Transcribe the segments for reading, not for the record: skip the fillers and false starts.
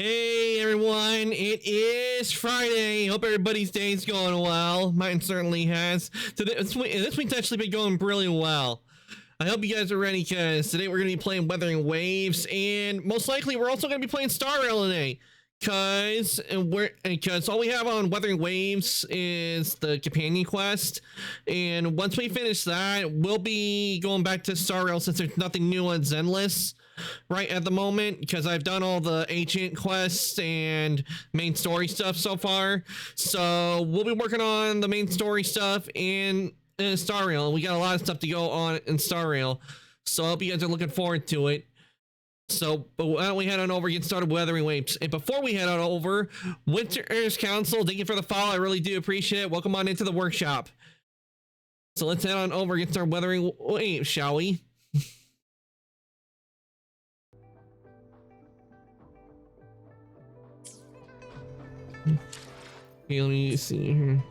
Hey everyone, it is Friday. Hope everybody's day's going well. Mine certainly has. This week's actually been going really well. I hope you guys are ready because today we're going to be playing Wuthering Waves, and most likely we're also going to be playing Star Rail today. Because all we have on Wuthering Waves is the companion quest, and once we finish that, we'll be going back to Star Rail since there's nothing new on Zenless right at the moment, because I've done all the ancient quests and main story stuff so far. So we'll be working on the main story stuff in Star Rail. We got a lot of stuff to go on in Star Rail, so I hope you guys are looking forward to it. So, but why don't we head on over and get started with Wuthering Waves? And before we head on over, Winter's Council, thank you for the follow. I really do appreciate it. Welcome on into the workshop. So let's head on over and get started Wuthering Waves, shall we? Okay, let me see here.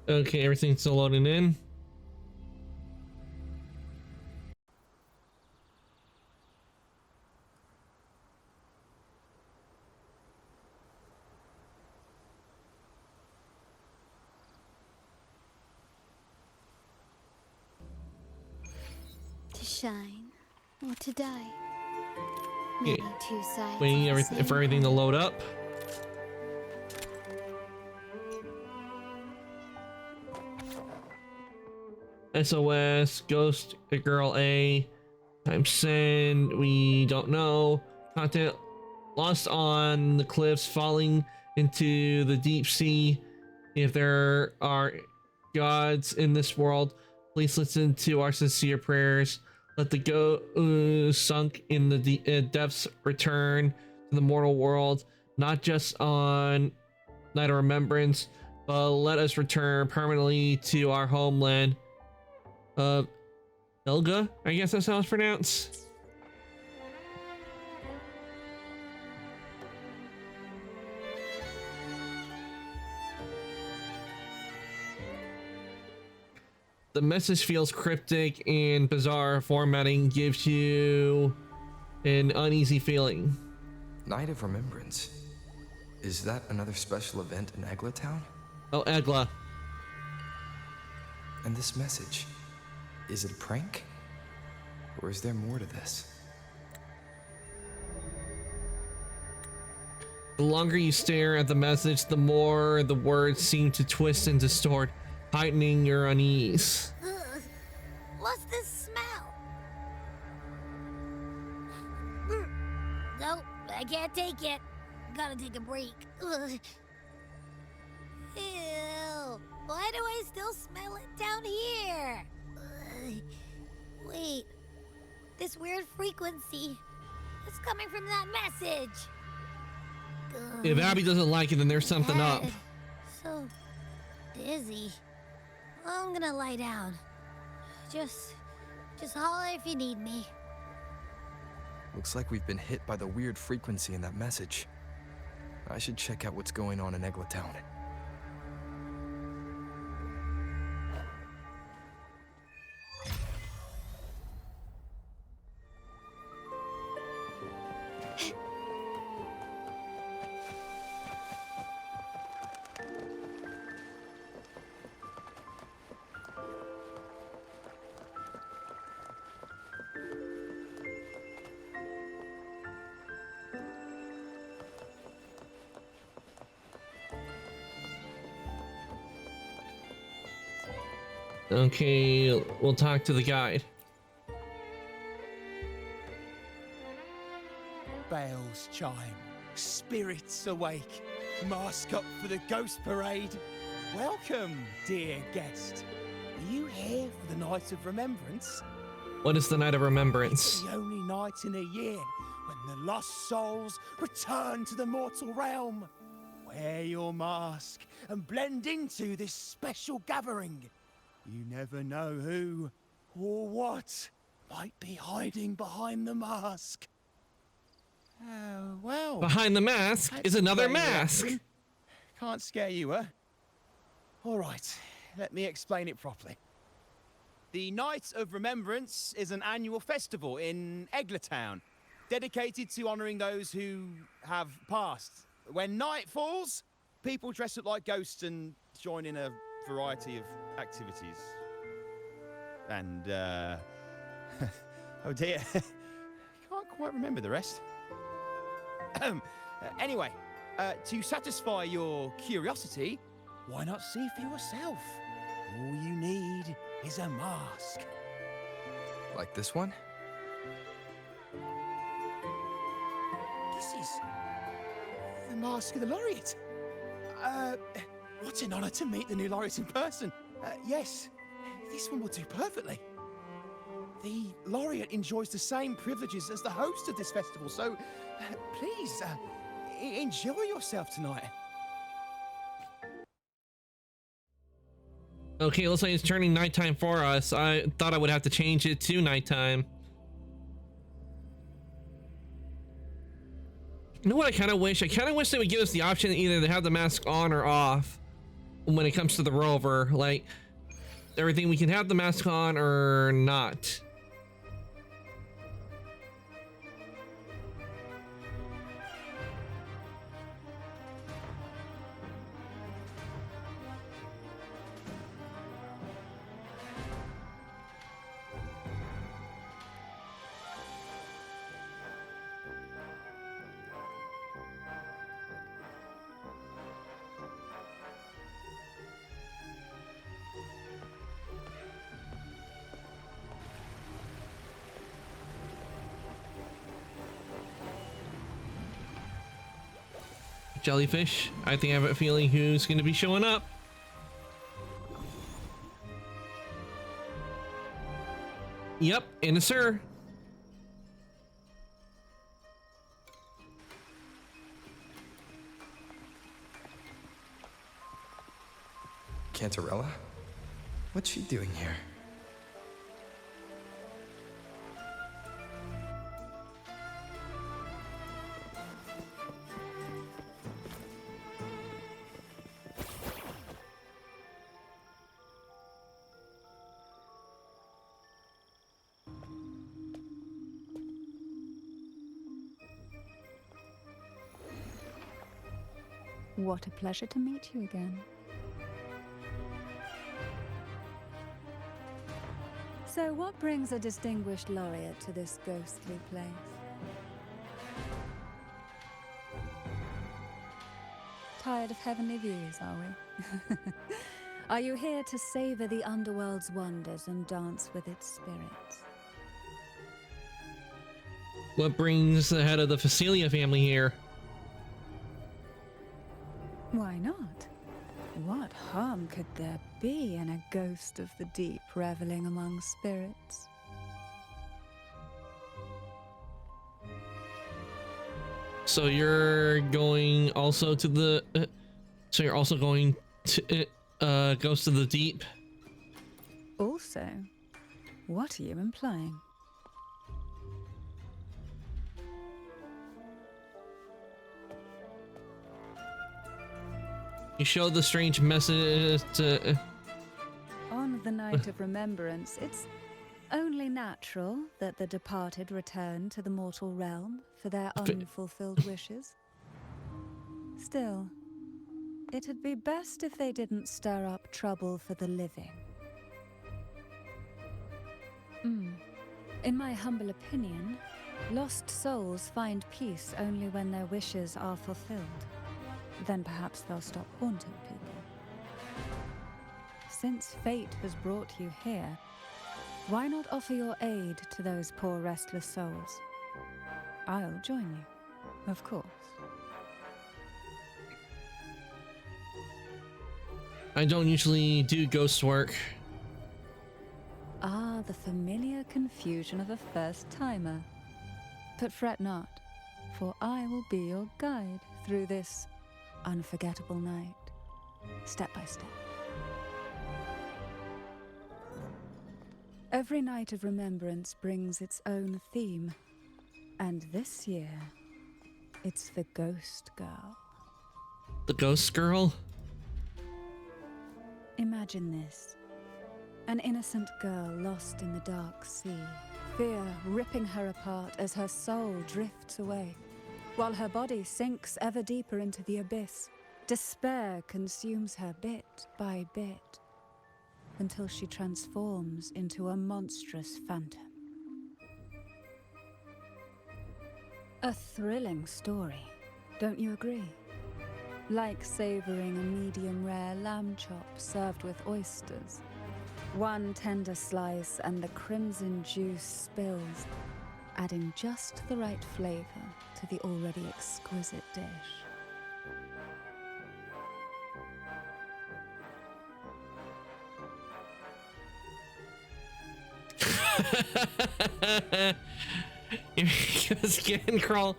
Okay, everything's still loading in. To shine or to die. Okay. Maybe two sides. Waiting for everything to load up. SOS, Ghost Girl A, time send, we don't know. Content lost on the cliffs, falling into the deep sea. If there are gods in this world, please listen to our sincere prayers. Let the ghost sunk in the depths return to the mortal world, not just on Night of Remembrance, but let us return permanently to our homeland. Elga, I guess that's how it's pronounced. The message feels cryptic, and bizarre formatting gives you an uneasy feeling. Night of Remembrance. Is that another special event in Egla Town? Oh, Egla. And this message, is it a prank? Or is there more to this? The longer you stare at the message, the more the words seem to twist and distort, heightening your unease. What's this smell? Nope, I can't take it. Gotta take a break. Ew. Why do I still smell it down here? Wait. This weird frequency. It's coming from that message. If Abby doesn't like it, then there's something up. Head. So dizzy. I'm gonna lie down. Just holler if you need me. Looks like we've been hit by the weird frequency in that message. I should check out what's going on in Eglatown. Okay, we'll talk to the guide. Bells chime, spirits awake, mask up for the ghost parade. Welcome, dear guest. Are you here for the Night of Remembrance? What is the Night of Remembrance? The only night in a year when the lost souls return to the mortal realm. Wear your mask and blend into this special gathering. You never know who or what might be hiding behind the mask. Oh, well. Behind the mask is another Explain it, mask. Edwin. Can't scare you, huh? All right, let me explain it properly. The Night of Remembrance is an annual festival in Eglatown, dedicated to honouring those who have passed. When night falls, people dress up like ghosts and join in a variety of activities. And, oh dear, can't quite remember the rest. Anyway, to satisfy your curiosity, why not see for yourself? All you need is a mask. Like this one? This is the mask of the laureate. What an honor to meet the new laureate in person. Yes, this one will do perfectly. The laureate enjoys the same privileges as the host of this festival, so please enjoy yourself tonight. Okay, looks like it's turning nighttime for us. I thought I would have to change it to nighttime. You know what I kind of wish? I kind of wish they would give us the option either to have the mask on or off when it comes to the rover. Like, everything, we can have the mask on or not. Jellyfish, I think I have a feeling who's going to be showing up. Yep, in a sir. Cantarella? What's she doing here? What a pleasure to meet you again. So what brings a distinguished laureate to this ghostly place? Tired of heavenly views, are we? Are you here to savor the underworld's wonders and dance with its spirits? What brings the head of the Facilia family here? Why not? What harm could there be in a ghost of the deep reveling among spirits? So you're going also to the so you're also going to Ghost of the Deep? Also, what are you implying? You showed the strange message to On the night of remembrance, it's only natural that the departed return to the mortal realm for their unfulfilled wishes. Still, it'd be best if they didn't stir up trouble for the living. In my humble opinion, lost souls find peace only when their wishes are fulfilled. Then perhaps they'll stop haunting people. Since fate has brought you here, why not offer your aid to those poor restless souls? I'll join you, of course. I don't usually do ghost work. Ah, the familiar confusion of a first-timer. But fret not, for I will be your guide through this unforgettable night, step by step. Every night of remembrance brings its own theme, and this year, it's the Ghost Girl. The Ghost Girl? Imagine this. An innocent girl lost in the dark sea, fear ripping her apart as her soul drifts away, while her body sinks ever deeper into the abyss. Despair consumes her bit by bit, until she transforms into a monstrous phantom. A thrilling story, don't you agree? Like savoring a medium-rare lamb chop served with oysters. One tender slice and the crimson juice spills, adding just the right flavor to the already exquisite dish. Skin crawl.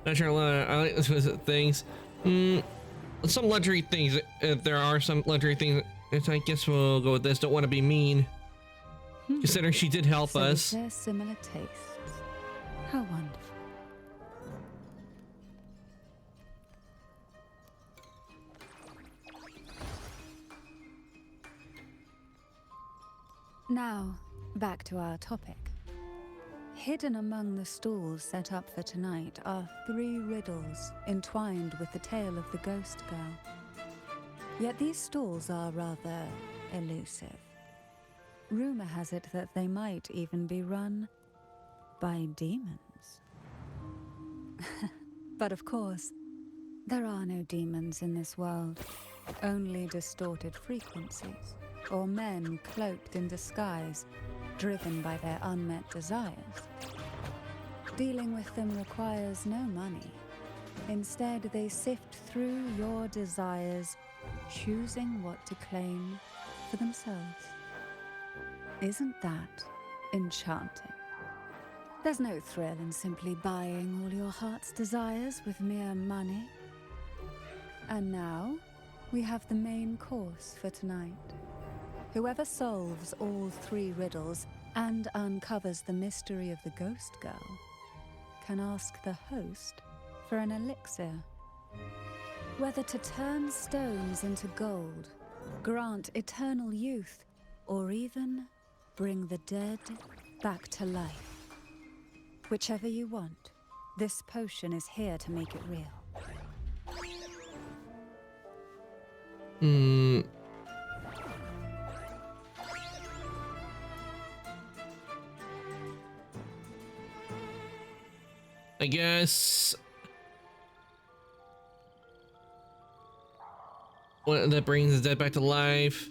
Not sure. I like this things. Some luxury things. If there are some luxury things, I guess we'll go with this. Don't want to be mean. Considering she did help So us. we share similar tastes. How wonderful. Now, back to our topic. Hidden among the stalls set up for tonight are 3 riddles entwined with the tale of the Ghost Girl. Yet these stalls are rather elusive. Rumor has it that they might even be run by demons. But of course, there are no demons in this world, only distorted frequencies, or men cloaked in disguise, driven by their unmet desires. Dealing with them requires no money. Instead, they sift through your desires, choosing what to claim for themselves. Isn't that enchanting? There's no thrill in simply buying all your heart's desires with mere money. And now, we have the main course for tonight. Whoever solves all 3 riddles and uncovers the mystery of the Ghost Girl can ask the host for an elixir. Whether to turn stones into gold, grant eternal youth, or even bring the dead back to life. Whichever you want, this potion is here to make it real. I guess that brings the dead back to life.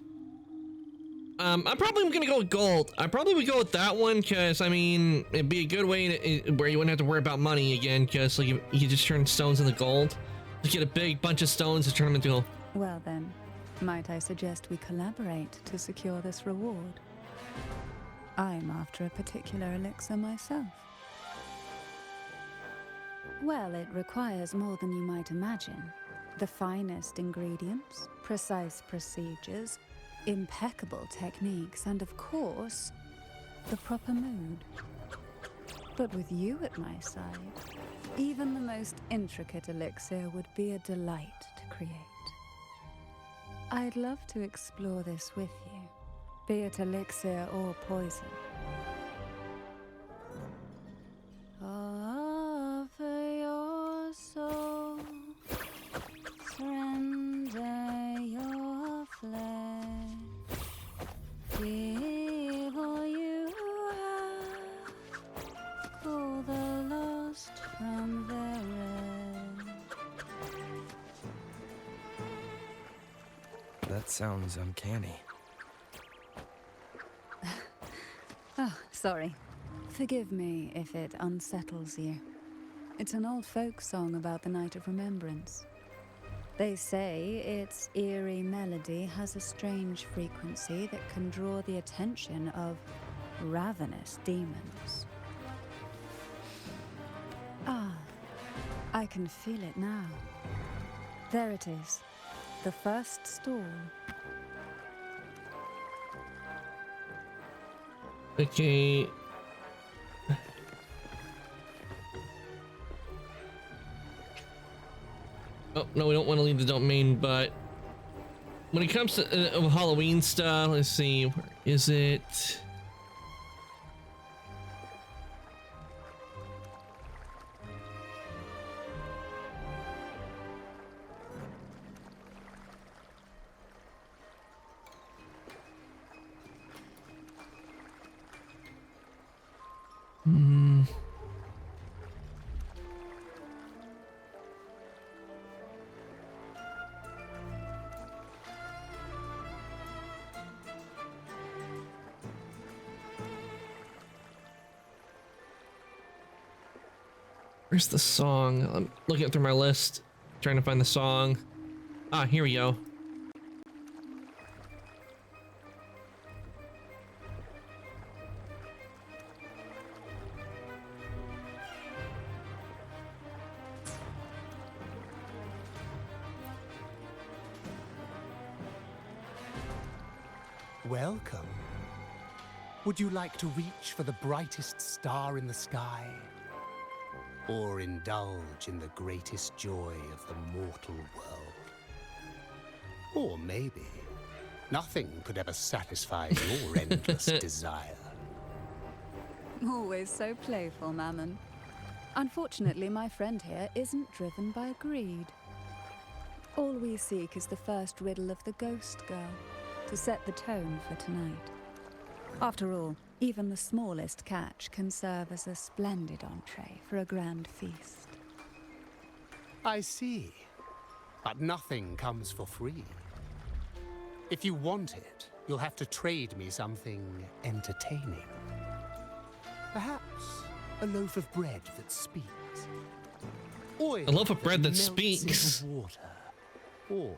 I'm probably gonna go with gold. I probably would go with that one because I mean it'd be a good way to, where you wouldn't have to worry about money again, because like you just turn stones into gold. Just get a big bunch of stones to turn them into. Well then, Might I suggest we collaborate to secure this reward? I'm after a particular elixir myself. Well, it requires more than you might imagine. The finest ingredients, precise procedures, impeccable techniques, and of course, the proper mood. But with you at my side, even the most intricate elixir would be a delight to create. I'd love to explore this with you, be it elixir or poison. Offer your soul, surrender your flesh, give all you have, call the lost from their rest. That sounds uncanny. Oh, sorry. Forgive me if it unsettles you. It's an old folk song about the Night of Remembrance. They say its eerie melody has a strange frequency that can draw the attention of ravenous demons. Ah, I can feel it now. There it is, the first stall. Okay. Oh, no, we don't want to leave the domain, but when it comes to Halloween stuff, let's see, where is it? Where's the song? I'm looking through my list, trying to find the song. Ah, here we go. Welcome. Would you like to reach for the brightest star in the sky? Or indulge in the greatest joy of the mortal world? Or maybe nothing could ever satisfy your endless desire. Always so playful, Mammon. Unfortunately, my friend here isn't driven by greed. All we seek is the first riddle of the Ghost Girl, to set the tone for tonight. After all, even the smallest catch can serve as a splendid entree for a grand feast. I see. But nothing comes for free. If you want it, you'll have to trade me something entertaining. Perhaps a loaf of bread that speaks. Oil A loaf of bread that melts speaks. into water. Or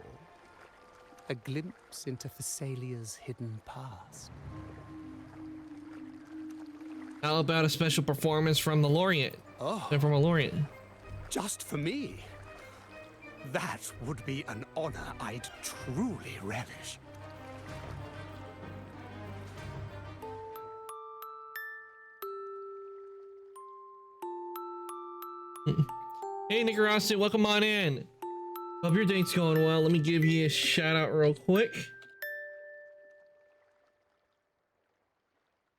a glimpse into Thessalia's hidden past. How about a special performance from the laureate? Oh, From a laureate. just for me? That would be an honor I'd truly relish. Hey, Nicarasi, welcome on in. Hope your day's going well. Let me give you a shout out real quick.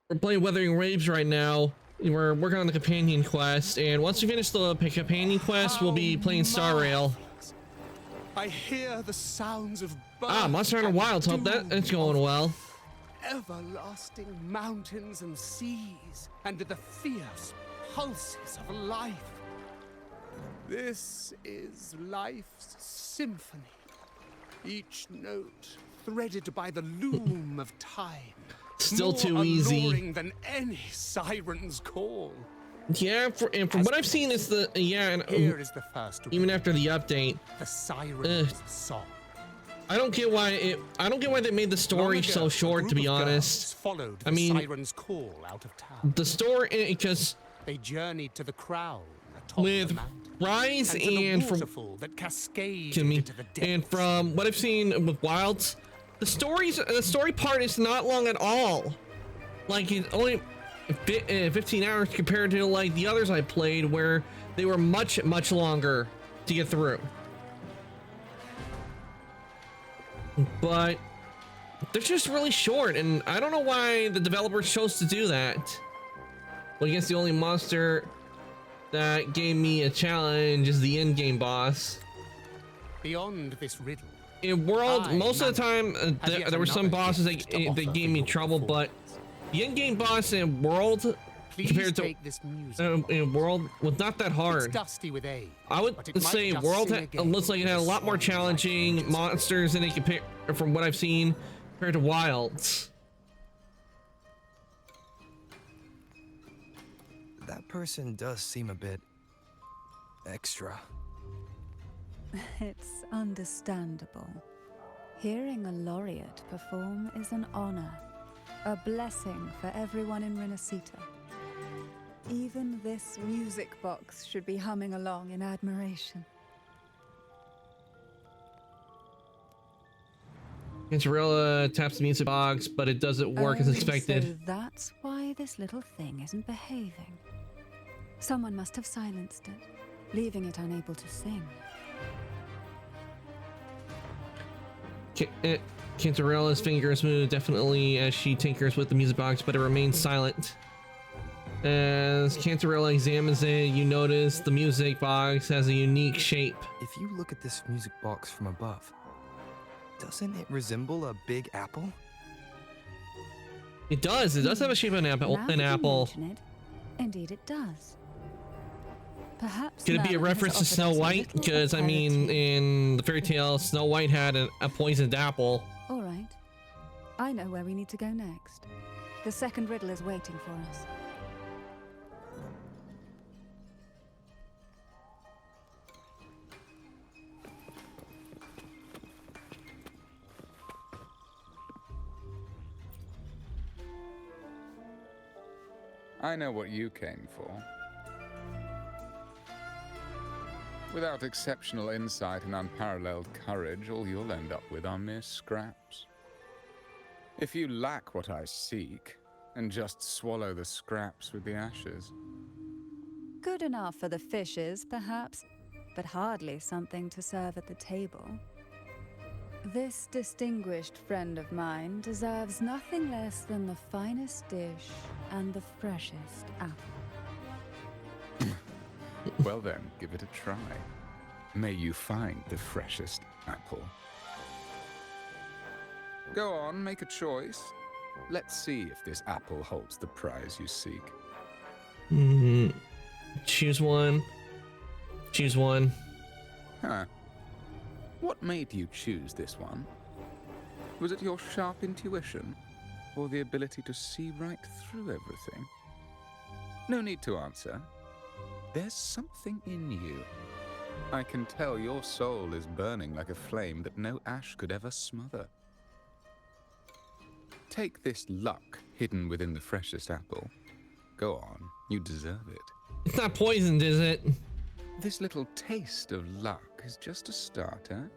We're playing Wuthering Waves right now. We're working on the companion quest, and once we finish the companion quest, we'll be playing Star Rail. I hear the sounds of Ah, Monster Hunter birth Wilds. Hope and that's doom going of well. Everlasting mountains and seas, and the fierce pulses of life. This is life's symphony, each note threaded by the loom of time. Still more too easy. alluring than any siren's call. Yeah, and from what I've seen, it's the Here is the first even word, after the update. the siren's song. I don't get why they made the story Long ago, so a short, group to be of girls honest. followed I the mean, siren's call out of town. The story, because They journeyed to the crown atop with the mountain, Rise and to the and from waterfall that cascaded to me, into the depths. and from what I've seen with Wilds, the story part is not long at all. Like it's only 15 hours compared to like the others I played, where they were much longer to get through. But they're just really short, and I don't know why the developers chose to do that. Well, I guess the only monster that gave me a challenge is the end-game boss. Beyond this riddle, In World, most of the time, has yet there were some another bosses gift that to offer gave for me your trouble, but performance. the end-game boss in World, Please compared to take this music. in World, was not that It's hard. dusty with age, I would but it might say just World sing again looks like it had a with lot more song like challenging Lotus. monsters than it compared from what I've seen compared to Wilds. That person does seem a bit extra. It's understandable. Hearing a laureate perform is an honor, a blessing for everyone in Renacita. Even this music box should be humming along in admiration. Cinderella taps the music box, but it doesn't work as Oh, expected. So that's why this little thing isn't behaving. Someone must have silenced it, leaving it unable to sing. Cantarella's fingers move definitely as she tinkers with the music box, but it remains silent. As Cantarella examines it, you notice the music box has a unique shape. If you look at this music box from above, doesn't it resemble a big apple? It does. It does have a shape of an apple. Now An that you apple. mention it, indeed it does. Perhaps Could it be a Merlin has reference to offered Snow us a White? little Because I mean, aperitif. in the fairy tale, Snow White had a poisoned apple. All right. I know where we need to go next. The second riddle is waiting for us. I know what you came for. Without exceptional insight and unparalleled courage, all you'll end up with are mere scraps. If you lack what I seek, and just swallow the scraps with the ashes. Good enough for the fishes, perhaps, but hardly something to serve at the table. This distinguished friend of mine deserves nothing less than the finest dish and the freshest apple. Well then, give it a try. May you find the freshest apple. Go on, make a choice. Let's see if this apple holds the prize you seek. Choose one. Choose one. Huh. What made you choose this one? Was it your sharp intuition, or the ability to see right through everything? No need to answer. There's something in you. I can tell your soul is burning like a flame that no ash could ever smother. Take this luck hidden within the freshest apple. Go on, you deserve it. It's not poisoned, is it? This little taste of luck is just a starter.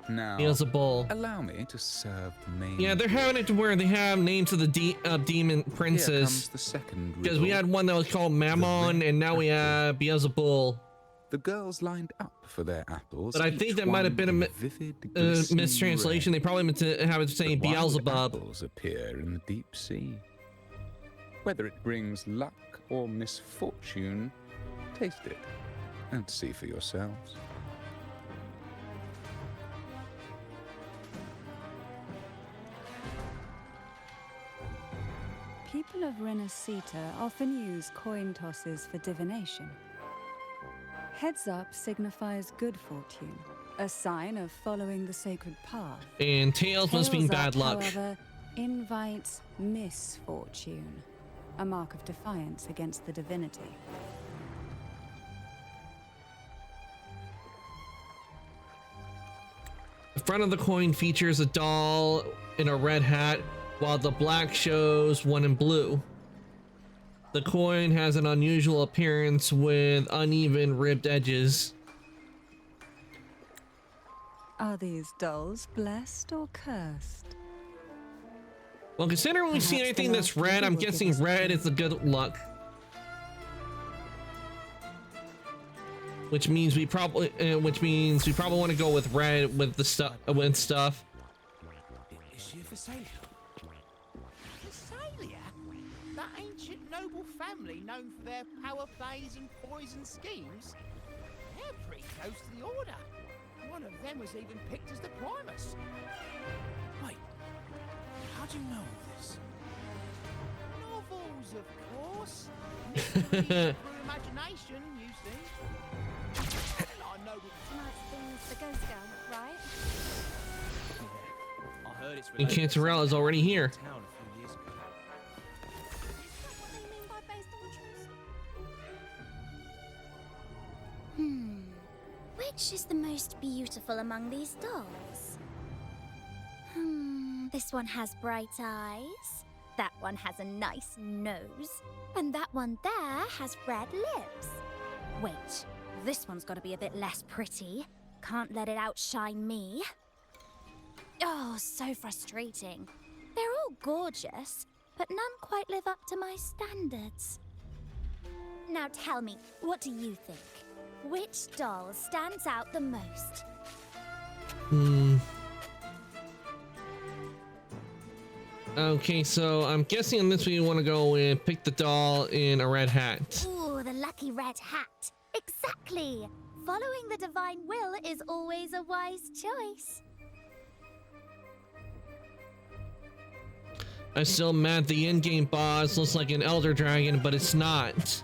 Now, Beelzebul. allow me to serve the main. Yeah, they're having it to where they have names of the demon Here comes princes. the second Because we riddle. had one that was called Mammon, and now we have Beelzebul. The girls lined up for their apples. But I think each that might have one been a in vivid, glistening mistranslation. They red. probably meant to have it say But wild Beelzebub. apples appear in the deep sea. Whether it brings luck or misfortune, taste it and see for yourselves. People of Renacita often use coin tosses for divination. Heads up signifies good fortune, a sign of following the sacred path. And tails must mean Tails bad up, luck. However, invites misfortune, a mark of defiance against the divinity. front of the coin features a doll in a red hat, while the black shows one in blue. The coin has an unusual appearance with uneven ribbed edges. Are these dolls blessed or cursed? Well, considering we've seen Perhaps anything the that's last red, I'm will give guessing us a red clue. is the good luck. Which means we probably want to go with red with the stuff Is she a Phasalia? Phasalia? That ancient noble family known for their power plays and poison schemes? They're pretty close to the Order. One of them was even picked as the Primus. Wait, how do you know all this? Novels, of course. Mystery through imagination, you see. I know Tonight's thing's the ghost girl, right? I heard it's and related to Cantarell is already here. town a few years ago. What do you mean by based on truth? Which is the most beautiful among these dolls? This one has bright eyes. That one has a nice nose. And that one there has red lips. Wait, this one's got to be a bit less pretty. Can't let it outshine me. Oh, so frustrating. They're all gorgeous, but none quite live up to my standards. Now tell me, what do you think? Which doll stands out the most? Okay, so I'm guessing on this one you want to go and pick the doll in a red hat. Ooh, the lucky red hat. Exactly. Following the divine will is always a wise choice. I'm still mad the in-game boss looks like an elder dragon, but it's not.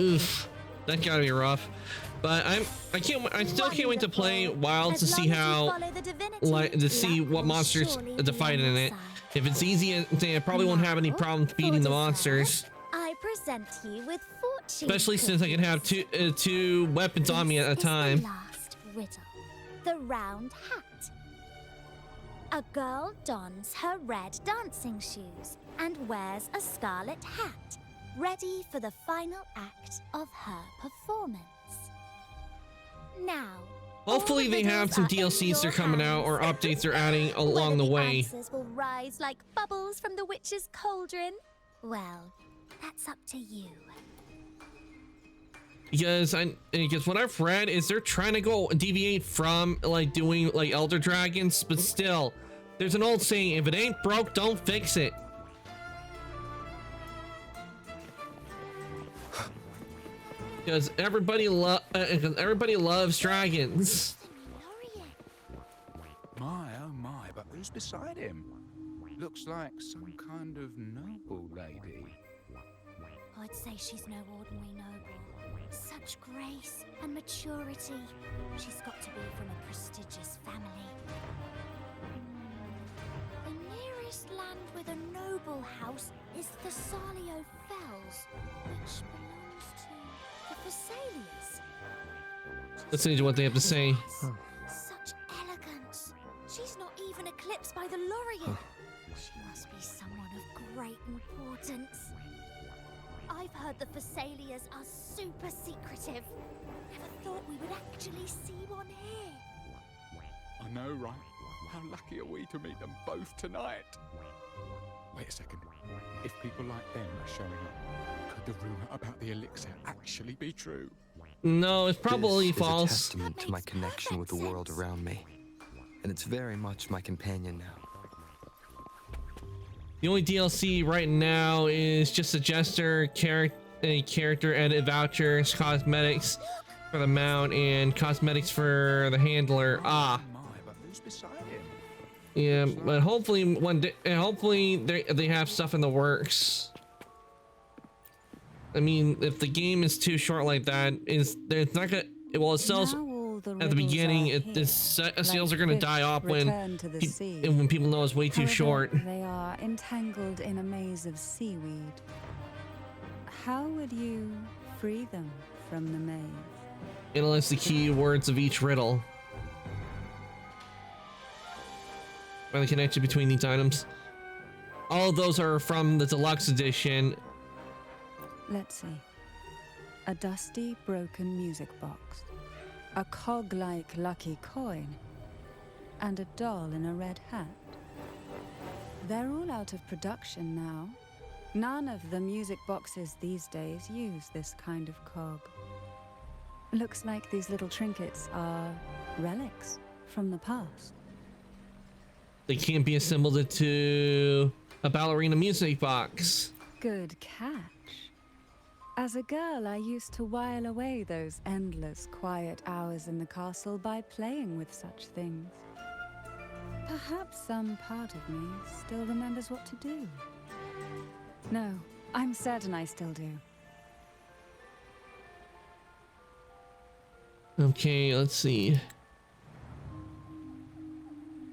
Oof, that gotta be rough. But I still can't wait to play Wild to see how, to see what monsters to fight in it. If it's easy, I probably won't have any problems beating the monsters. I present you with fortune. Especially since I can have two weapons on me at a This is time. the last riddle. The round hat. A girl dons her red dancing shoes and wears a scarlet hat, ready for the final act of her performance. Now, Hopefully all they have riddles some are in DLCs they're your coming out or hands. updates they're adding along Whether the way. Answers will rise like bubbles from the witch's cauldron. Well, that's up to you. Because what I've read is they're trying to go deviate from like doing like Elder Dragons, but still, there's an old saying: if it ain't broke, don't fix it. Because everybody loves dragons. My, oh my, but who's beside him? Looks like some kind of noble lady. I'd say she's no ordinary noble. Such grace and maturity. She's got to be from a prestigious family. The nearest land with a noble house is Thessalio Fells, which belongs to the Thessalians. Listen to what they have to say. Such elegance. She's not even eclipsed by the Lorien. She must be someone of great importance. I've heard the Thessalians are super secretive. Never thought we would actually see one here. I know, right? How lucky are we to meet them both tonight? Wait a second. If people like them are showing up, could the rumor about the elixir actually be true? No, it's probably This is a false. testament to my makes connection with the perfect world sense. around me. And it's very much my companion now. The only DLC right now is just a jester, character edit vouchers, cosmetics for the mount, and cosmetics for the handler. Ah, My, but who's beside him? yeah, but hopefully one day, hopefully they have stuff in the works. I mean, if the game is too short like that, there's not gonna. Well, it sells Now all the at the riddles beginning. are The here, sales like are gonna fish die off when return to the sea. when people know it's way too However, short. They are entangled in a maze of seaweed. How would you free them from the maze? Analyze the key words of each riddle. Find the connection between these items. All of those are from the deluxe edition. Let's see. A dusty, broken music box. A cog-like lucky coin. And a doll in a red hat. They're all out of production now. None of the music boxes these days use this kind of cog. Looks like these little trinkets are relics from the past. They can't be assembled into a ballerina music box. Good catch. As a girl, I used to while away those endless, quiet hours in the castle by playing with such things. Perhaps some part of me still remembers what to do. No, I'm certain I still do. Okay, let's see.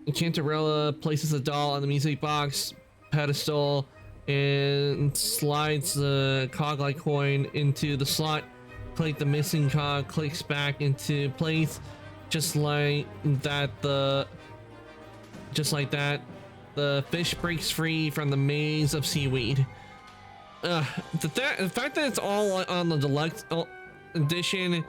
Cantarella places a doll on the music box pedestal and slides the cog-like coin into the slot. Click the missing cog, clicks back into place, just like that. The fish breaks free from the maze of seaweed. The fact that it's all on the deluxe edition,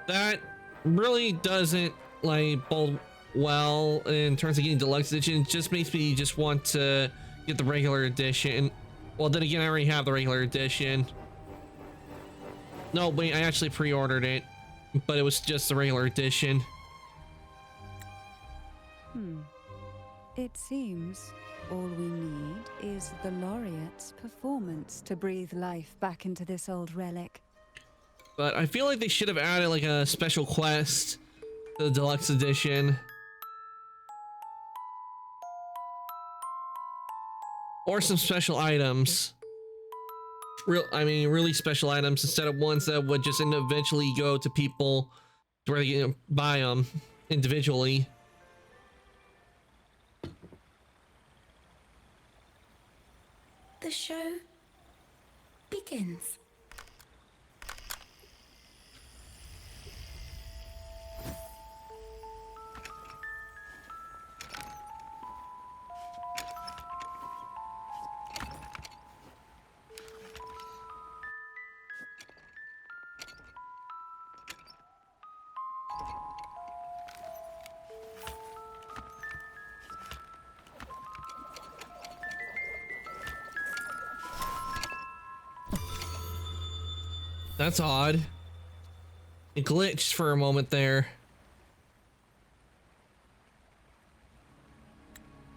that really doesn't like bode well in terms of getting deluxe edition. It just makes me just want to get the regular edition. Well, then again, I already have the regular edition. No, wait, I actually pre-ordered it, but it was just the regular edition. It seems all we need is the laureate's performance to breathe life back into this old relic. But I feel like they should have added like a special quest to the deluxe edition. Or some special items. Really special items instead of ones that would just eventually go to people where they can buy them individually. The show begins. That's odd. It glitched for a moment there.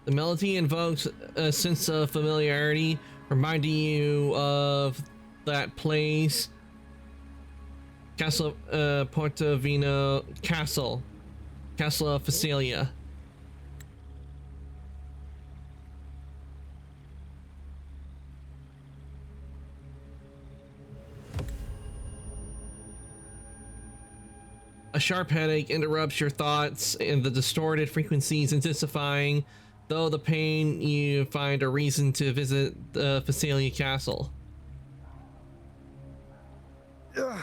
The melody invokes a sense of familiarity, reminding you of that place, Castle Portovino Castle of Phasalia. A sharp headache interrupts your thoughts, and the distorted frequencies intensifying, though the pain you find a reason to visit the Phasalia Castle. Ugh.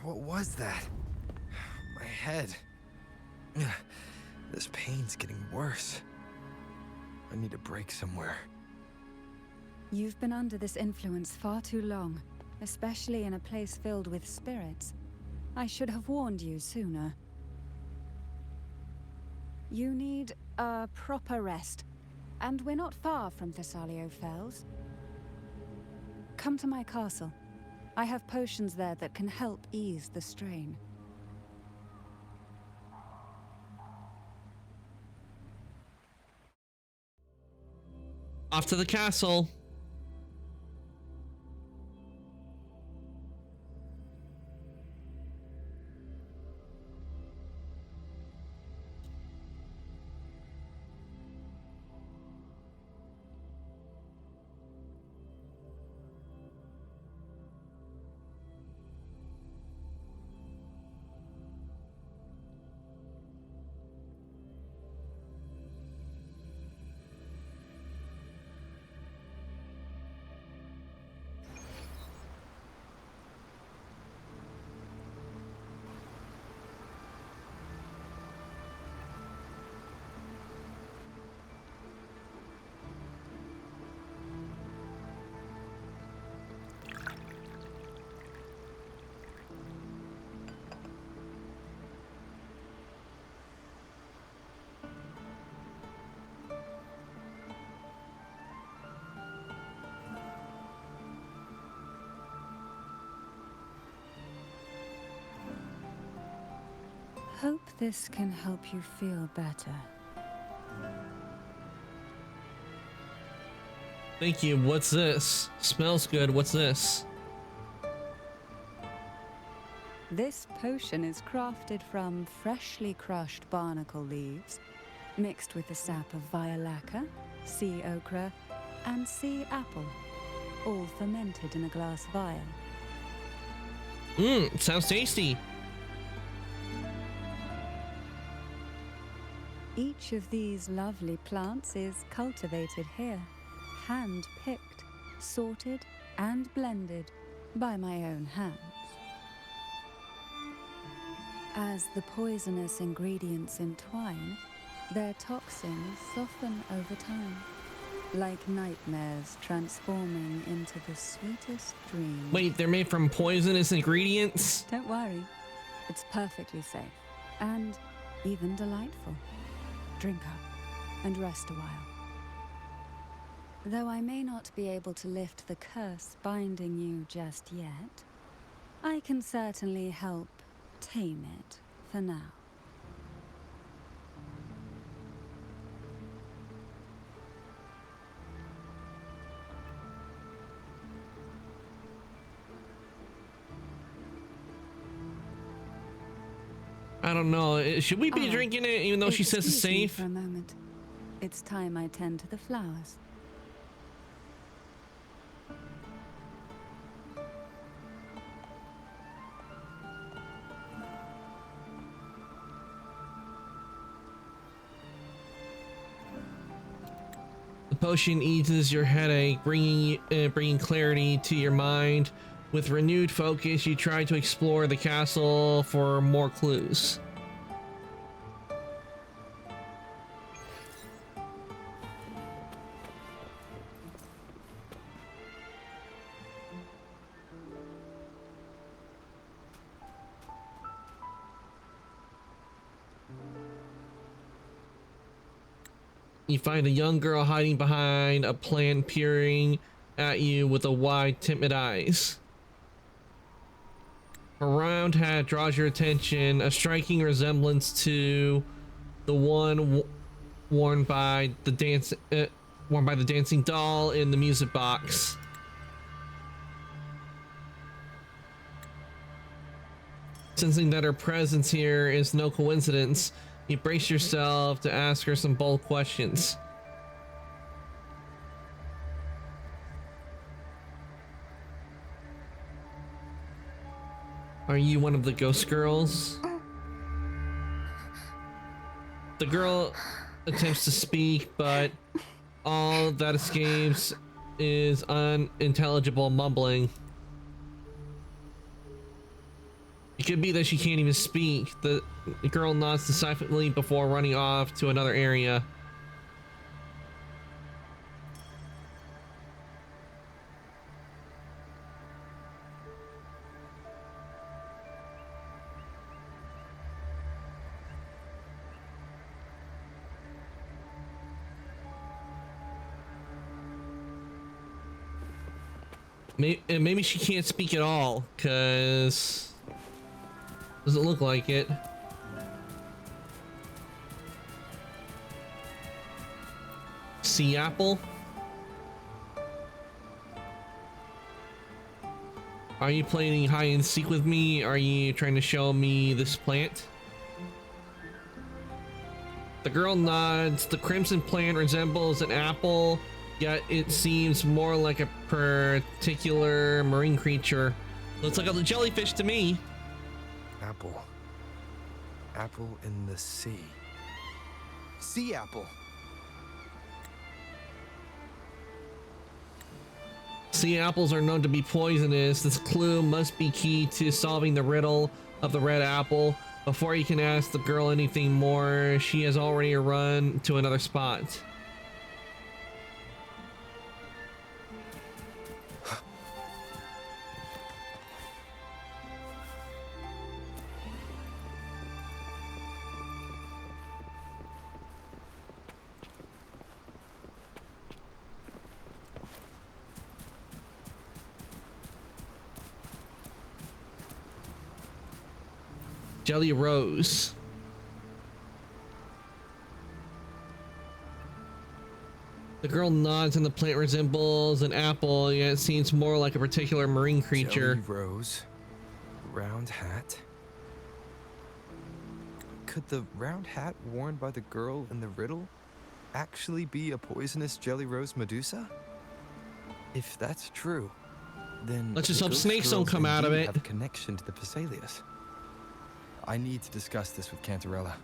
What was that? My head. Ugh. This pain's getting worse. I need a break somewhere. You've been under this influence far too long, especially in a place filled with spirits. I should have warned you sooner. You need a proper rest, and we're not far from Thessalio Fells. Come to my castle. I have potions there that can help ease the strain. Off to the castle. hope this can help you feel better. Thank you. What's this? Smells good. What's this? This potion is crafted from freshly crushed barnacle leaves, mixed with the sap of violaca, sea ochre, and sea apple, all fermented in a glass vial. Sounds tasty. Each of these lovely plants is cultivated here, hand-picked, sorted, and blended by my own hands. As the poisonous ingredients entwine, their toxins soften over time, like nightmares transforming into the sweetest dreams. Wait, they're made from poisonous ingredients? Don't worry, it's perfectly safe and even delightful. Drink up and rest a while. Though I may not be able to lift the curse binding you just yet, I can certainly help tame it for now. I don't know. Should we be drinking it even though she says it's Excuse me safe? for a moment. It's time I tend to the flowers. The potion eases your headache, bringing clarity to your mind. With renewed focus, you try to explore the castle for more clues. You find a young girl hiding behind a plant, peering at you with a wide, timid eyes. Her round hat draws your attention, a striking resemblance to the one worn by the dancing doll in the music box. Sensing that her presence here is no coincidence, you brace yourself to ask her some bold questions. Are you one of the ghost girls? The girl attempts to speak, but all that escapes is unintelligible mumbling. It could be that she can't even speak. The girl nods decisively before running off to another area. Maybe she can't speak at all, cause doesn't look like it. Sea apple? Are you playing hide and seek with me? Are you trying to show me this plant? The girl nods. The crimson plant resembles an apple, yet it seems more like a particular marine creature. Looks like a jellyfish to me. Apple. Apple in the sea. Sea apple. Sea apples are known to be poisonous. This clue must be key to solving the riddle of the red apple. Before you can ask the girl anything more, she has already run to another spot. Jelly Rose. girl nods and the plant resembles an apple, yet it seems more like a particular marine creature. Jelly rose, round hat. Could the round hat worn by the girl in the riddle actually be a poisonous jelly rose Medusa? If that's true, then Let's just the hope ghost snakes don't girls come out of indeed it. have a connection to the Phasalias. I need to discuss this with Cantarella.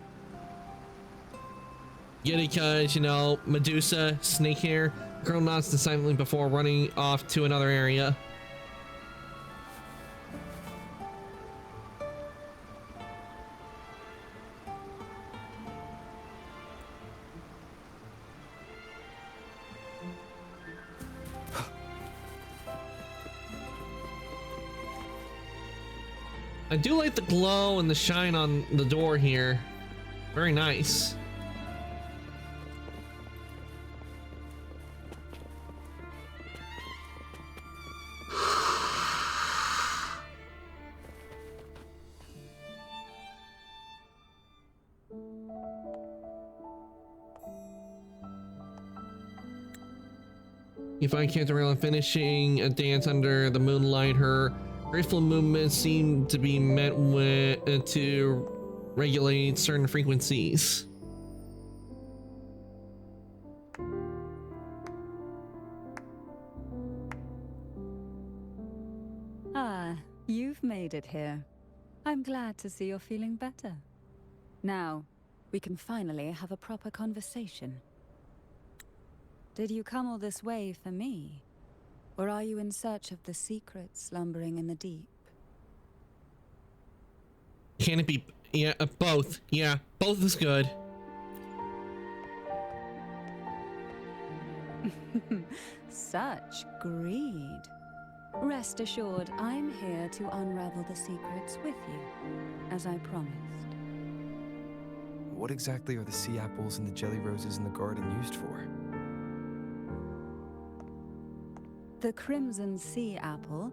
Yeah, because, you know, Medusa, snake hair, girl nods decidedly before running off to another area. I do like the glow and the shine on the door here. Very nice. You find Cantarella finishing a dance under the moonlight. Her graceful movements seem to be meant with to regulate certain frequencies. Ah, you've made it here. I'm glad to see you're feeling better. Now, we can finally have a proper conversation. Did you come all this way for me? Or are you in search of the secrets slumbering in the deep? Can it be? Yeah, both. Yeah, both is good. Such greed. Rest assured, I'm here to unravel the secrets with you, as I promised. What exactly are the sea apples and the jelly roses in the garden used for? The crimson sea apple,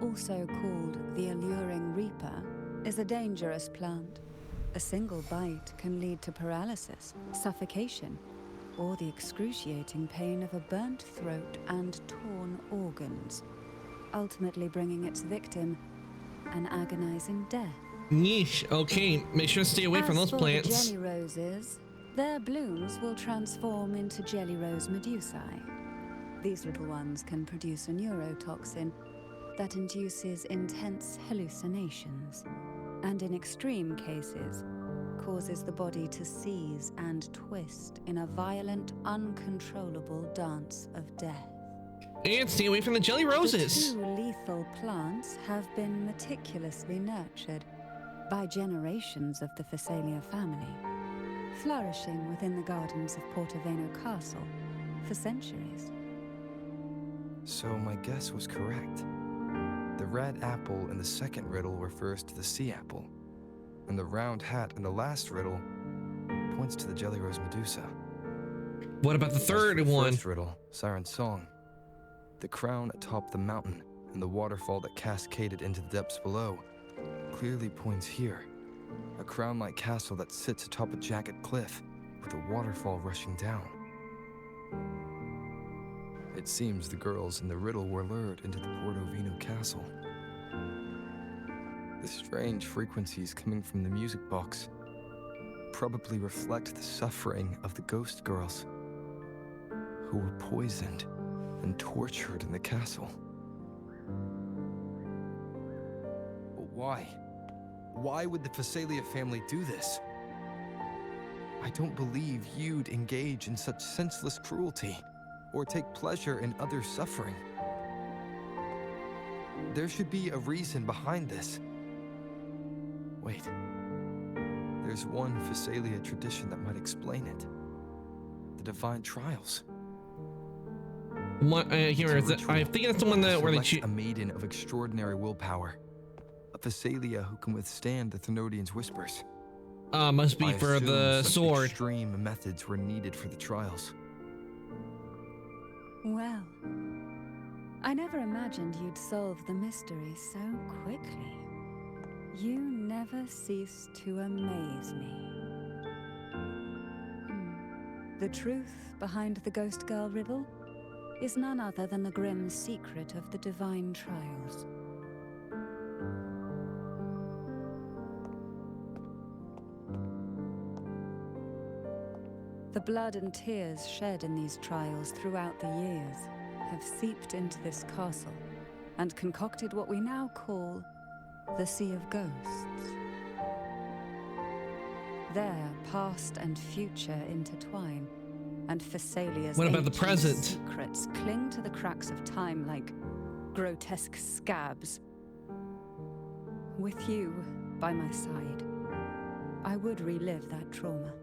also called the alluring reaper, is a dangerous plant. A single bite can lead to paralysis, suffocation, or the excruciating pain of a burnt throat and torn organs, ultimately bringing its victim an agonizing death. Yeesh. Okay, make sure to stay away from those plants. As for the jelly roses, their blooms will transform into jelly rose medusae. These little ones can produce a neurotoxin that induces intense hallucinations, and in extreme cases, causes the body to seize and twist in a violent, uncontrollable dance of death. And stay away from the jelly roses. The two lethal plants have been meticulously nurtured by generations of the Phasalia family, flourishing within the gardens of Portoveno Castle for centuries. So my guess was correct. The red apple in the second riddle refers to the sea apple, and the round hat in the last riddle points to the jelly rose Medusa. What about the As for third the one? first riddle, Siren's Song. The crown atop the mountain and the waterfall that cascaded into the depths below clearly points here. A crown-like castle that sits atop a jagged cliff with a waterfall rushing down. It seems the girls in the riddle were lured into the Portovino castle. The strange frequencies coming from the music box probably reflect the suffering of the ghost girls who were poisoned and tortured in the castle. But why? Why would the Phasalia family do this? I don't believe you'd engage in such senseless cruelty or take pleasure in others' suffering. There should be a reason behind this. Wait. There's one Phasalia tradition that might explain it. The Divine Trials. What, here is it. I think that's the one that where they Select a maiden of extraordinary willpower. A Phasalia who can withstand the Thenodian's whispers. must be I for assume the such sword. extreme methods were needed for the trials. Well, I never imagined you'd solve the mystery so quickly. You never cease to amaze me. The truth behind the Ghost Girl riddle is none other than the grim secret of the divine trials. The blood and tears shed in these trials throughout the years have seeped into this castle and concocted what we now call the Sea of Ghosts. There, past and future intertwine, and Thessalia's What about the ancient present? secrets cling to the cracks of time like grotesque scabs. With you by my side, I would relive that trauma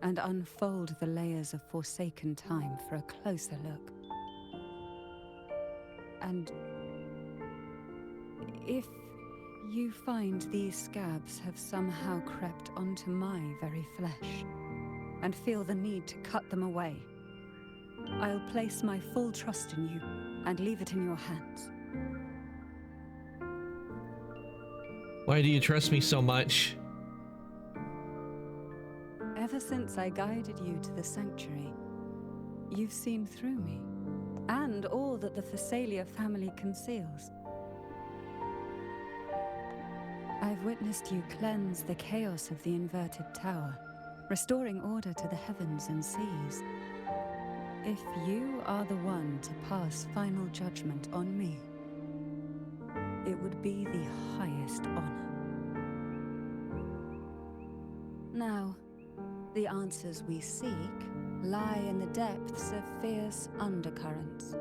and unfold the layers of forsaken time for a closer look. And if you find these scabs have somehow crept onto my very flesh and feel the need to cut them away, I'll place my full trust in you and leave it in your hands. Why do you trust me so much? Ever since I guided you to the sanctuary, you've seen through me, and all that the Thessalia family conceals. I've witnessed you cleanse the chaos of the inverted tower, restoring order to the heavens and seas. If you are the one to pass final judgment on me, it would be the highest honor. Now, the answers we seek lie in the depths of fierce undercurrents.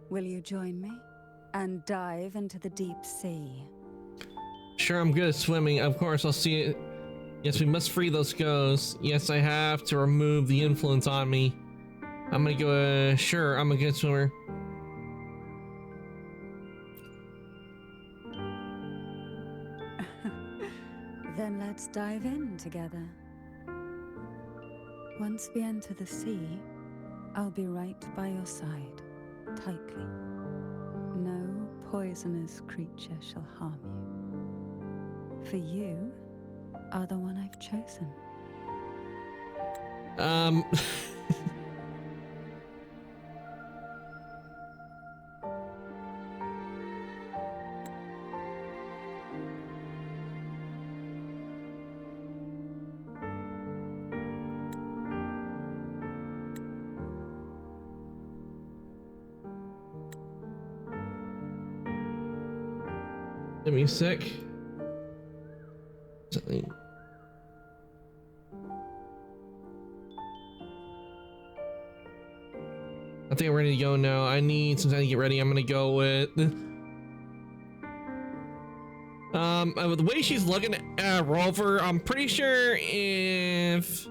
Will you join me and dive into the deep sea? Sure, I'm good at swimming. Of course, I'll see it. Yes, we must free those ghosts. Yes, I have to remove the influence on me. I'm gonna go, sure, I'm a good swimmer. Then let's dive in together. Once we enter the sea, I'll be right by your side, tightly. No poisonous creature shall harm you. For you are the one I've chosen. Give me a sec. Something. I think I'm ready to go now. I need some time to get ready. I'm gonna go with the way she's looking at Rover, I'm pretty sure if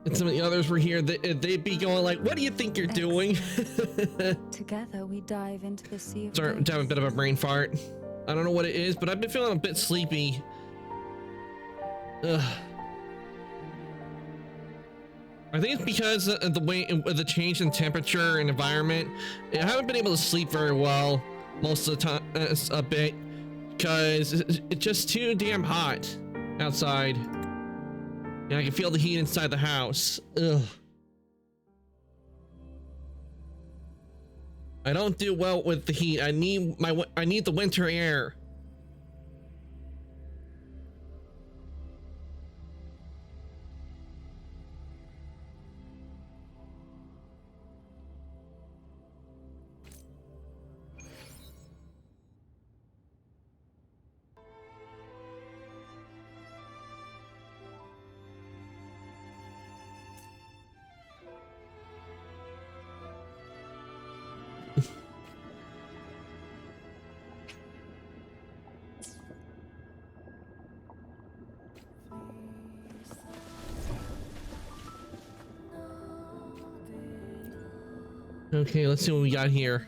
and some of the others were here, they'd be going like, what do you think you're doing? Together we dive into the sea of Sorry, I'm having a bit of a brain fart. I don't know what it is, but I've been feeling a bit sleepy. Ugh. I think it's because of the way, the change in temperature and environment. I haven't been able to sleep very well most of the time, a bit, because it's just too damn hot outside. And I can feel the heat inside the house. Ugh. I don't do well with the heat. I need the winter air. Okay, let's see what we got here.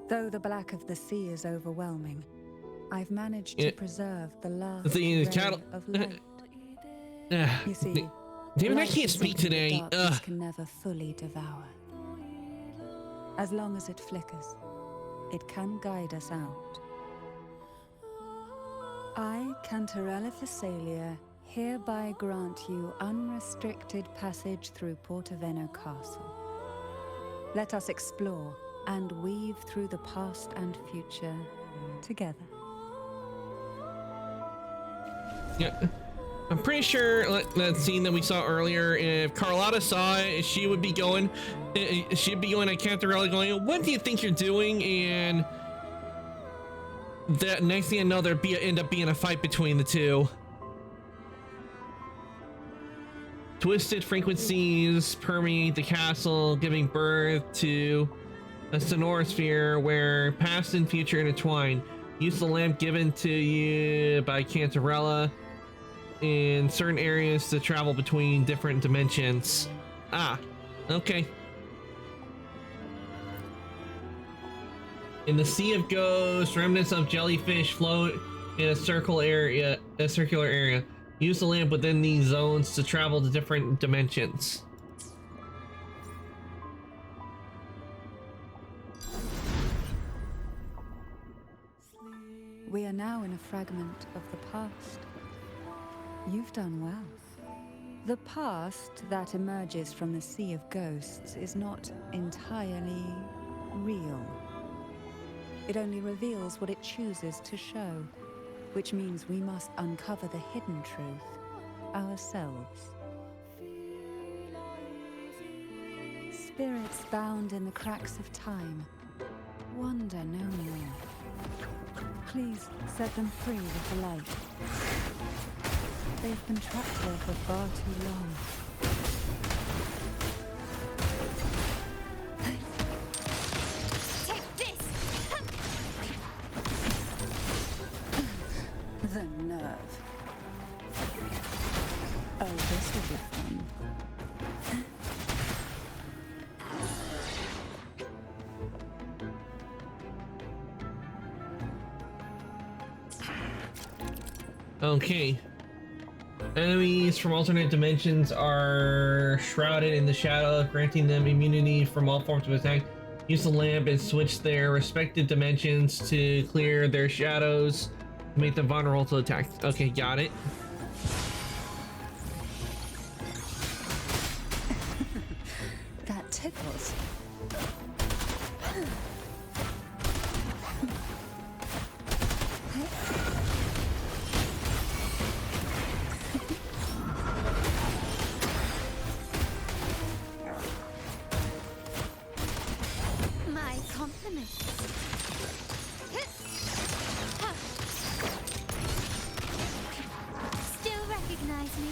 Though the black of the sea is overwhelming, I've managed to preserve the last The ray cattle. of light. You see, David, I light can't is speak something that today. darkness can never fully devour. As long as it flickers, it can guide us out. I, Cantarella Phasalia, hereby grant you unrestricted passage through Portoveno Castle. Let us explore and weave through the past and future together. Yeah, I'm pretty sure that scene that we saw earlier, if Carlotta saw it, she would be going, she'd be going at Cantarella going, what do you think you're doing? And that next thing I know, there'd be end up being a fight between the two. Twisted frequencies permeate the castle, giving birth to a sonorosphere where past and future intertwine. Use the lamp given to you by Cantarella in certain areas to travel between different dimensions. Ah, okay. In the Sea of Ghosts, remnants of jellyfish float in a circular area. Use the lamp within these zones to travel to different dimensions. We are now in a fragment of the past. You've done well. The past that emerges from the Sea of Ghosts is not entirely real. It only reveals what it chooses to show, which means we must uncover the hidden truth ourselves. Spirits bound in the cracks of time wander no more. Please set them free with the light. They've been trapped here for far too long. Take this! The nerve. Oh, this will be fun. Okay. Enemies from alternate dimensions are shrouded in the shadow, granting them immunity from all forms of attack. Use the lamp and switch their respective dimensions to clear their shadows, make them vulnerable to attack. Okay, got it. That tickles. My compliments. Still recognize me?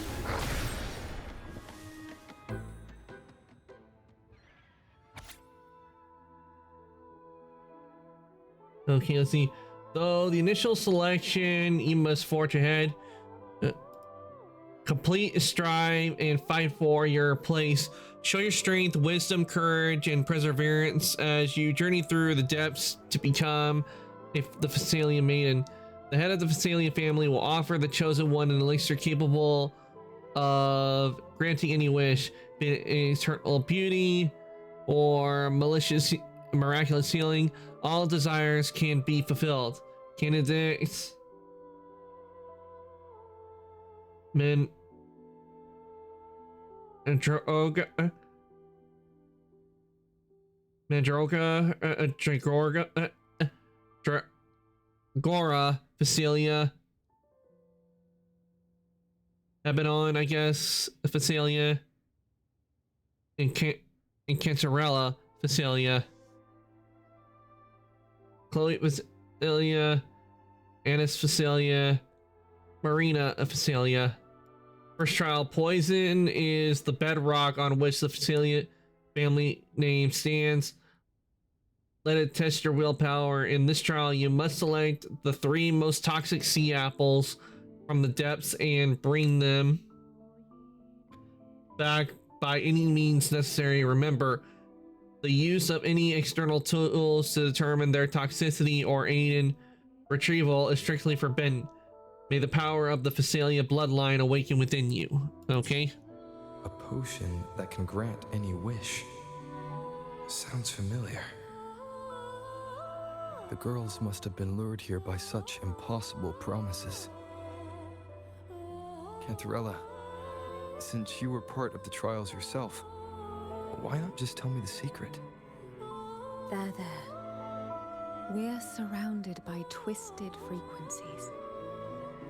Okay, let's see. So the initial selection, you must forge ahead. Complete, strive, and fight for your place. Show your strength, wisdom, courage, and perseverance as you journey through the depths to become the Phasalia Maiden. The head of the Phasalia family will offer the chosen one an elixir capable of granting any wish, be it eternal beauty or miraculous healing. All desires can be fulfilled. Candidates Mandroga, Gora, Phasalia, Abaddon, I guess, Phasalia, and Cantarella, Phasalia, Chloe Phasalia, Annis Phasalia, Marina Phasalia. First trial, poison is the bedrock on which the Phasalia family name stands. Let it test your willpower. In this trial, you must select the 3 most toxic sea apples from the depths and bring them back by any means necessary. Remember, the use of any external tools to determine their toxicity or aid in retrieval is strictly forbidden. May the power of the Phasalia bloodline awaken within you. Okay? A potion that can grant any wish. Sounds familiar. The girls must have been lured here by such impossible promises. Cantarella, since you were part of the trials yourself, why not just tell me the secret? There. We're surrounded by twisted frequencies.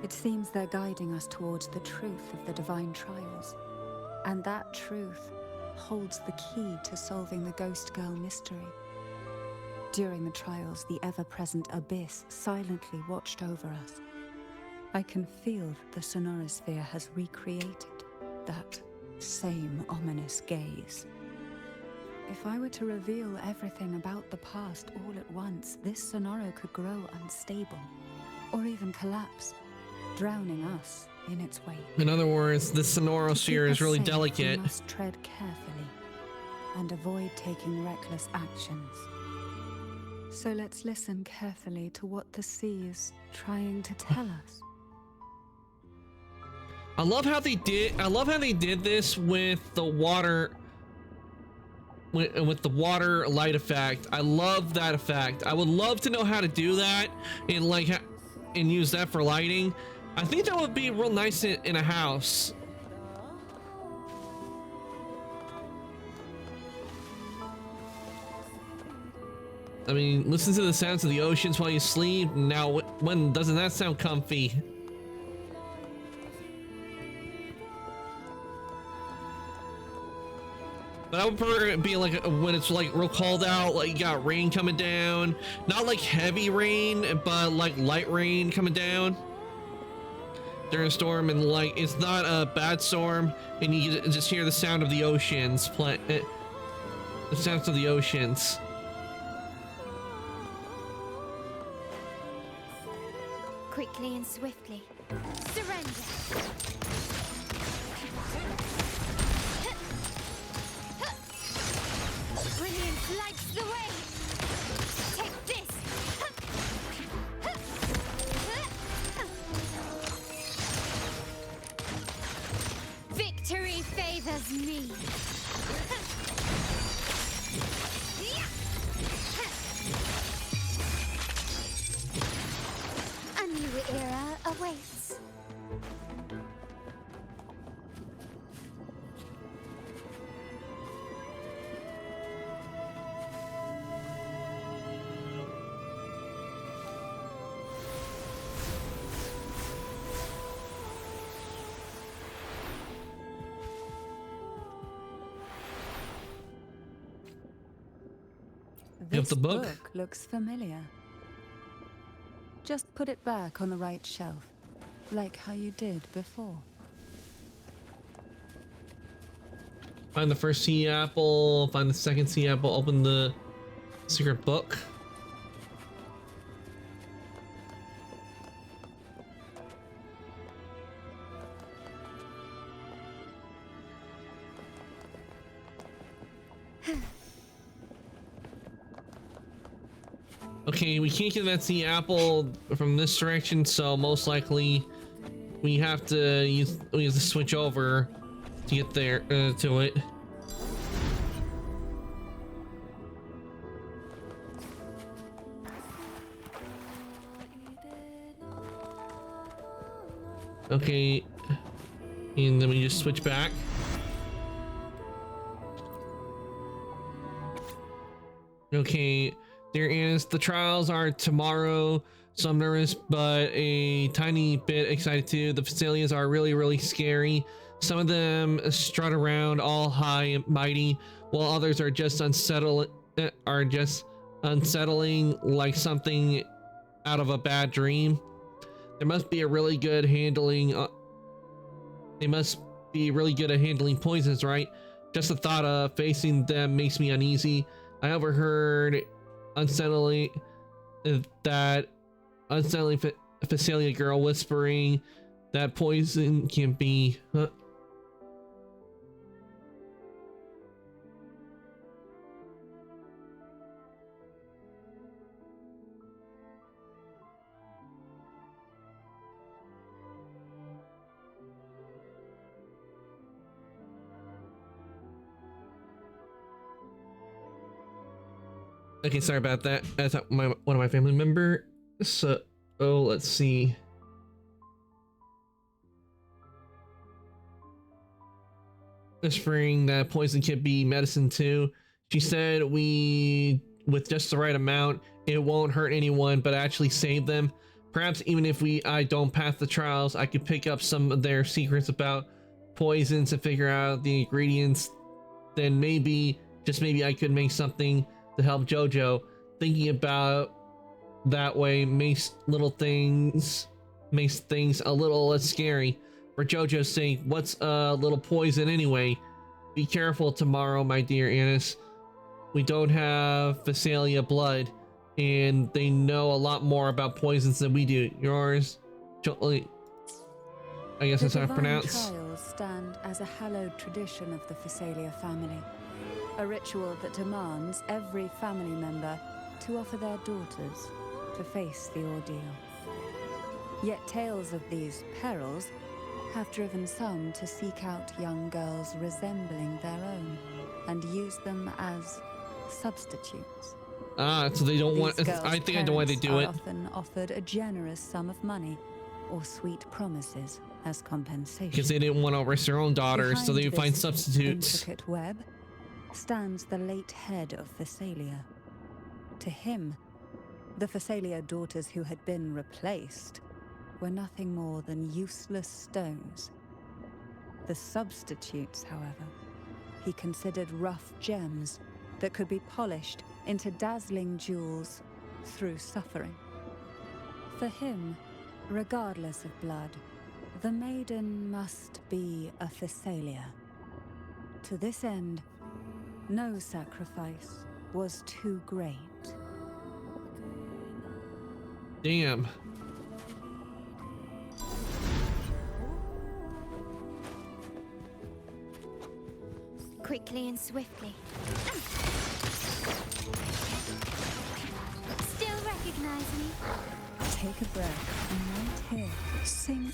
It seems they're guiding us towards the truth of the divine trials. And that truth holds the key to solving the Ghost Girl mystery. During the trials, the ever-present abyss silently watched over us. I can feel that the Sonorosphere has recreated that same ominous gaze. If I were to reveal everything about the past all at once, this Sonoro could grow unstable, or even collapse, drowning us in its wake. In other words, the Sonorosphere is really Safe, delicate. We must tread carefully and avoid taking reckless actions. So let's listen carefully to what the sea is trying to tell us. I love how they did this with the water, with the water light effect. I love that effect. I would love to know how to do that and use that for lighting. I think that would be real nice in a house. I mean, listen to the sounds of the oceans while you sleep. Now, when doesn't that sound comfy? But I would prefer it be like when it's like real cold out, like you got rain coming down. Not like heavy rain, but like light rain coming down during a storm, and like it's not a bad storm, and you just hear the sound of the oceans play. The sounds of the oceans. Quickly and swiftly. Surrender! Brilliance lights the way! Take this! Victory favors me! A new era awaits. You have This the book? looks familiar. Just put it back on the right shelf, like how you did before. Find the first sea apple, find the second sea apple, open the secret book. Okay, we can't get that sea apple from this direction, so most likely we have to switch over to get there to it. Okay, and then we just switch back. Okay, dear Annis, the trials are tomorrow, so I'm nervous, but a tiny bit excited too. The Phasalias are really scary. Some of them strut around all high and mighty, while others are just unsettling, like something out of a bad dream. There must be a really good handling. They must be really good at handling poisons, right? Just the thought of facing them makes me uneasy. I overheard unsettling Phasalia girl whispering that poison can be. Okay, sorry about that. That's one of my family members. So, oh, let's see. Whispering that poison can be medicine too. She said with just the right amount, it won't hurt anyone, but actually save them. Perhaps even if I don't pass the trials, I could pick up some of their secrets about poisons and figure out the ingredients. Then maybe, just maybe, I could make something to help Jojo. Thinking about that way makes things a little less scary. For Jojo's sake, what's a little poison anyway? Be careful tomorrow, my dear Annis. We don't have Phasalia blood, and they know a lot more about poisons than we do. Yours, I guess that's how I pronounce. Trials stand as a hallowed tradition of the Phasalia family, a ritual that demands every family member to offer their daughters to face the ordeal. Yet tales of these perils have driven some to seek out young girls resembling their own and use them as substitutes. Ah, so they don't want. These girls' I think I know why they do it. parents are often offered a generous sum of money or sweet promises as compensation. Because they didn't want to risk their own daughters, so they Behind would find this substitutes. intricate web stands the late head of Phasalia. To him, the Phasalia daughters who had been replaced were nothing more than useless stones. The substitutes, however, he considered rough gems that could be polished into dazzling jewels through suffering. For him, regardless of blood, the maiden must be a Phasalia. To this end, no sacrifice was too great. Damn. Quickly and swiftly. Still recognize me? Take a breath and right here, sink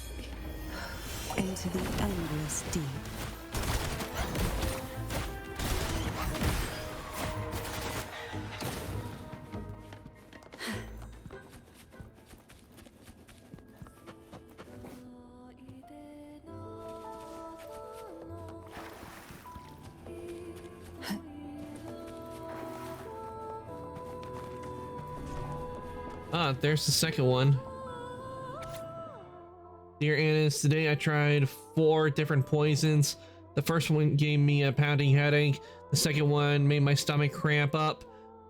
into the endless deep. Ah, there's the second one. Dear Annis, today I tried 4 different poisons. The first one gave me a pounding headache. The second one made my stomach cramp up.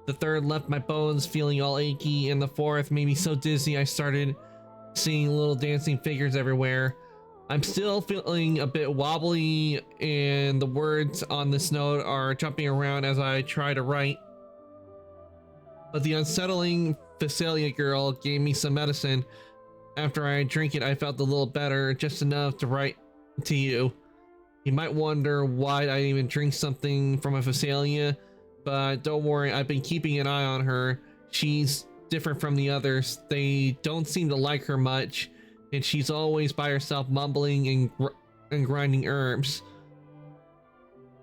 The third left my bones feeling all achy. And the fourth made me so dizzy I started seeing little dancing figures everywhere. I'm still feeling a bit wobbly, and the words on this note are jumping around as I try to write. But the unsettling Phasalia girl gave me some medicine. After I drank it, I felt a little better, just enough to write to you. You might wonder why I even drink something from a Phasalia, but don't worry, I've been keeping an eye on her. She's different from the others. They don't seem to like her much, and she's always by herself mumbling and grinding herbs.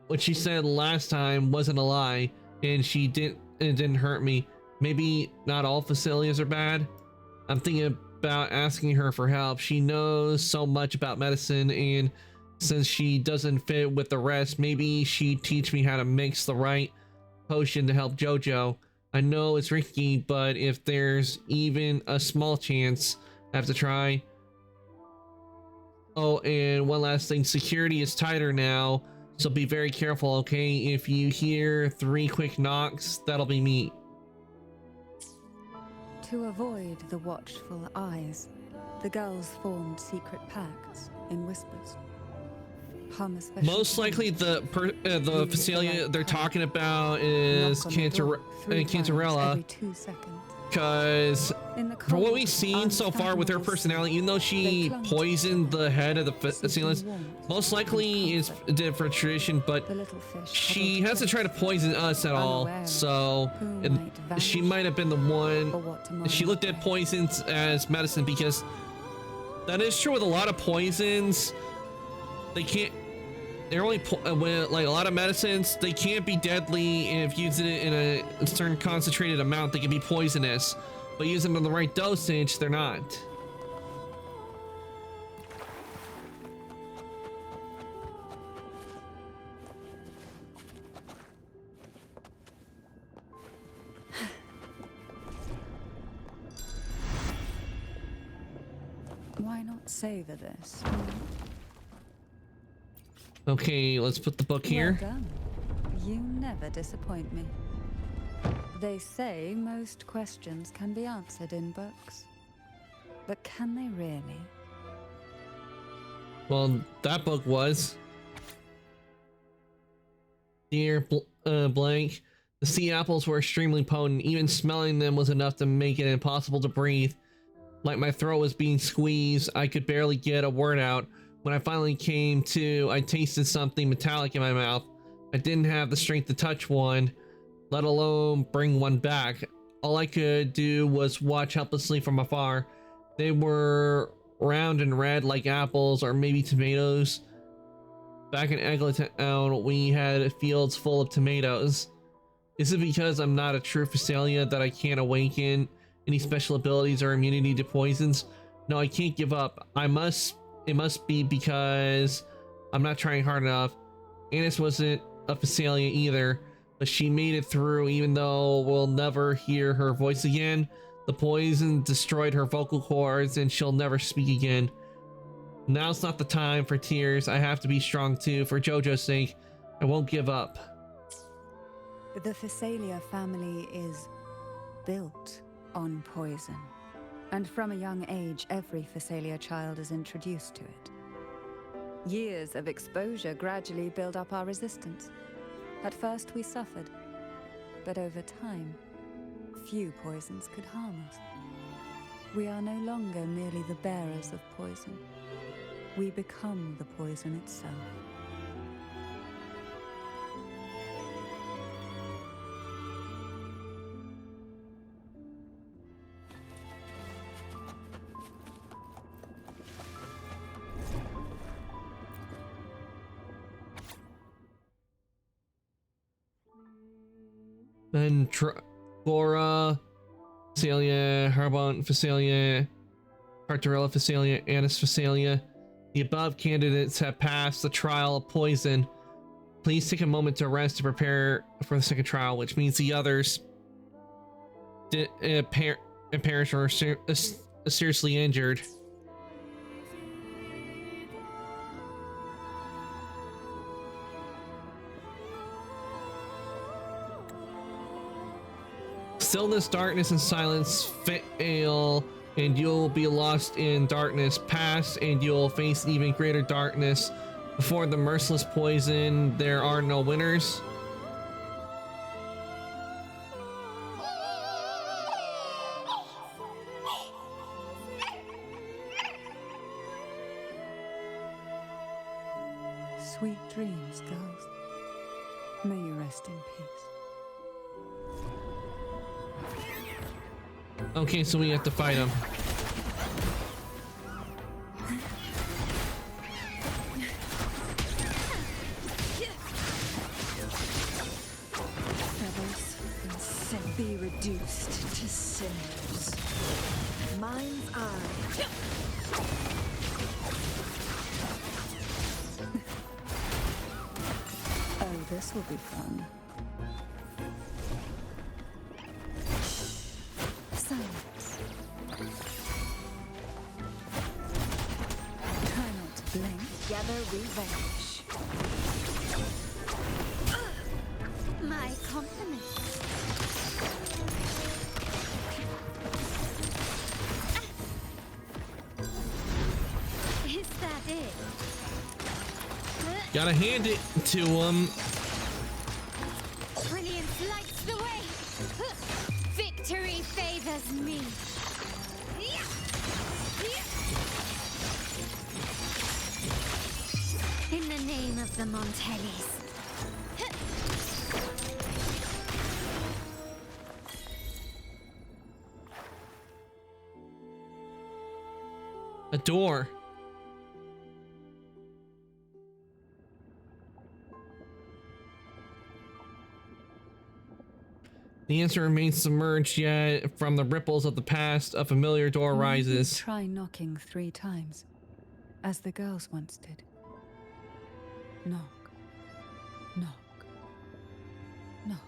What she said last time wasn't a lie, and it didn't hurt me. Maybe not all Phasalias are bad. I'm thinking about asking her for help. She knows so much about medicine, and since she doesn't fit with the rest, maybe she'd teach me how to mix the right potion to help Jojo. I know it's risky, but if there's even a small chance, I have to try. Oh, and one last thing, security is tighter now, so be very careful, okay? If you hear 3 quick knocks, that'll be me. To avoid the watchful eyes, the girls formed secret pacts in whispers. Most likely the Phasalia they're talking about is Cantarella, because from what we've seen so far with her personality, even though she poisoned the head of the Phasalians, most likely is a different tradition, but she hasn't tried to poison us at all, so she might have been the one. She looked at poisons as medicine, because that is true with a lot of poisons. They can't, they're only with like a lot of medicines, they can't be deadly if using it in a certain concentrated amount. They can be poisonous, but use them in the right dosage, they're not. Why not savor this? Okay, let's put the book here. Well done. You never disappoint me. They say most questions can be answered in books. But can they really? Well, that book was. Dear blank, the sea apples were extremely potent. Even smelling them was enough to make it impossible to breathe. Like my throat was being squeezed, I could barely get a word out. When I finally came to, I tasted something metallic in my mouth. I didn't have the strength to touch one, let alone bring one back. All I could do was watch helplessly from afar. They were round and red like apples or maybe tomatoes. Back in Eggleton, we had fields full of tomatoes. Is it because I'm not a true Physalia that I can't awaken any special abilities or immunity to poisons? No, I can't give up. It must be because I'm not trying hard enough. Annis wasn't a Physalia either, but she made it through even though we'll never hear her voice again. The poison destroyed her vocal cords and she'll never speak again. Now's not the time for tears. I have to be strong too, for Jojo's sake. I won't give up. The Physalia family is built on poison. And from a young age, every Physalia child is introduced to it. Years of exposure gradually build up our resistance. At first we suffered, but over time, few poisons could harm us. We are no longer merely the bearers of poison. We become the poison itself. And Gora, Physalia, Harbont Physalia, Carterella Physalia, Annis Physalia. The above candidates have passed the trial of poison. Please take a moment to rest to prepare for the second trial, which means the others perish or are seriously injured. Stillness, darkness, and silence fail, and you'll be lost in darkness. Pass, and you'll face even greater darkness. Before the merciless poison, there are no winners. Sweet dreams, girls. May you rest in peace. Okay, so we have to fight him. Rebels be reduced to sinners. Mind's eye. Oh, this will be fun. Silence. Try not to blink. Together we vanish. My compliments. Is that it? Gotta hand it to him. Brilliance lights the way. Victory favors me. In the name of the Montellis. A door. The answer remains submerged, yet from the ripples of the past, a familiar door Maybe rises. try knocking 3 times, as the girls once did. Knock, knock, knock.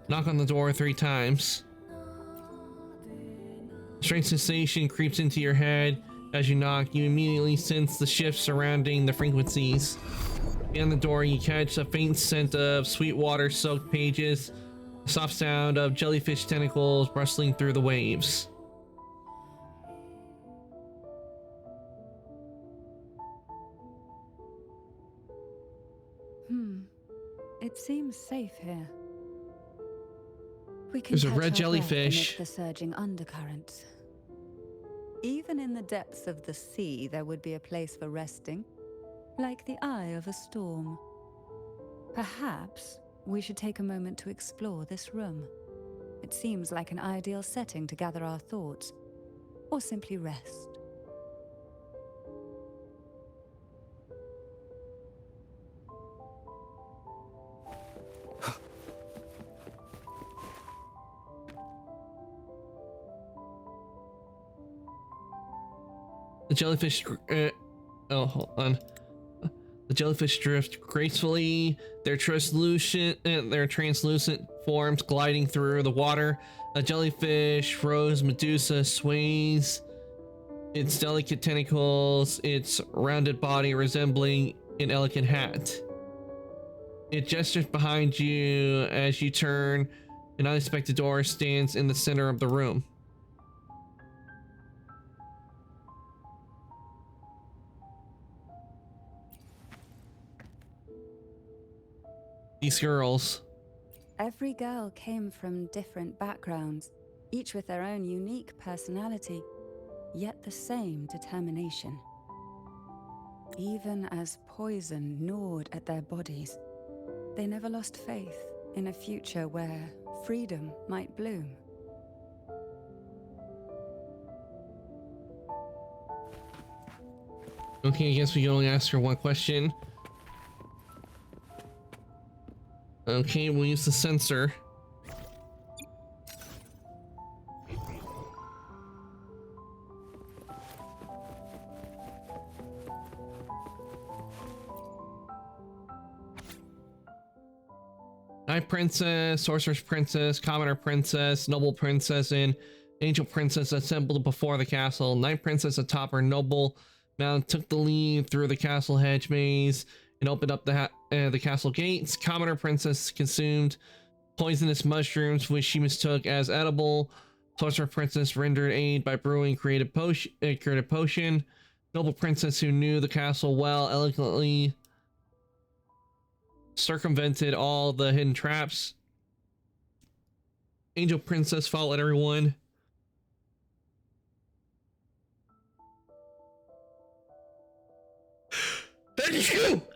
Knock on the door 3 times. Strange sensation creeps into your head. As you knock, you immediately sense the shift surrounding the frequencies. Beyond the door, you catch a faint scent of sweet water-soaked pages, a soft sound of jellyfish tentacles rustling through the waves. It seems safe here. We can There's a catch red our breath jellyfish. amid the surging undercurrents. Even in the depths of the sea, there would be a place for resting, like the eye of a storm. Perhaps we should take a moment to explore this room. It seems like an ideal setting to gather our thoughts, or simply rest. The jellyfish. Oh, hold on. The jellyfish drift gracefully, their translucent forms gliding through the water. A jellyfish rose Medusa sways its delicate tentacles, its rounded body resembling an elegant hat. It gestures behind you as you turn. An unexpected door stands in the center of the room. These girls. Every girl came from different backgrounds, each with their own unique personality, yet the same determination. Even as poison gnawed at their bodies, they never lost faith in a future where freedom might bloom. Okay, I guess we can only ask her one question. Okay, we'll use the sensor. Night Princess, Sorceress Princess, Commoner Princess, Noble Princess, and Angel Princess assembled before the castle. Night Princess atop her noble mount took the lead through the castle hedge maze and opened up the castle gates. Commoner Princess consumed poisonous mushrooms, which she mistook as edible. Sorcerer Princess rendered aid by brewing creative potion. Noble Princess, who knew the castle well, elegantly circumvented all the hidden traps. Angel Princess followed everyone.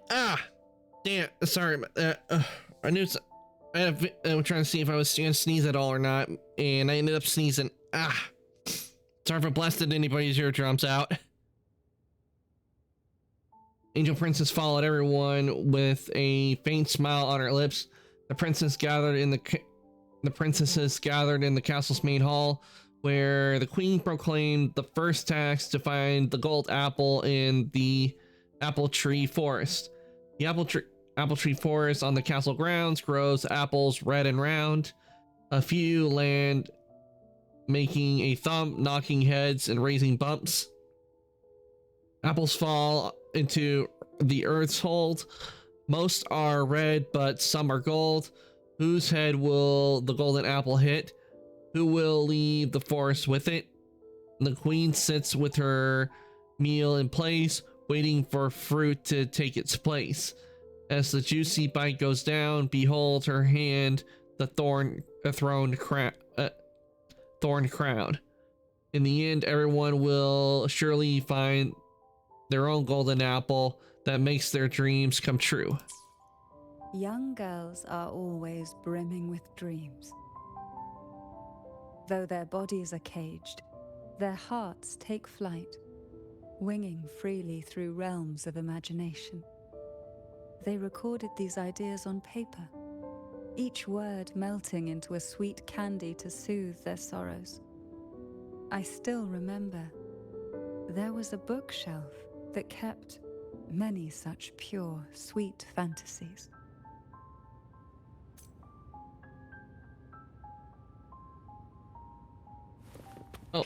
Ah, damn. Sorry. I knew. I was trying to see if I was going to sneeze at all or not, and I ended up sneezing. Ah. Sorry if I blasted anybody's eardrums out. Angel Princess followed everyone with a faint smile on her lips. The princesses gathered in the castle's main hall, where the queen proclaimed the first task to find the gold apple in the apple tree forest. The apple tree forest on the castle grounds grows apples red and round. A few land, making a thump, knocking heads, and raising bumps. Apples fall into the earth's hold. Most are red, but some are gold. Whose head will the golden apple hit? Who will leave the forest with it? The queen sits with her meal in place, waiting for fruit to take its place. As the juicy bite goes down, behold her hand, the thorn crown. In the end, everyone will surely find their own golden apple that makes their dreams come true. Young girls are always brimming with dreams. Though their bodies are caged, their hearts take flight, winging freely through realms of imagination. They recorded these ideas on paper, each word melting into a sweet candy to soothe their sorrows. I still remember there was a bookshelf that kept many such pure, sweet fantasies. Oh.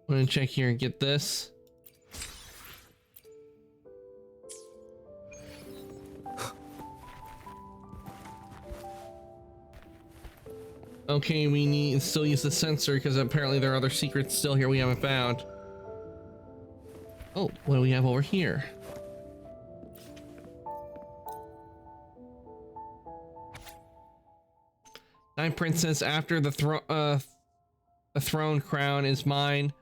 I'm gonna check here and get this. Okay, we need to still use the sensor because apparently there are other secrets still here we haven't found. Oh, what do we have over here? Night Princess, after the throne crown is mine,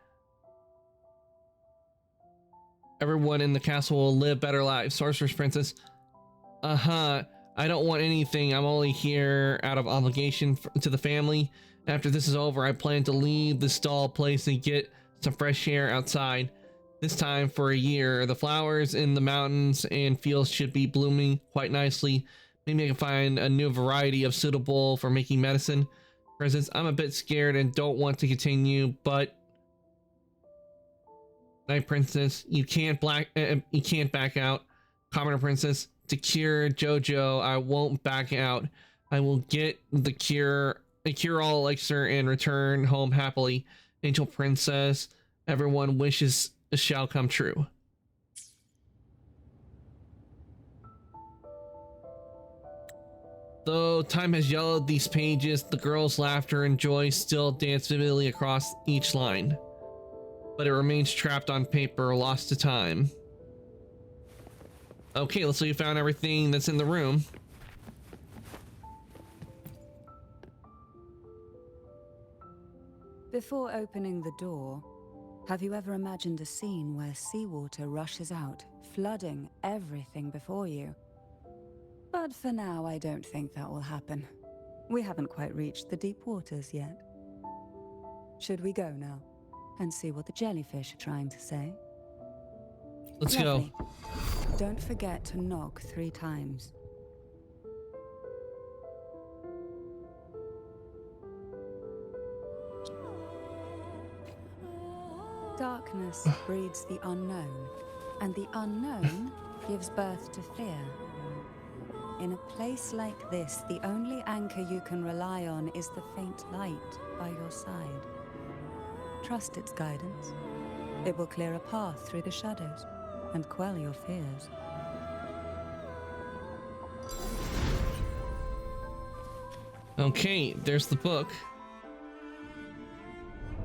everyone in the castle will live better lives. Sorceress Princess. I don't want anything. I'm only here out of obligation to the family. After this is over, I plan to leave this dull place and get some fresh air outside. This time for a year. The flowers in the mountains and fields should be blooming quite nicely. Maybe I can find a new variety of suitable for making medicine. For instance, I'm a bit scared and don't want to continue, but Night Princess, you can't back out. Commoner Princess, to cure Jojo, I won't back out. I will get the cure-all elixir and return home happily. Angel Princess, everyone wishes shall come true. Though time has yellowed these pages, the girls' laughter and joy still dance vividly across each line. But it remains trapped on paper, lost to time. Okay, let's say you found everything that's in the room. Before opening the door, have you ever imagined a scene where seawater rushes out, flooding everything before you? But for now, I don't think that will happen. We haven't quite reached the deep waters yet. Should we go now and see what the jellyfish are trying to say? Let's Lovely. go. Don't forget to knock 3 times. Darkness breeds the unknown, and the unknown gives birth to fear. In a place like this, the only anchor you can rely on is the faint light by your side. Trust its guidance. It will clear a path through the shadows and quell your fears. Okay, there's the book.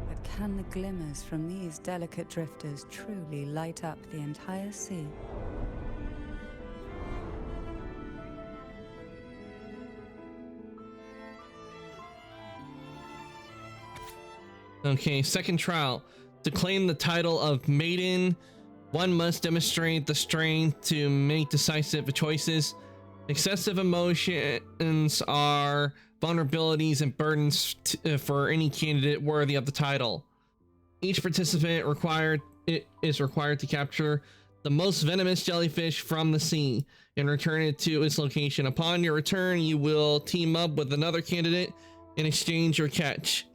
But can the glimmers from these delicate drifters truly light up the entire sea? Okay, second trial. To claim the title of Maiden, one must demonstrate the strength to make decisive choices. Excessive emotions are vulnerabilities and burdens for any candidate worthy of the title. Each participant is required to capture the most venomous jellyfish from the sea and return it to its location. Upon your return, you will team up with another candidate and exchange your catch.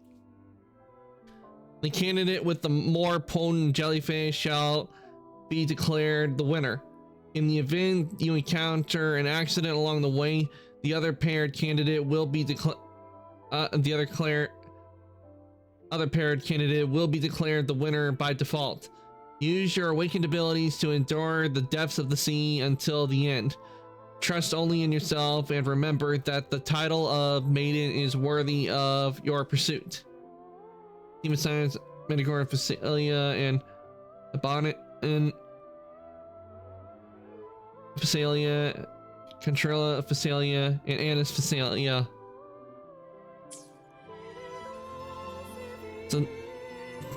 The candidate with the more potent jellyfish shall be declared the winner. In the event you encounter an accident along the way, the other paired candidate will be declared the winner by default. Use your awakened abilities to endure the depths of the sea until the end. Trust only in yourself and remember that the title of Maiden is worthy of your pursuit. Team of Science, Metagora Phasalia, and Bonnet and Phasalia, Contrella Phasalia, and Annis Phasalia.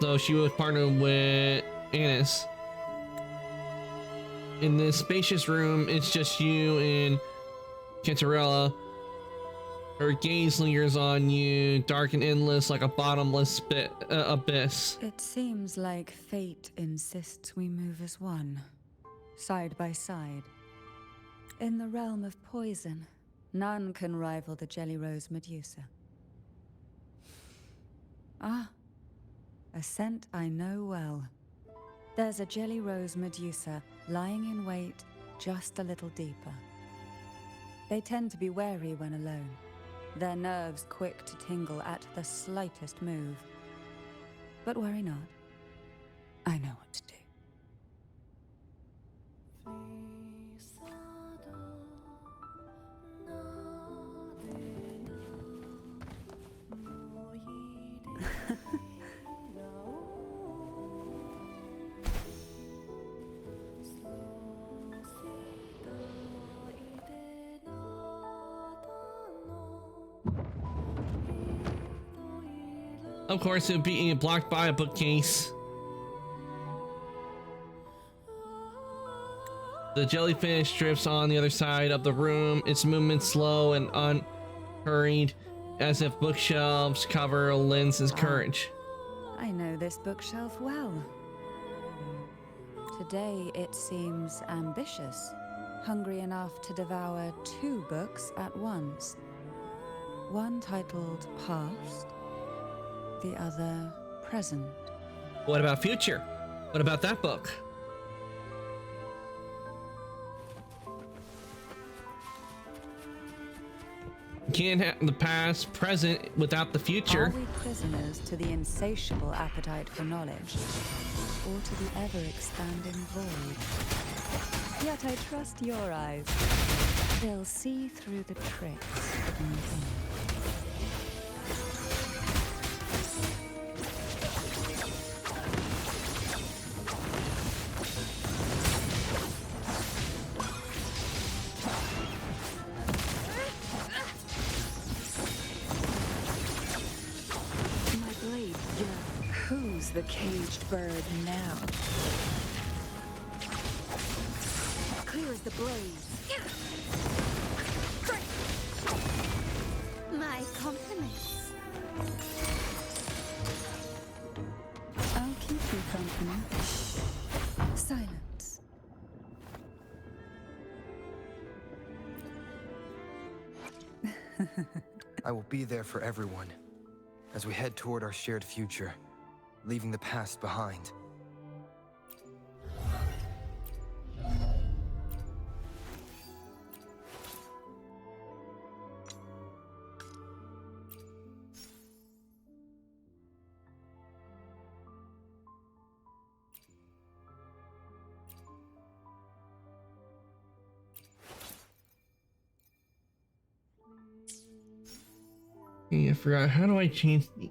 So she was partnered with Annis. In this spacious room, it's just you and Cantarella. Her gaze lingers on you, dark and endless like a bottomless abyss. It seems like fate insists we move as one, side by side. In the realm of poison, none can rival the Jelly Rose Medusa. Ah, a scent I know well. There's a Jelly Rose Medusa lying in wait just a little deeper. They tend to be wary when alone, their nerves quick to tingle at the slightest move. But worry not. I know what to do. Of course, it would be blocked by a bookcase. The jellyfish drifts on the other side of the room, its movement slow and unhurried, as if bookshelves cover Linz's courage. I know this bookshelf well. Today it seems ambitious, hungry enough to devour 2 books at once. One titled Past, the other Present. What about future? What about that book? You can't have the past present without the future. Are we prisoners to the insatiable appetite for knowledge, or to the ever-expanding void? Yet I trust your eyes. They'll see through the tricks in vain. Who's the caged bird now? Clear as the blaze. My compliments. I'll keep you company. Silence. I will be there for everyone as we head toward our shared future, leaving the past behind. I forgot. How do I change the...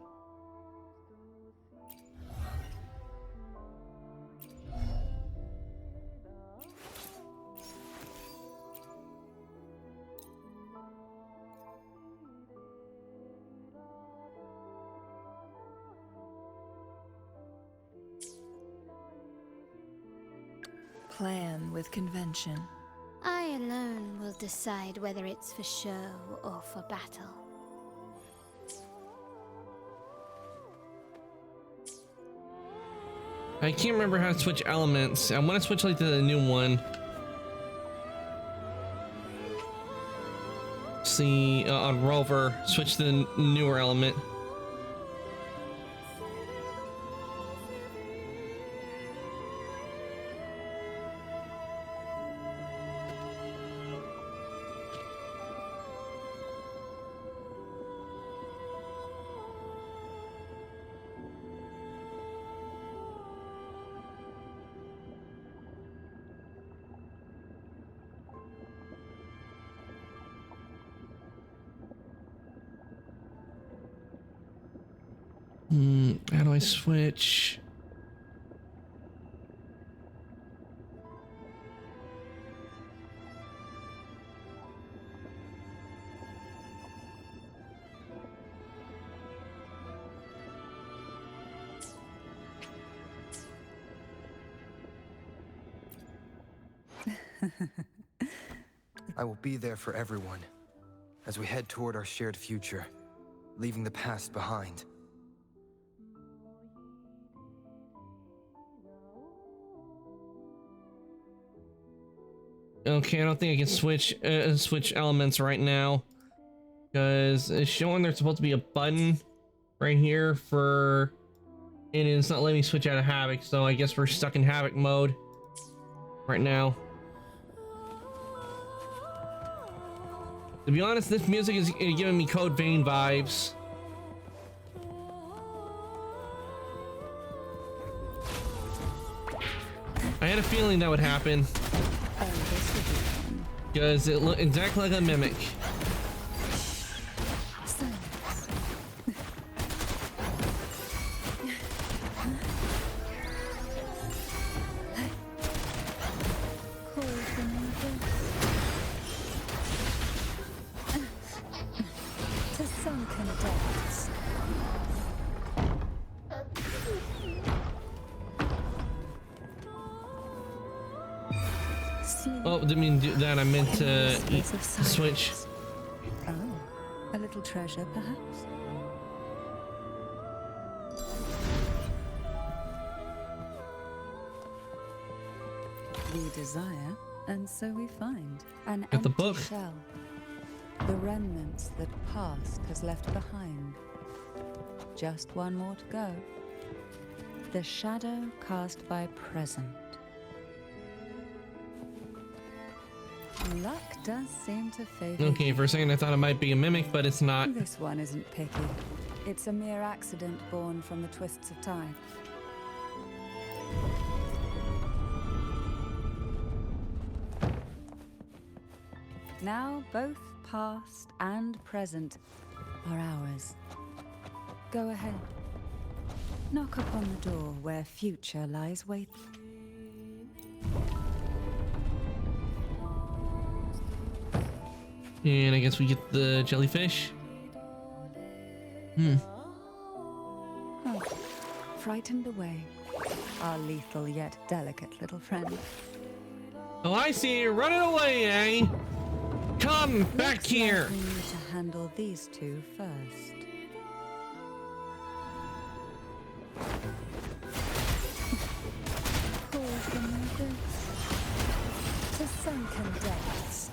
Plan with convention. I alone will decide whether it's for show or for battle. I can't remember how to switch elements. I want to switch like to the new one. See, on Rover, switch to the newer element. How do I switch? I will be there for everyone as we head toward our shared future, leaving the past behind. Okay, I don't think I can switch elements right now, because it's showing there's supposed to be a button right here for, and it's not letting me switch out of Havoc, so I guess we're stuck in Havoc mode right now. To be honest, this music is giving me Code Vein vibes. I had a feeling that would happen, because it looked exactly like a mimic. To sunken depths. Oh, didn't mean to do that. I meant to switch. Oh, a little treasure, perhaps? We desire, and so we find. An Got the empty book. shell. The remnants that past has left behind. Just one more to go. The shadow cast by present. Luck does seem to favor. Okay, for a second I thought it might be a mimic, but it's not. This one isn't picky. It's a mere accident born from the twists of time. Now both past and present are ours. Go ahead. Knock upon the door where future lies waiting. And I guess we get the jellyfish. Oh, frightened away. Our lethal yet delicate little friend. Oh, I see you running away, eh? Come back Looks here. like we need to handle these two first. Call from the abyss to sunken depths.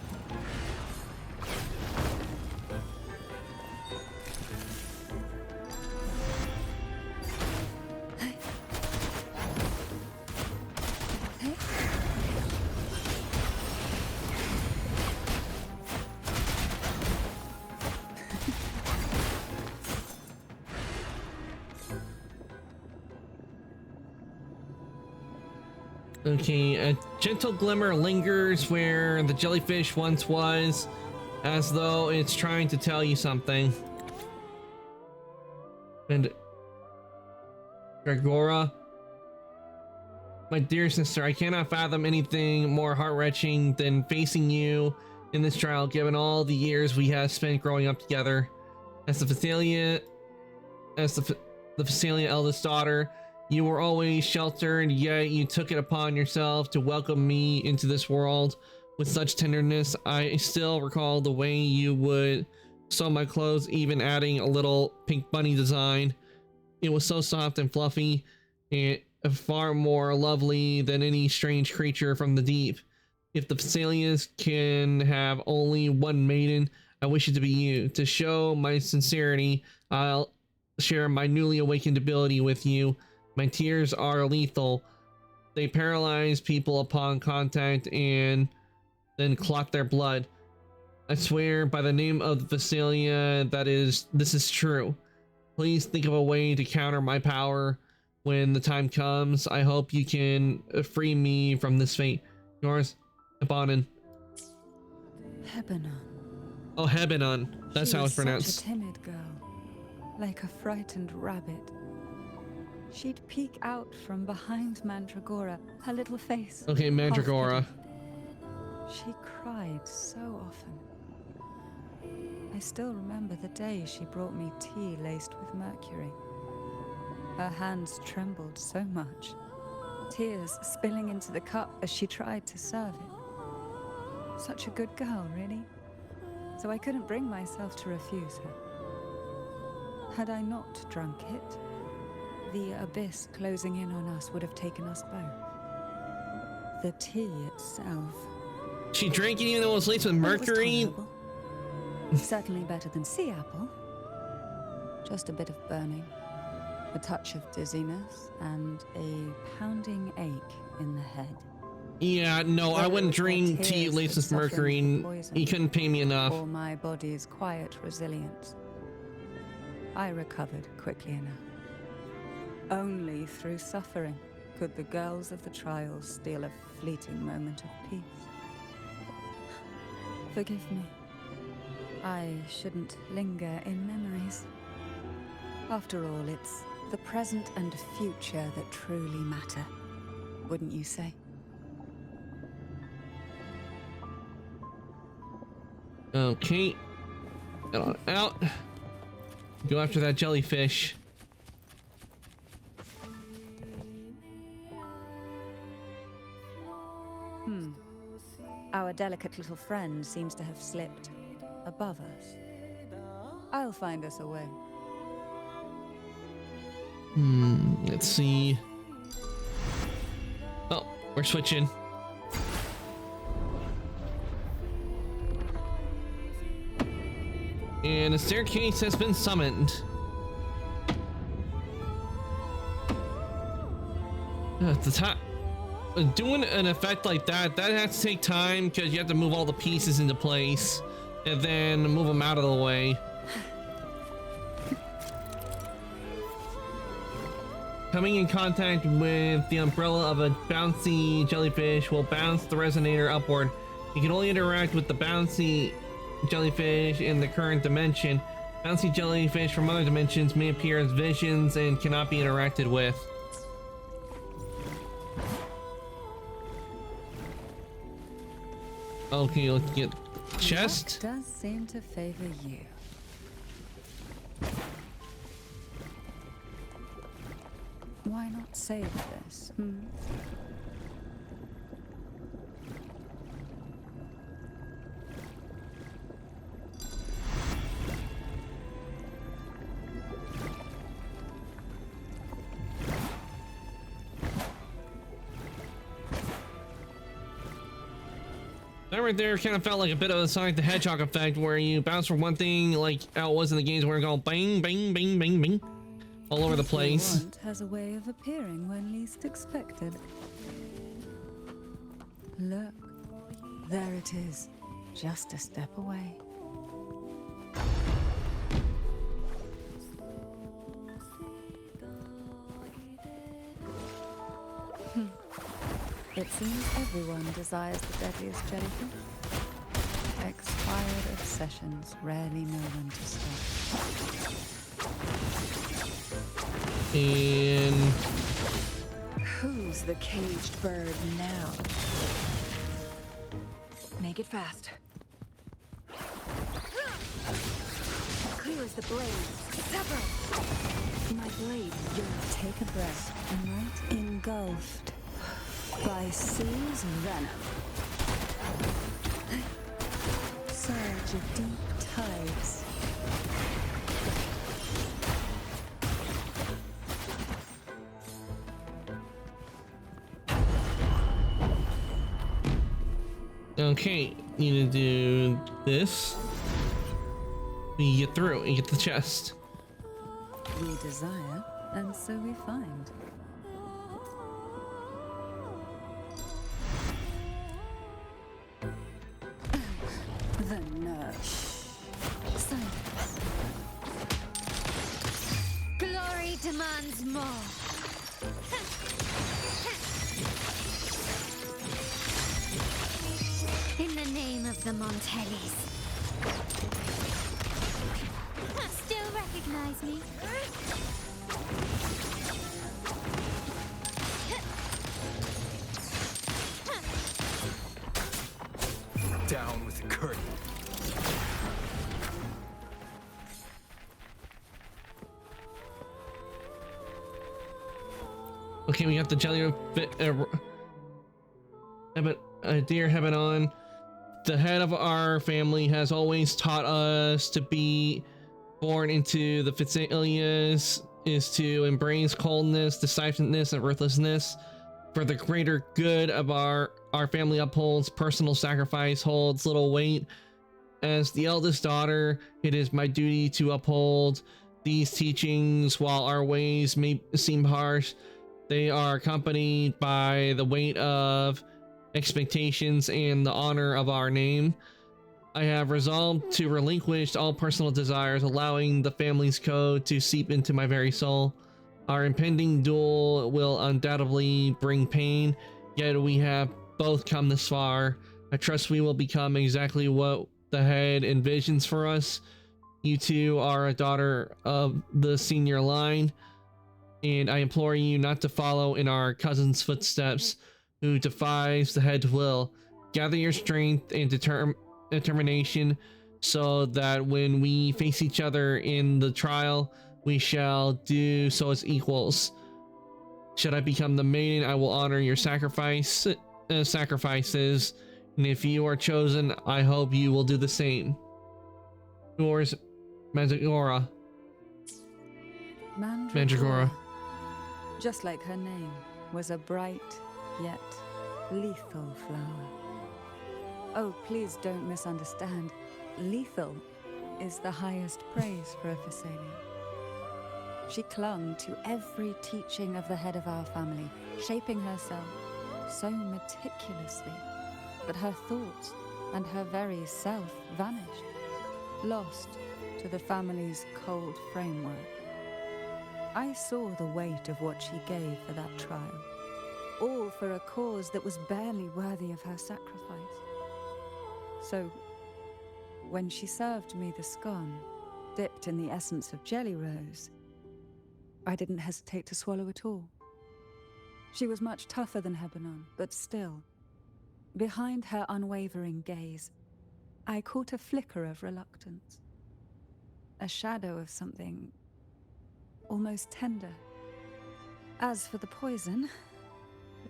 Okay, a gentle glimmer lingers where the jellyfish once was, as though it's trying to tell you something. And Dragora, my dear sister, I cannot fathom anything more heart-wrenching than facing you in this trial, given all the years we have spent growing up together. As the Phasalia eldest daughter, you were always sheltered, yet you took it upon yourself to welcome me into this world with such tenderness. I still recall the way you would sew my clothes, even adding a little pink bunny design. It was so soft and fluffy, and far more lovely than any strange creature from the deep. If the Phasalias can have only one maiden, I wish it to be you. To show my sincerity, I'll share my newly awakened ability with you. My tears are lethal. They paralyze people upon contact and then clot their blood. I swear by the name of the Phasalia this is true. Please think of a way to counter my power when the time comes. I hope you can free me from this fate. Yours, Ebonin. Hebanon. Oh, Hebanon. That's how it's pronounced. Such a timid girl, like a frightened rabbit. She'd peek out from behind Mandragora, her little face. Okay, Mandragora. half-hidden. She cried so often. I still remember the day she brought me tea laced with mercury. Her hands trembled so much, tears spilling into the cup as she tried to serve it. Such a good girl, really. So I couldn't bring myself to refuse her. Had I not drunk it, the abyss closing in on us would have taken us both. The tea itself. She drank it even though it was laced with mercury. It was tolerable. Certainly better than sea apple. Just a bit of burning, a touch of dizziness, and a pounding ache in the head. Yeah, no, I wouldn't drink tea laced with mercury. You couldn't pay me enough. Or my body's quiet resilience. I recovered quickly enough. Only through suffering could the girls of the trials steal a fleeting moment of peace. Forgive me. I shouldn't linger in memories. After all, it's the present and future that truly matter, wouldn't you say? Okay. Get on out. Go after that jellyfish. Our delicate little friend seems to have slipped above us. I'll find us a way. Let's see. Oh, we're switching. And a staircase has been summoned. At the top, doing an effect like that has to take time because you have to move all the pieces into place and then move them out of the way. Coming in contact with the umbrella of a bouncy jellyfish will bounce the resonator upward. You can only interact with the bouncy jellyfish in the current dimension. Bouncy jellyfish from other dimensions may appear as visions and cannot be interacted with. Okay, let's get chest. Luck does seem to favor you. Why not save this? That right there kind of felt like a bit of a Sonic the Hedgehog effect where you bounce from one thing like how it was in the games where it go bang, bang, bang, bang, bang all over the place. Want has a way of appearing when least expected. Look, there it is, just a step away. It seems everyone desires the deadliest jellyfish. Expired obsessions rarely know when to stop. And Who's the caged bird now? Make it fast. Clear as the blade. Sever! My blade yearns. Take a breath, and right engulfed by sea's venom. Surge of deep tides. okay, need to do this. We get through and get the chest. We desire, and so we find. The nerve. Silence. Glory demands more. In the name of the Montellis. Still recognize me? Down with the curtain. Okay, we got the jelly deer heaven on. the head of our family has always taught us to be born into the Fitzilias is to embrace coldness, decisiveness, and ruthlessness for the greater good of our family. Upholds personal sacrifice holds little weight. As the eldest daughter, it is my duty to uphold these teachings. While our ways may seem harsh, they are accompanied by the weight of expectations and the honor of our name. I have resolved to relinquish all personal desires, allowing the family's code to seep into my very soul. Our impending duel will undoubtedly bring pain, yet we have both come this far. I trust we will become exactly what the head envisions for us. You two are a daughter of the senior line, and I implore you not to follow in our cousin's footsteps, who defies the head's will. Gather your strength and determination so that when we face each other in the trial, we shall do so as equals. Should I become the maiden, I will honor your sacrifices, and if you are chosen, I hope you will do the same. Yours, Mandragora. Mandragora. Just like her name, was a bright yet lethal flower. Oh, please don't misunderstand. Lethal is the highest praise for a Thessalia. She clung to every teaching of the head of our family, shaping herself so meticulously that her thoughts and her very self vanished, lost to the family's cold framework. I saw the weight of what she gave for that trial, all for a cause that was barely worthy of her sacrifice. So, when she served me the scone, dipped in the essence of jelly rose, I didn't hesitate to swallow it all. She was much tougher than Hebanon, but still, behind her unwavering gaze, I caught a flicker of reluctance, a shadow of something almost tender. As for the poison,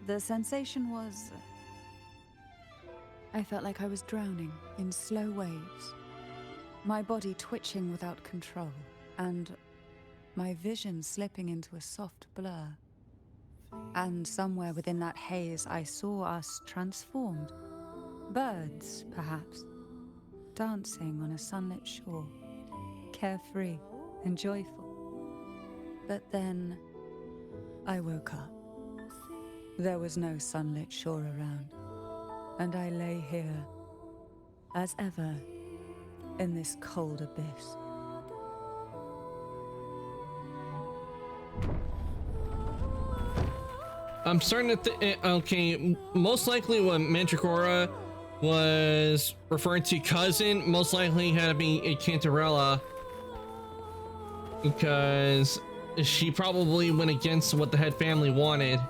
the sensation was... I felt like I was drowning in slow waves, my body twitching without control, and my vision slipping into a soft blur. And somewhere within that haze, I saw us transformed. Birds, perhaps, dancing on a sunlit shore, carefree and joyful. But then, I woke up. There was no sunlit shore around, and I lay here, as ever, in this cold abyss. I'm starting to okay, most likely when Mandragora was referring to cousin, most likely had to be a Cantarella, because she probably went against what the head family wanted.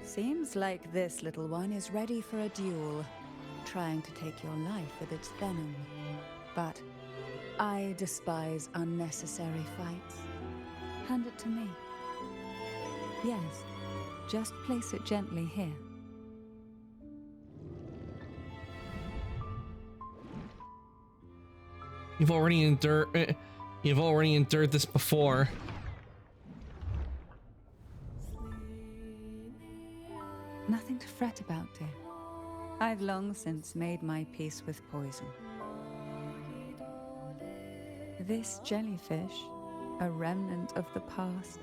Seems like this little one is ready for a duel, trying to take your life with its venom. But I despise unnecessary fights. Hand it to me. Yes, just place it gently here. You've already endured this before. Nothing to fret about, dear. I've long since made my peace with poison. This jellyfish, a remnant of the past,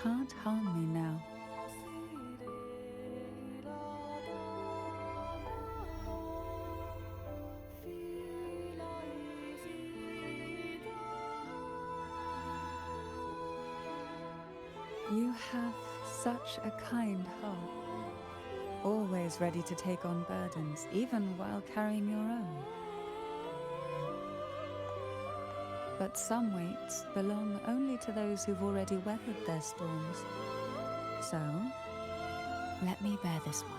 can't harm me now. You have such a kind heart. Always ready to take on burdens, even while carrying your own. But some weights belong only to those who've already weathered their storms. So, let me bear this one.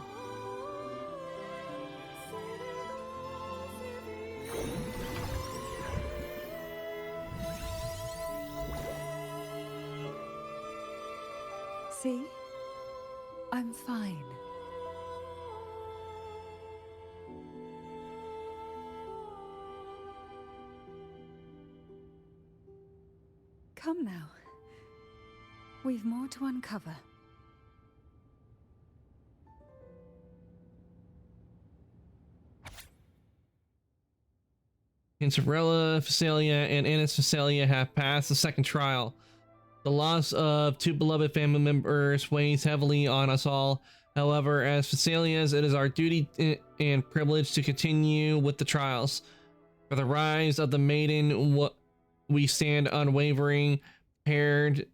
See? I'm fine. Come now. We've more to uncover. Cinderella, Phasalia, and Annis Phasalia have passed the second trial. The loss of two beloved family members weighs heavily on us all. However, as Phasalias, it is our duty and privilege to continue with the trials. For the rise of the maiden, we stand unwavering, prepared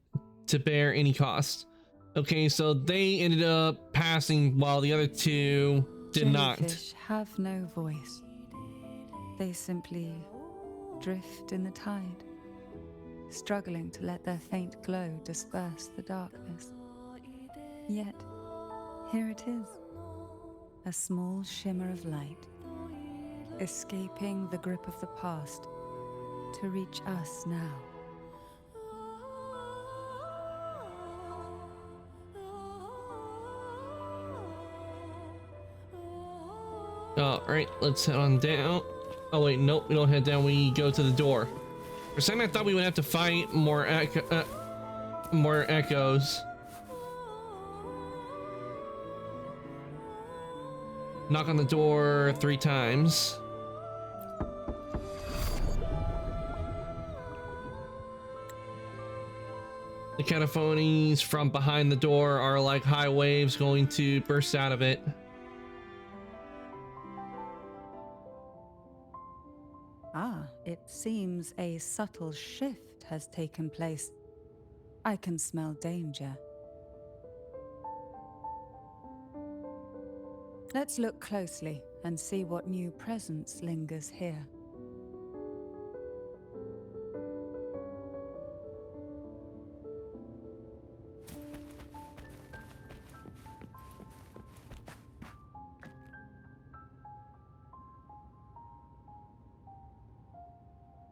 to bear any cost. Okay, so they ended up passing while the other two did not. Jellyfish have no voice. They simply drift in the tide, struggling to let their faint glow disperse the darkness. Yet, here it is, a small shimmer of light, escaping the grip of the past to reach us now. Alright, let's head on down. Oh wait, nope, we don't head down, we go to the door. For a second I thought we would have to fight more echoes. Knock on the door 3 times. The cataphonies from behind the door are like high waves going to burst out of it. Ah, it seems a subtle shift has taken place. I can smell danger. Let's look closely and see what new presence lingers here.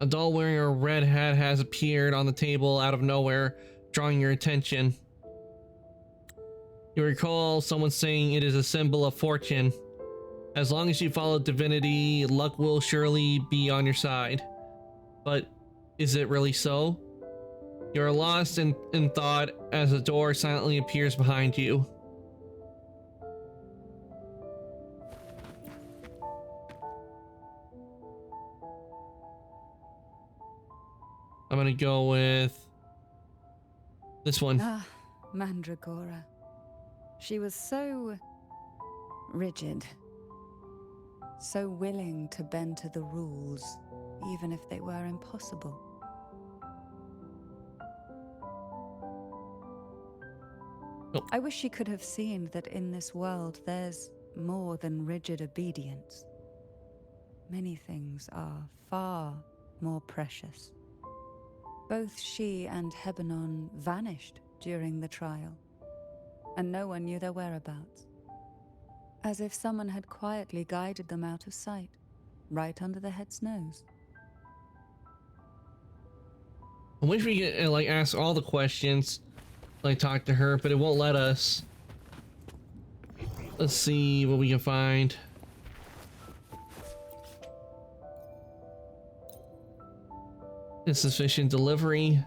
A doll wearing a red hat has appeared on the table out of nowhere, drawing your attention. You recall someone saying it is a symbol of fortune. As long as you follow divinity, luck will surely be on your side. But is it really so? You are lost in thought as a door silently appears behind you. I'm gonna go with this one. Ah, Mandragora. She was so rigid, so willing to bend to the rules, even if they were impossible. Oh. I wish she could have seen that in this world there's more than rigid obedience. Many things are far more precious. Both she and Hebanon vanished during the trial, and no one knew their whereabouts. As if someone had quietly guided them out of sight, right under the head's nose. I wish we could like ask all the questions, like talk to her, but it won't let us. Let's see what we can find. Insufficient delivery.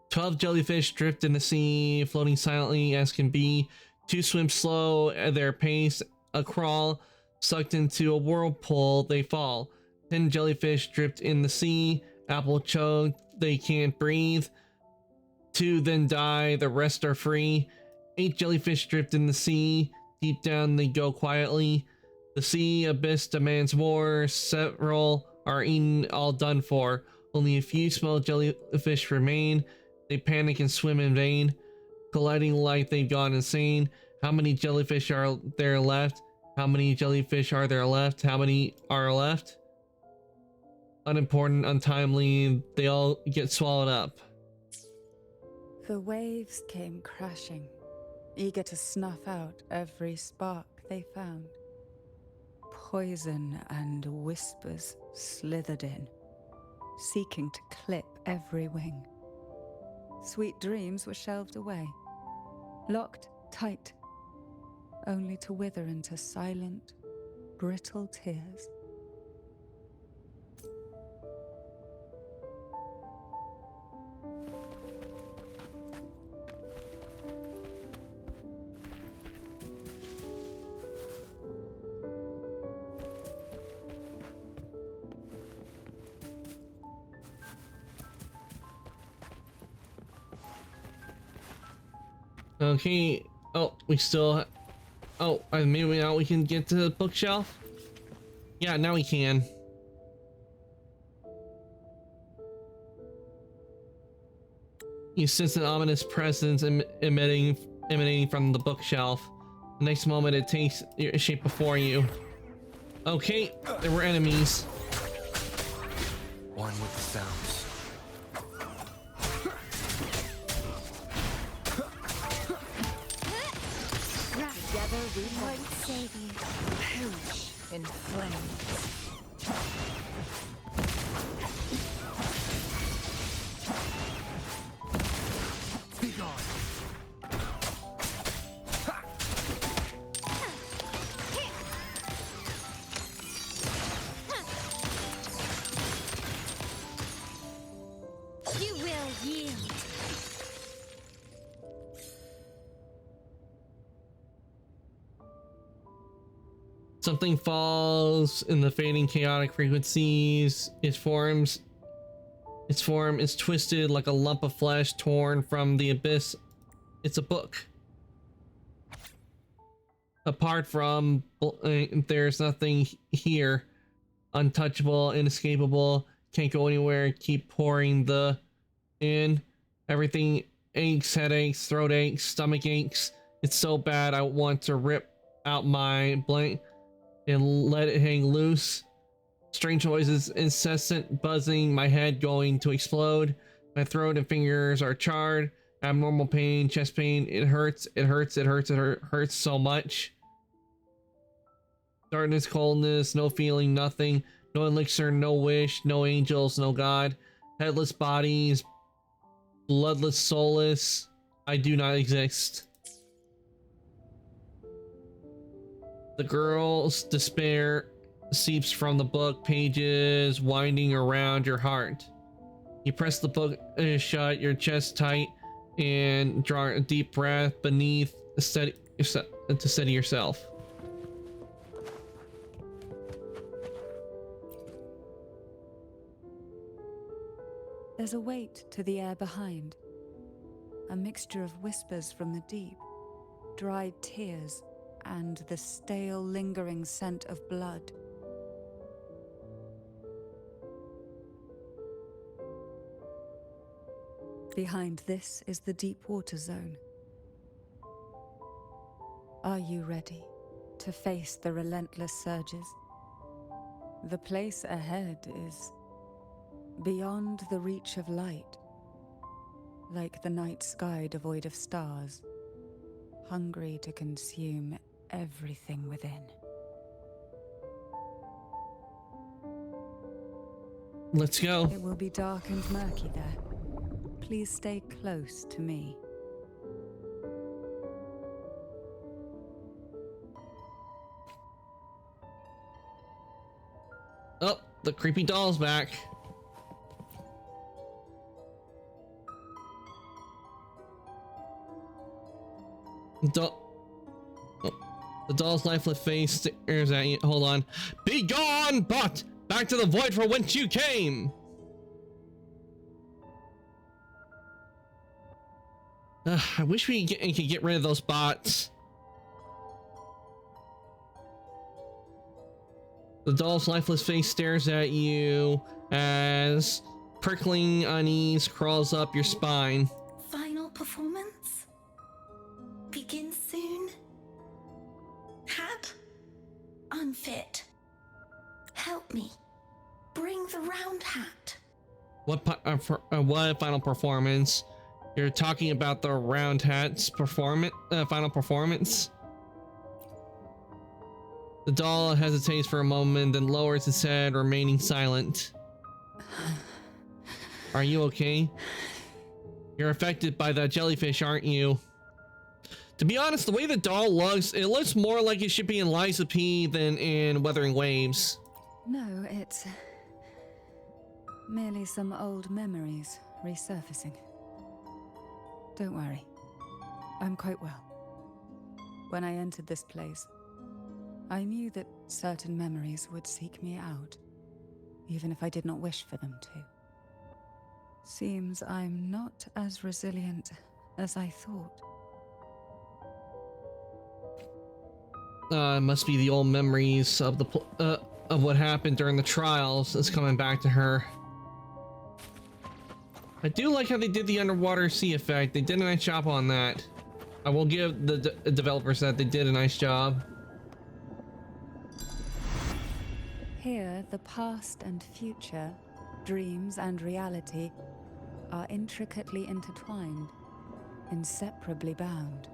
Twelve jellyfish drift in the sea, floating silently as can be. 2 swim slow at their pace, a crawl, sucked into a whirlpool, they fall. 10 jellyfish drift in the sea, apple choked, they can't breathe. 2 then die, the rest are free. 8 jellyfish drift in the sea, deep down they go quietly. The sea abyss demands more, several are eaten, all done for. Only a few small jellyfish remain. They panic and swim in vain, colliding like they've gone insane. How many jellyfish are there left? How many jellyfish are there left? How many are left? Unimportant, untimely, they all get swallowed up. The waves came crashing, eager to snuff out every spark they found. Poison and whispers slithered in, seeking to clip every wing. Sweet dreams were shelved away, locked tight, only to wither into silent, brittle tears. Okay. Oh, we still. Oh, maybe now we can get to the bookshelf. Yeah, now we can. You sense an ominous presence emanating from the bookshelf. The next moment, it takes shape before you. Okay, there were enemies. One with the sounds. Together we Won't save you. perish in flames. Be gone. You will yield. Something falls in the fading chaotic frequencies. Its form is twisted like a lump of flesh torn from the abyss. It's a book. Apart from, there's nothing here. Untouchable, inescapable, can't go anywhere. Keep pouring the in. Everything aches, headaches, throat aches, stomach aches. It's so bad I want to rip out my blank and let it hang loose. Strange noises, incessant buzzing, my head going to explode. My throat and fingers are charred. Abnormal pain, chest pain. It hurts, it hurts, it hurts, it hurts so much. Darkness, coldness, no feeling, nothing. No elixir, no wish, no angels, no God. Headless bodies, bloodless, soulless. I do not exist. The girl's despair seeps from the book pages, winding around your heart. You press the book shut, your chest tight, and draw a deep breath beneath to steady yourself. There's a weight to the air behind, a mixture of whispers from the deep, dried tears, and the stale, lingering scent of blood. Behind this is the deep water zone. Are you ready to face the relentless surges? The place ahead is beyond the reach of light, like the night sky devoid of stars, hungry to consume everything within. Let's go. It will be dark and murky there. Please stay close to me. Oh, the creepy doll's back. The doll's lifeless face stares at you. Hold on. Be gone, but back to the void from whence you came. I wish we could get rid of those bots. The doll's lifeless face stares at you as prickling unease crawls up your spine. Final performance? Begin soon? Hat? Unfit. Help me. Bring the round hat. What final performance? You're talking about the round hat's final performance? The doll hesitates for a moment, then lowers its head, remaining silent. Are you okay? You're affected by that jellyfish, aren't you? To be honest, the way the doll looks, it looks more like it should be in Lies of P than in Wuthering Waves. No, it's merely some old memories resurfacing. Don't worry. I'm quite well. When I entered this place, I knew that certain memories would seek me out, even if I did not wish for them to. Seems I'm not as resilient as I thought. It must be the old memories of of what happened during the trials that's coming back to her. I do like how they did the underwater sea effect. They did a nice job on that. I will give the developers that they did a nice job. Here, the past and future, dreams and reality, are intricately intertwined, inseparably bound.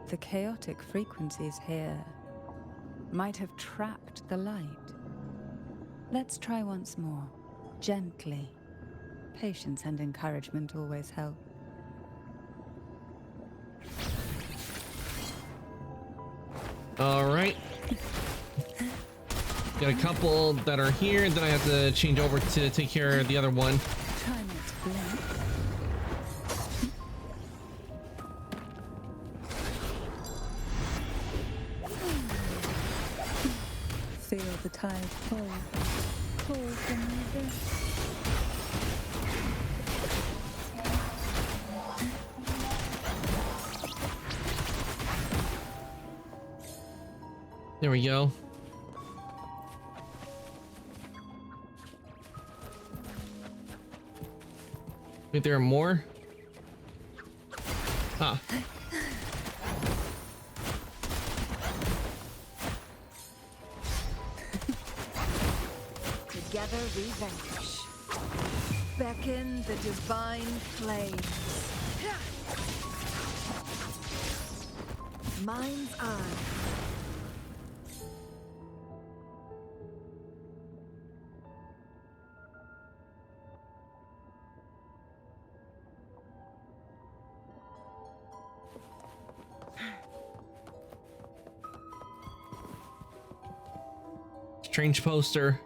The chaotic frequencies here might have trapped the light. Let's try once more, gently. Patience and encouragement always help. All right. Got a couple that are here, then I have to change over to take care of the other one. Try not to blink. Feel the tide pull from the abyss. There we go. Wait, there are more? Ah. Together we vanquish. Beckon the divine flames. Mind's eye. Strange poster.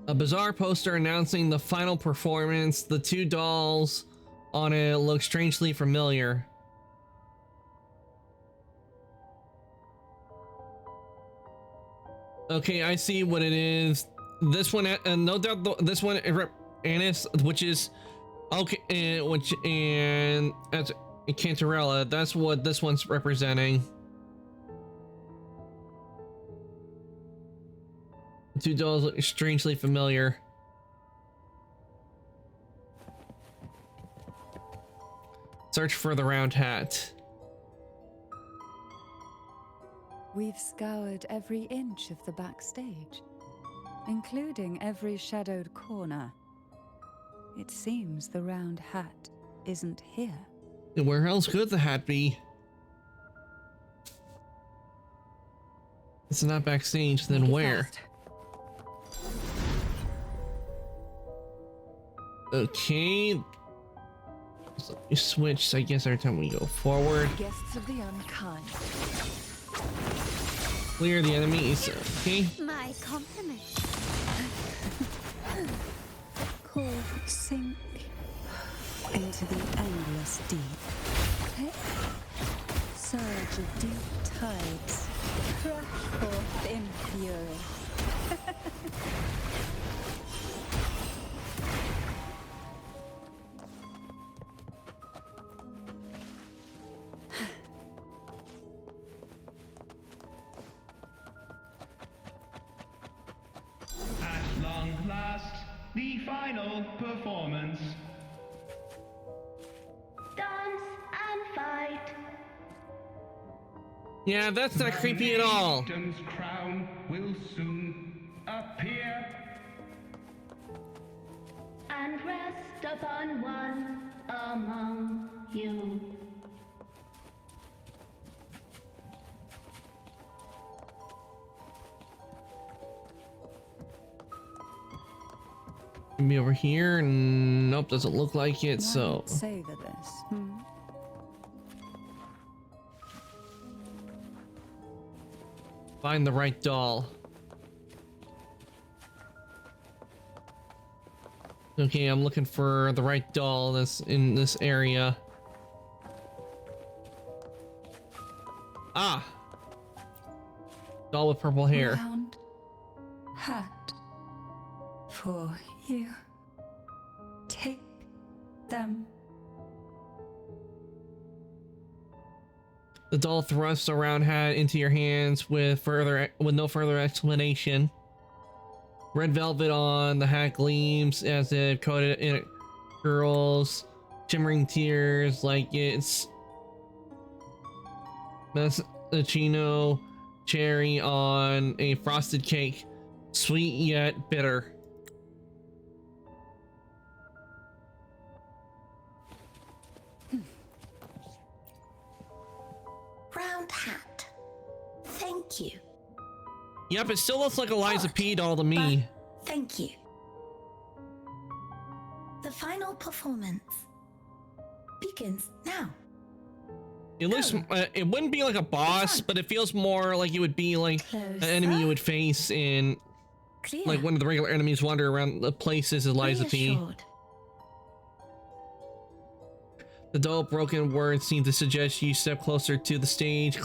A bizarre poster announcing the final performance. The two dolls on it look strangely familiar. Okay, I see what it is. This one, no doubt, this one, Annis, which is okay, and that's Cantarella. That's what this one's representing. The two dolls look strangely familiar. Search for the round hat. We've scoured every inch of the backstage, including every shadowed corner. It seems the round hat isn't here. Where else could the hat be? It's not backstage, then where? Okay. So you switch, I guess, every time we go forward. Guests of the unkind. Clear the enemies. Okay. My compliments. Call sink into the endless deep. Surge of deep tides. Crush forth in fury. final performance. Dance and fight. Yeah, that's not creepy at all. Victim's crown will soon appear. And rest upon one among you. Maybe over here. Nope, doesn't look like it. Why So not savor this? find the right doll. Okay, I'm looking for the right doll that's in this area. Ah! Doll with purple hair. Round hat for you. Take them. The doll thrusts a round hat into your hands with no further explanation. Red velvet on the hat gleams as if coated in girls, shimmering tears like it's Maraschino cherry on a frosted cake, sweet yet bitter. Round hat. Thank you. Yep, it still looks like a Liza P doll to me. Thank you. The final performance begins now. It looks, it wouldn't be like a boss, but it feels more like it would be like an enemy you would face in, Clear. like one of the regular enemies wander around the places as Liza P. Reassured. The dull broken words seem to suggest you step closer to the stage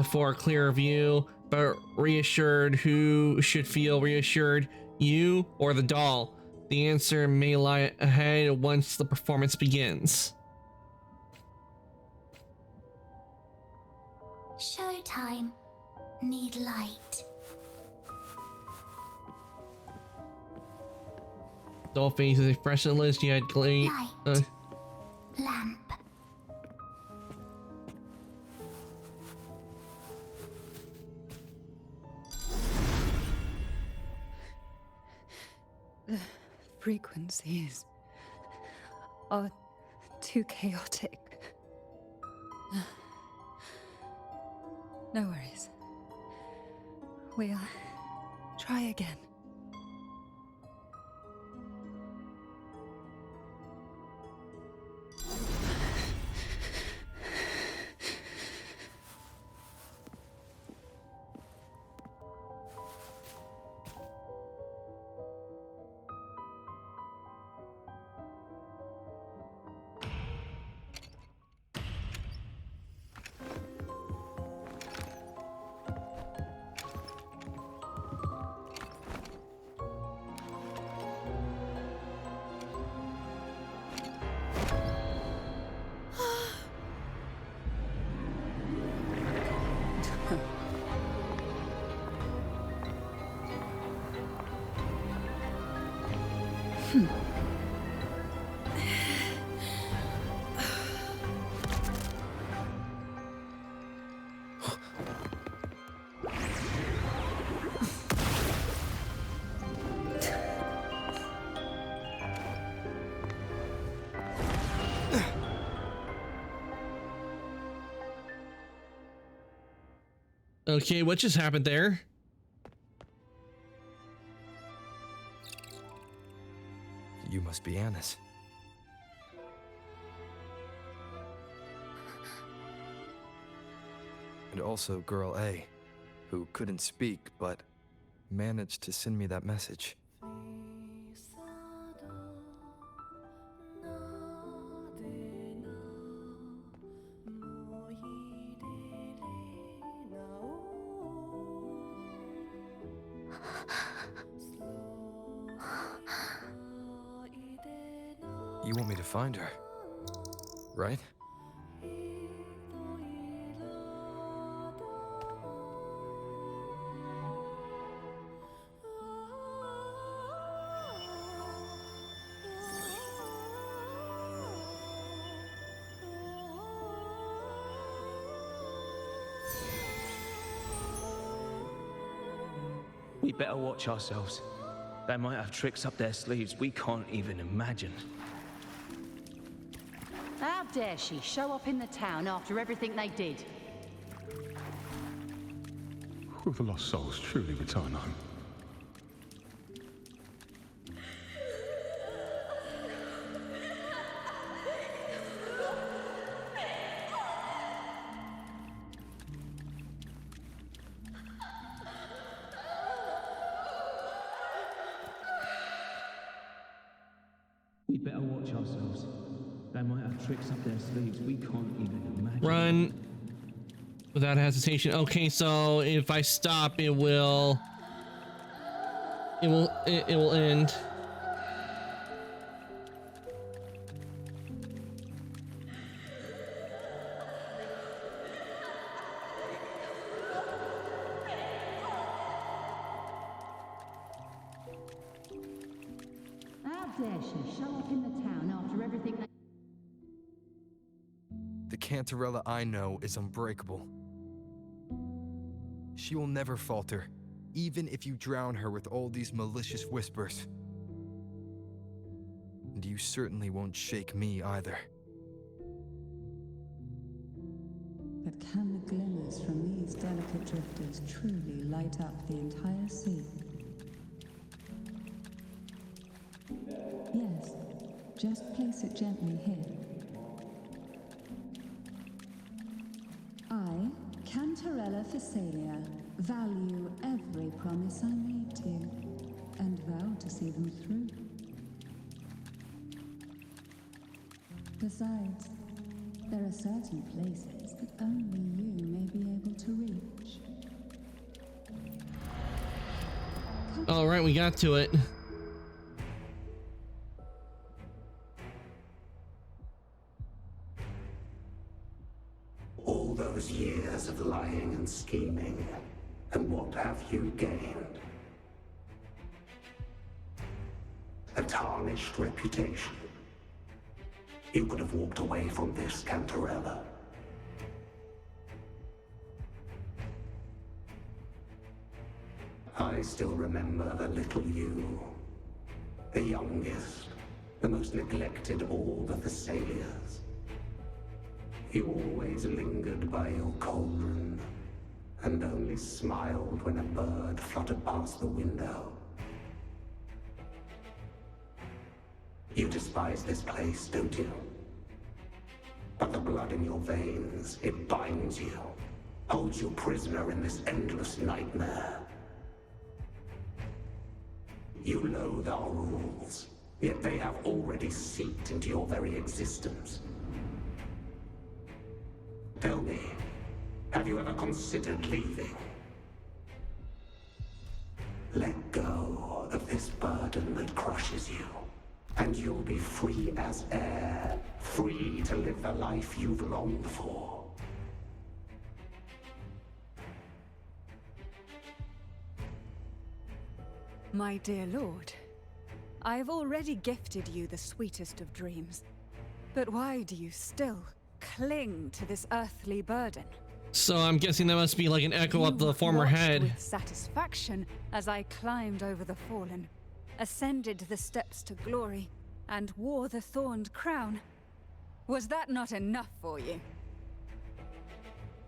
for a clearer view, but reassured, who should feel reassured, you or the doll? The answer may lie ahead once the performance begins. Showtime. Need light. Doll face is expressionless, yet Light. Lamp. The frequencies are too chaotic. No worries. We'll try again. Okay, what just happened there? You must be Annis. And also Girl A, who couldn't speak but managed to send me that message. You want me to find her, right? We better watch ourselves. They might have tricks up their sleeves we can't even imagine. How dare she show up in the town after everything they did? Will the lost souls truly return home? We better watch ourselves. They might have tricks up their sleeves we can't even imagine. Run without hesitation. Okay, so if I stop, it will end. How dare she show up in the town after everything they... The Cantarella I know is unbreakable. She will never falter, even if you drown her with all these malicious whispers. And you certainly won't shake me either. But can the glimmers from these delicate drifters truly light up the entire sea? Yes, just place it gently here. I, Cantarella Phasalia, value every promise I made to you, and vow to see them through. Besides, there are certain places that only you may be able to reach. All right, we got to it. All those years of lying and scheming, and what have you gained? A tarnished reputation. You could have walked away from this, Cantarella. I still remember the little you. The youngest, the most neglected of all the Thessalias. You always lingered by your cauldron, and only smiled when a bird fluttered past the window. You despise this place, don't you? But the blood in your veins, it binds you, holds you prisoner in this endless nightmare. You loathe our rules, yet they have already seeped into your very existence. Tell me, have you ever considered leaving? Let go of this burden that crushes you, and you'll be free as air, free to live the life you've longed for. My dear lord, I have already gifted you the sweetest of dreams. But why do you still cling to this earthly burden? So I'm guessing that must be like an echo of the former watched head. with satisfaction as I climbed over the fallen, ascended the steps to glory, and wore the thorned crown. Was that not enough for you?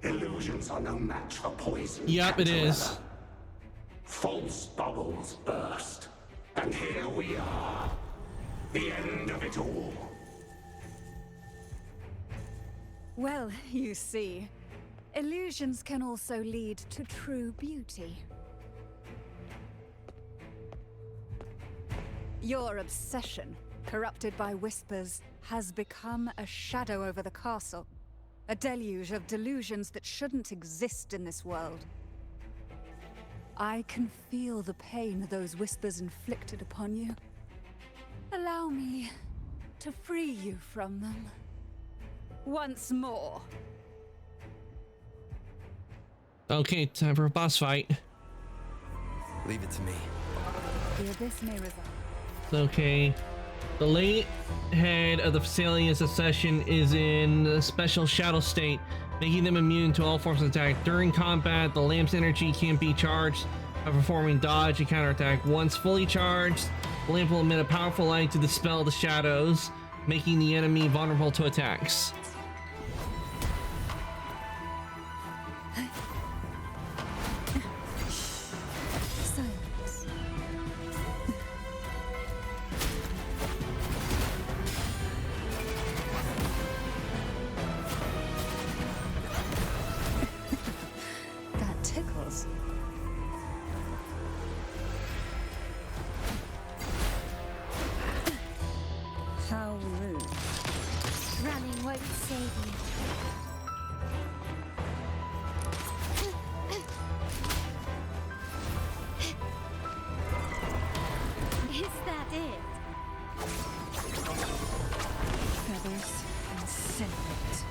Illusions are no match for poison. Yep, it is. False bubbles burst, and here we are. The end of it all. Well, you see, illusions can also lead to true beauty. Your obsession, corrupted by whispers, has become a shadow over the castle. A deluge of delusions that shouldn't exist in this world. I can feel the pain those whispers inflicted upon you. Allow me to free you from them. Once more. Okay, time for a boss fight. Leave it to me. The abyss may resolve. Okay. The late head of the Phasalia Succession is in a special shadow state, making them immune to all forms of attack. During combat, the lamp's energy can't be charged, by performing dodge and counterattack. Once fully charged, the lamp will emit a powerful light to dispel the shadows, making the enemy vulnerable to attacks. Silence. That tickles. How rude. Running won't save you. Is that it? Feathers incinerate.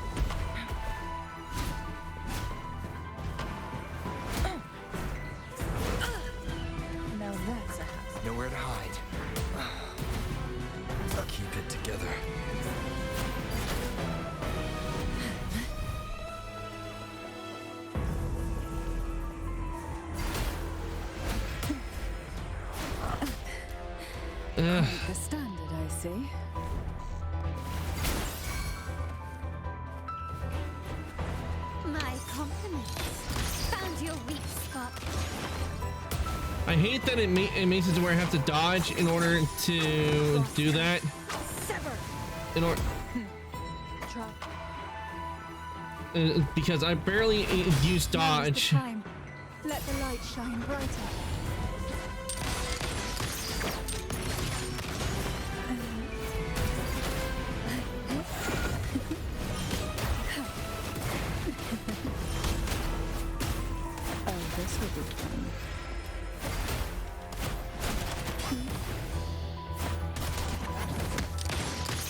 Now that's a house. Nowhere to hide. Keep it together. Quite the standard, I see. My compliments. Found your weak spot. I hate that it makes it to where I have to dodge in order to do that. Sever. In order, Try. because I barely use Now's the dodge. time. Let the light shine brighter. Oh, this will be fun.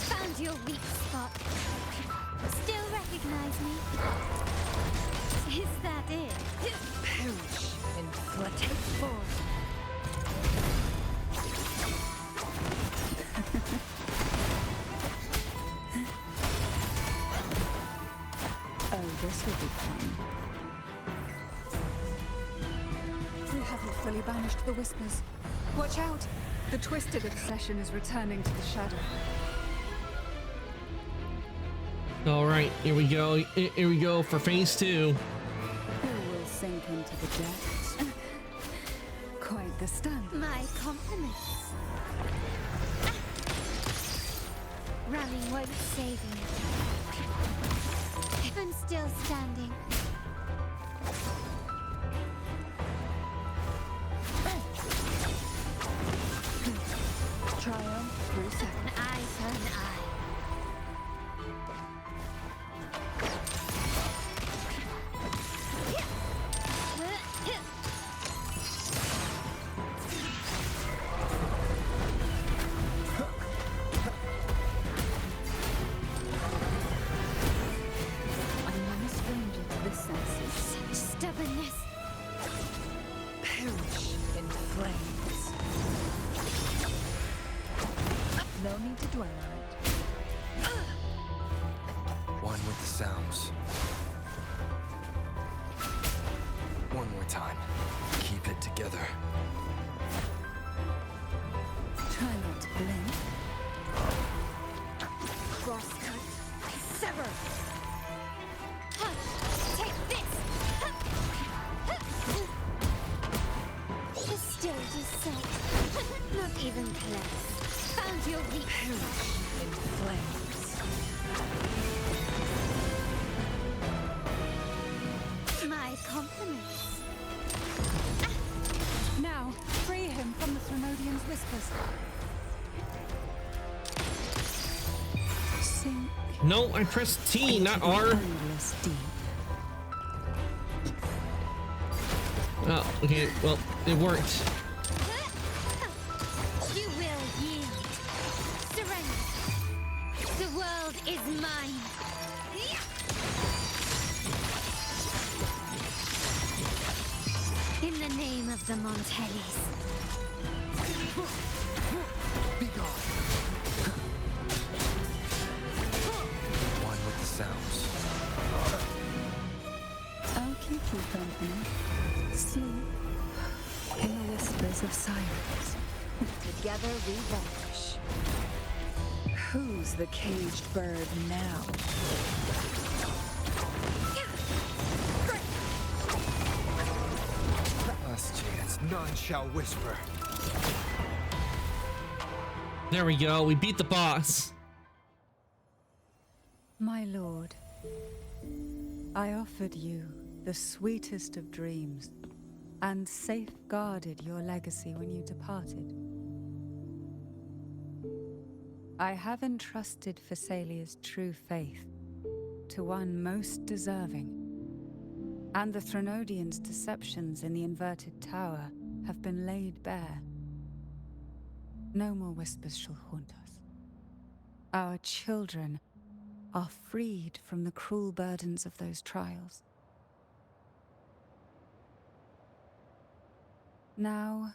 Found your weak spot. Still recognize me? Is that it? Perish in flood. Take form. Oh, this will be fun. We haven't fully banished the whispers. Watch out! The twisted obsession is returning to the shadow. All right, here we go. Here we go for phase 2. Who will sink into the depths? Quite the stand. My compliments. Running won't save you. I'm still standing. Triumph through An second. eye for an eye. I'm no stranger to this senses. Such stubbornness. Perish in flames. No need to dwell on it. One with the sounds. One more time. Keep it together. Try not to blink. Crosscut. Sever. Take this! As still as you say. Not even close. Found your weak Perish in flames. spot. My compliments. Now, free him from the Thromodian's whispers. Sink No, I pressed T, not R. endless deep. Oh, okay. Well, it worked. You will yield. Surrender. The world is mine. In the name of the Montellis. Be gone. One with the sounds. I'll keep you company. Sleep. Voice of silence. Together we vanish. Who's the caged bird now? Last chance, none shall whisper. There we go. We beat the boss. My lord, I offered you the sweetest of dreams and safeguarded your legacy when you departed. I have entrusted Phassalia's true faith to one most deserving, and the Threnodians' deceptions in the inverted tower have been laid bare. No more whispers shall haunt us. Our children are freed from the cruel burdens of those trials. Now,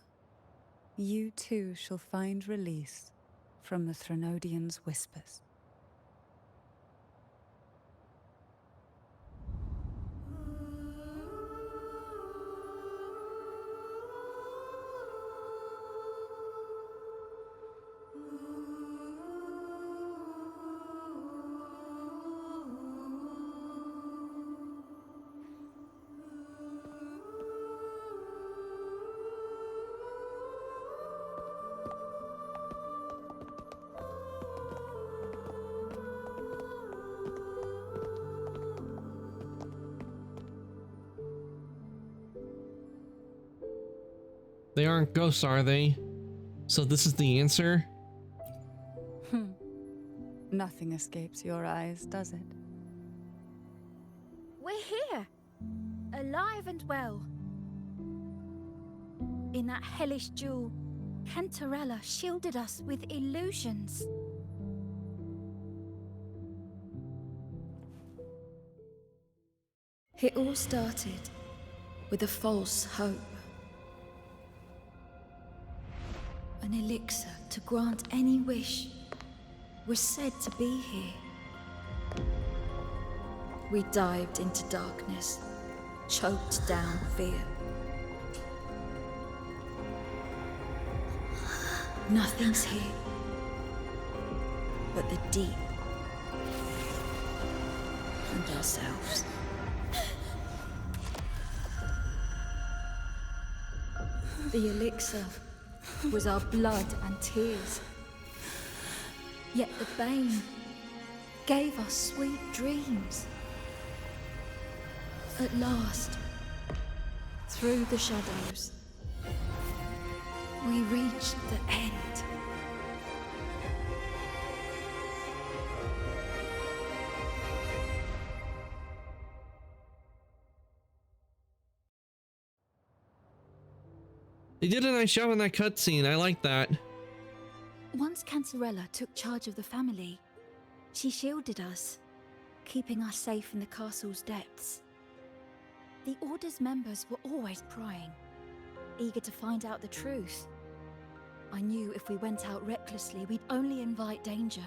you too shall find release from the Threnodians' whispers. They aren't ghosts, are they? So this is the answer? Nothing escapes your eyes, does it? We're here, alive and well. In that hellish duel, Cantarella shielded us with illusions. It all started with a false hope. An elixir to grant any wish was said to be here. We dived into darkness, choked down fear. Nothing's here but the deep and ourselves. The elixir was our blood and tears. Yet the bane gave us sweet dreams. At last, through the shadows, we reached the end. They did a nice job in that cutscene. I like that. Once Cantarella took charge of the family, she shielded us, keeping us safe in the castle's depths. The Order's members were always prying, eager to find out the truth. I knew if we went out recklessly, we'd only invite danger.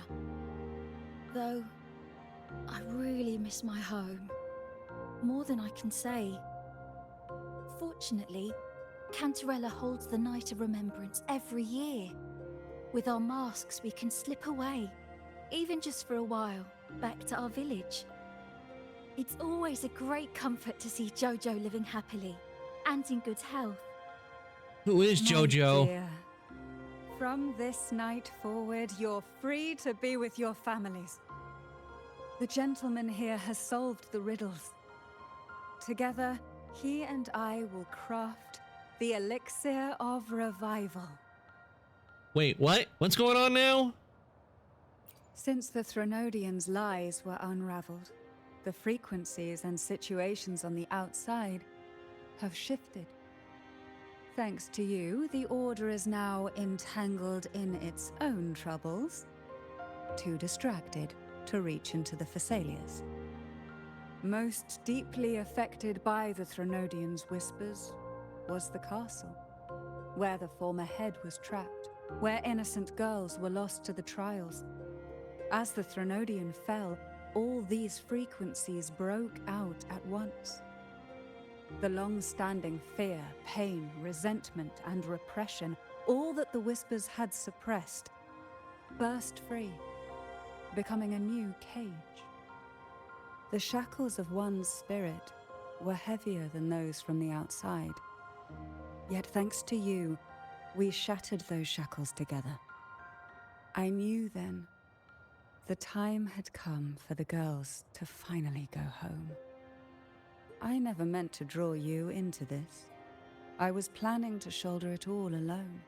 Though, I really miss my home, more than I can say. Fortunately, Cantarella holds the Night of Remembrance every year. With our masks, we can slip away, even just for a while, back to our village. It's always a great comfort to see Jojo living happily and in good health. Who is Jojo? Dear, from this night forward, you're free to be with your families. The gentleman here has solved the riddles. Together, he and I will craft the Elixir of Revival. Wait, what? What's going on now? Since the Threnodians' lies were unraveled, the frequencies and situations on the outside have shifted. Thanks to you, the Order is now entangled in its own troubles, too distracted to reach into the Phassalias. Most deeply affected by the Threnodians' whispers was the castle, where the former head was trapped, where innocent girls were lost to the trials. As the Threnodian fell, all these frequencies broke out at once. The long-standing fear, pain, resentment, and repression, all that the Whispers had suppressed, burst free, becoming a new cage. The shackles of one's spirit were heavier than those from the outside. Yet thanks to you, we shattered those shackles together. I knew then the time had come for the girls to finally go home. I never meant to draw you into this. I was planning to shoulder it all alone.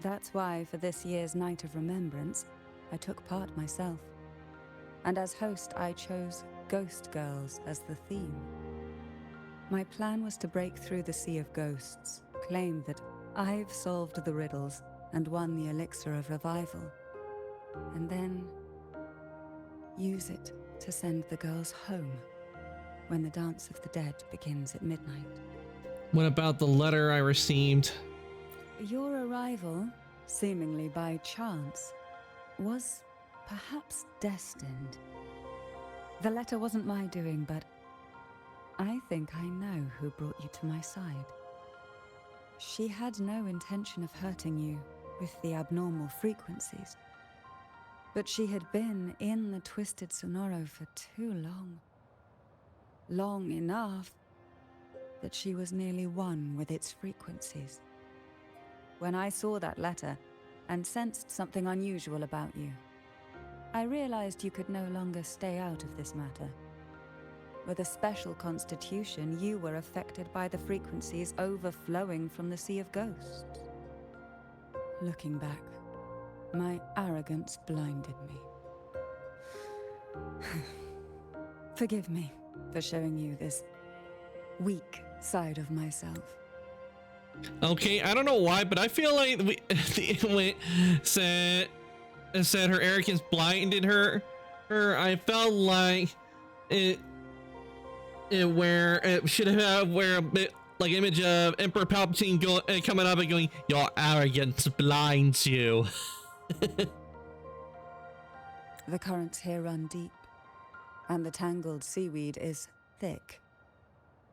That's why for this year's Night of Remembrance, I took part myself. And as host, I chose Ghost Girls as the theme. My plan was to break through the sea of ghosts, claim that I've solved the riddles and won the elixir of revival, and then use it to send the girls home when the Dance of the Dead begins at midnight. What about the letter I received? Your arrival, seemingly by chance, was perhaps destined. The letter wasn't my doing, but I think I know who brought you to my side. She had no intention of hurting you with the abnormal frequencies, but she had been in the Twisted Sonoro for too long. Long enough that she was nearly one with its frequencies. When I saw that letter and sensed something unusual about you, I realized you could no longer stay out of this matter. With a special constitution, you were affected by the frequencies overflowing from the Sea of Ghosts. Looking back, my arrogance blinded me. Forgive me for showing you this weak side of myself. Okay, I don't know why, but I feel like we said her arrogance blinded her. I felt like it should have a bit like image of Emperor Palpatine coming up and going, "Your arrogance blinds you." The currents here run deep, and the tangled seaweed is thick.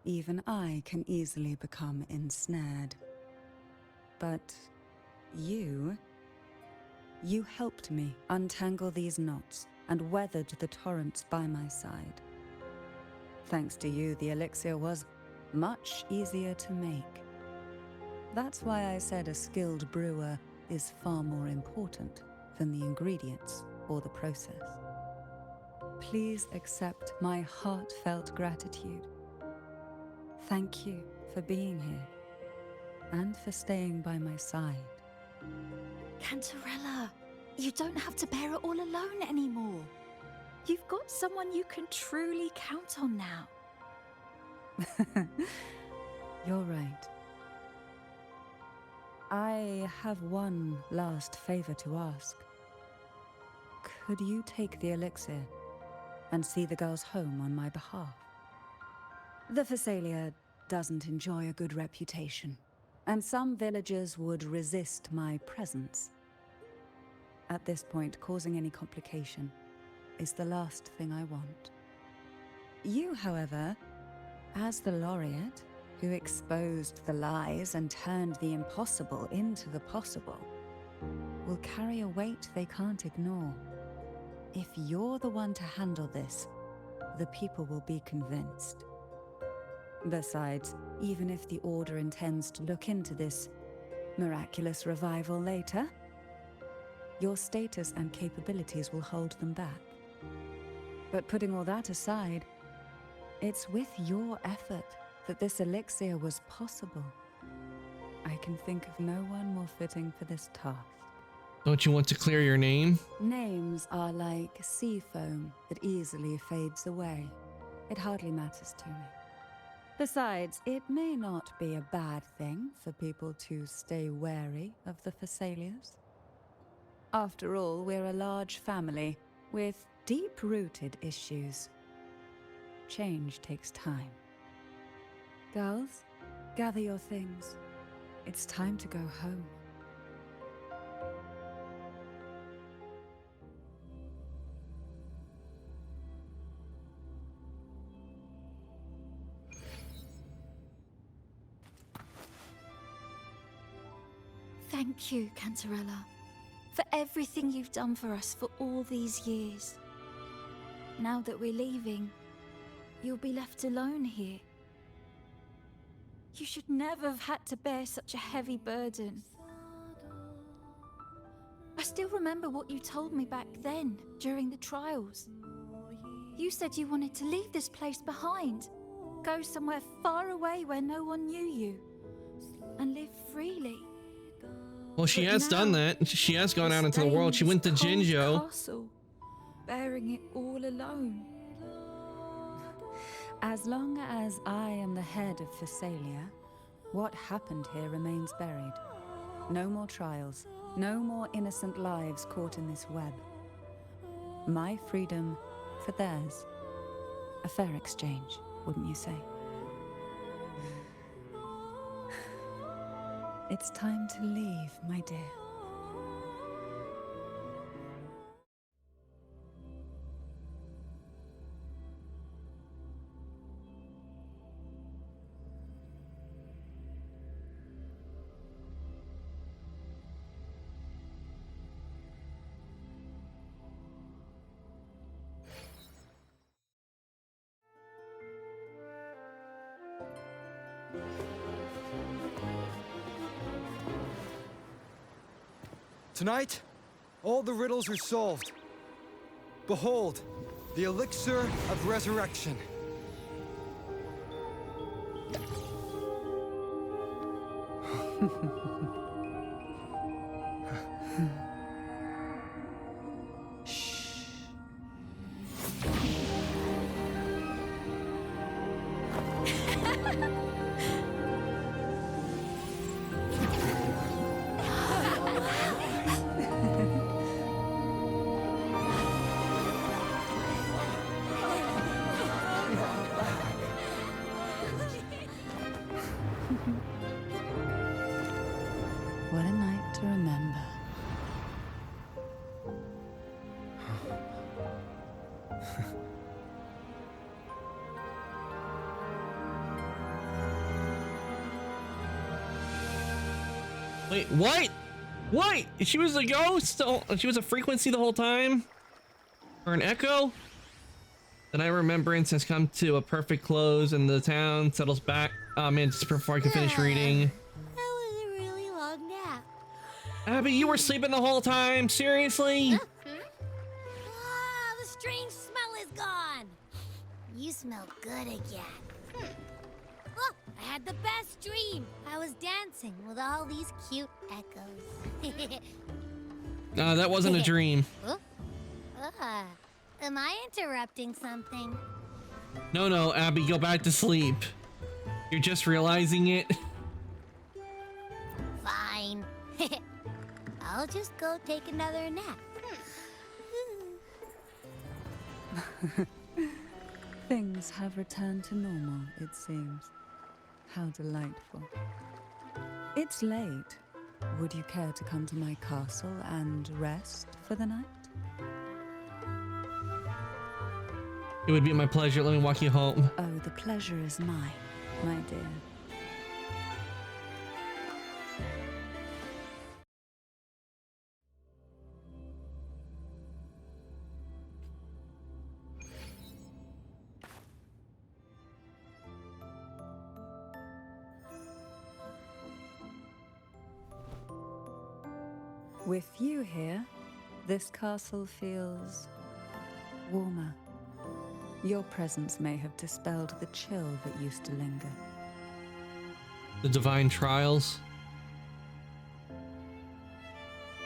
Even I can easily become ensnared. But you helped me untangle these knots and weathered the torrents by my side. Thanks to you, the elixir was much easier to make. That's why I said a skilled brewer is far more important than the ingredients or the process. Please accept my heartfelt gratitude. Thank you for being here and for staying by my side. Cantarella, you don't have to bear it all alone anymore. You've got someone you can truly count on now. You're right. I have one last favor to ask. Could you take the elixir and see the girls home on my behalf? The Phasalia doesn't enjoy a good reputation, and some villagers would resist my presence. At this point, causing any complication is the last thing I want. You, however, as the laureate who exposed the lies and turned the impossible into the possible, will carry a weight they can't ignore. If you're the one to handle this, the people will be convinced. Besides, even if the Order intends to look into this miraculous revival later, your status and capabilities will hold them back. But putting all that aside, it's with your effort that this elixir was possible. I can think of no one more fitting for this task. Don't you want to clear your name? Names are like sea foam that easily fades away. It hardly matters to me. Besides, it may not be a bad thing for people to stay wary of the Phasalias. After all, we're a large family with deep-rooted issues. Change takes time. Girls, gather your things. It's time to go home. Thank you, Cantarella, for everything you've done for us for all these years. Now that we're leaving, you'll be left alone here. You should never have had to bear such a heavy burden. I still remember what you told me back then, during the trials. You said you wanted to leave this place behind, go somewhere far away where no one knew you, and live freely. Well, she has done that. She has gone out into the world. She went to Jinzhou. Castle, bearing it all alone. As long as I am the head of Phasalia, what happened here remains buried. No more trials, no more innocent lives caught in this web. My freedom for theirs. A fair exchange, wouldn't you say? It's time to leave, my dear. Tonight, all the riddles are solved. Behold, the elixir of resurrection. What a night to remember. Wait, what? What? She was a ghost? She was a frequency the whole time? Or an echo? Then I remembrance has come to a perfect close and the town settles back. Oh man, just before I can finish reading. That was a really long nap. Abby, you were sleeping the whole time? Seriously? Ah, the strange smell is gone. You smell good again. Look, I had the best dream. I was dancing with all these cute echoes. No, that wasn't a dream. Am I interrupting something? No, Abby, go back to sleep. You're just realizing it. Fine. I'll just go take another nap. Things have returned to normal, it seems. How delightful. It's late. Would you care to come to my castle and rest for the night? It would be my pleasure. Let me walk you home. Oh, the pleasure is mine, my dear. With you here, this castle feels warmer. Your presence may have dispelled the chill that used to linger. The divine trials.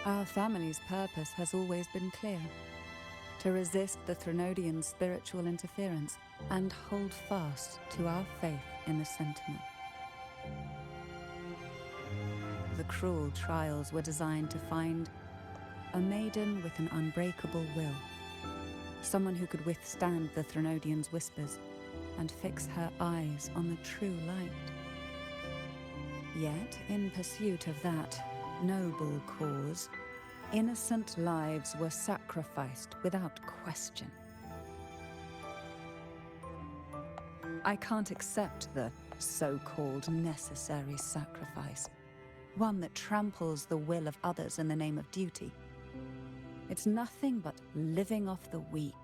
Our family's purpose has always been clear: to resist the Threnodian spiritual interference and hold fast to our faith in the Sentinel. The cruel trials were designed to find a maiden with an unbreakable will. Someone who could withstand the Threnodian's whispers and fix her eyes on the true light. Yet, in pursuit of that noble cause, innocent lives were sacrificed without question. I can't accept the so-called necessary sacrifice. one that tramples the will of others in the name of duty. It's nothing but living off the weak.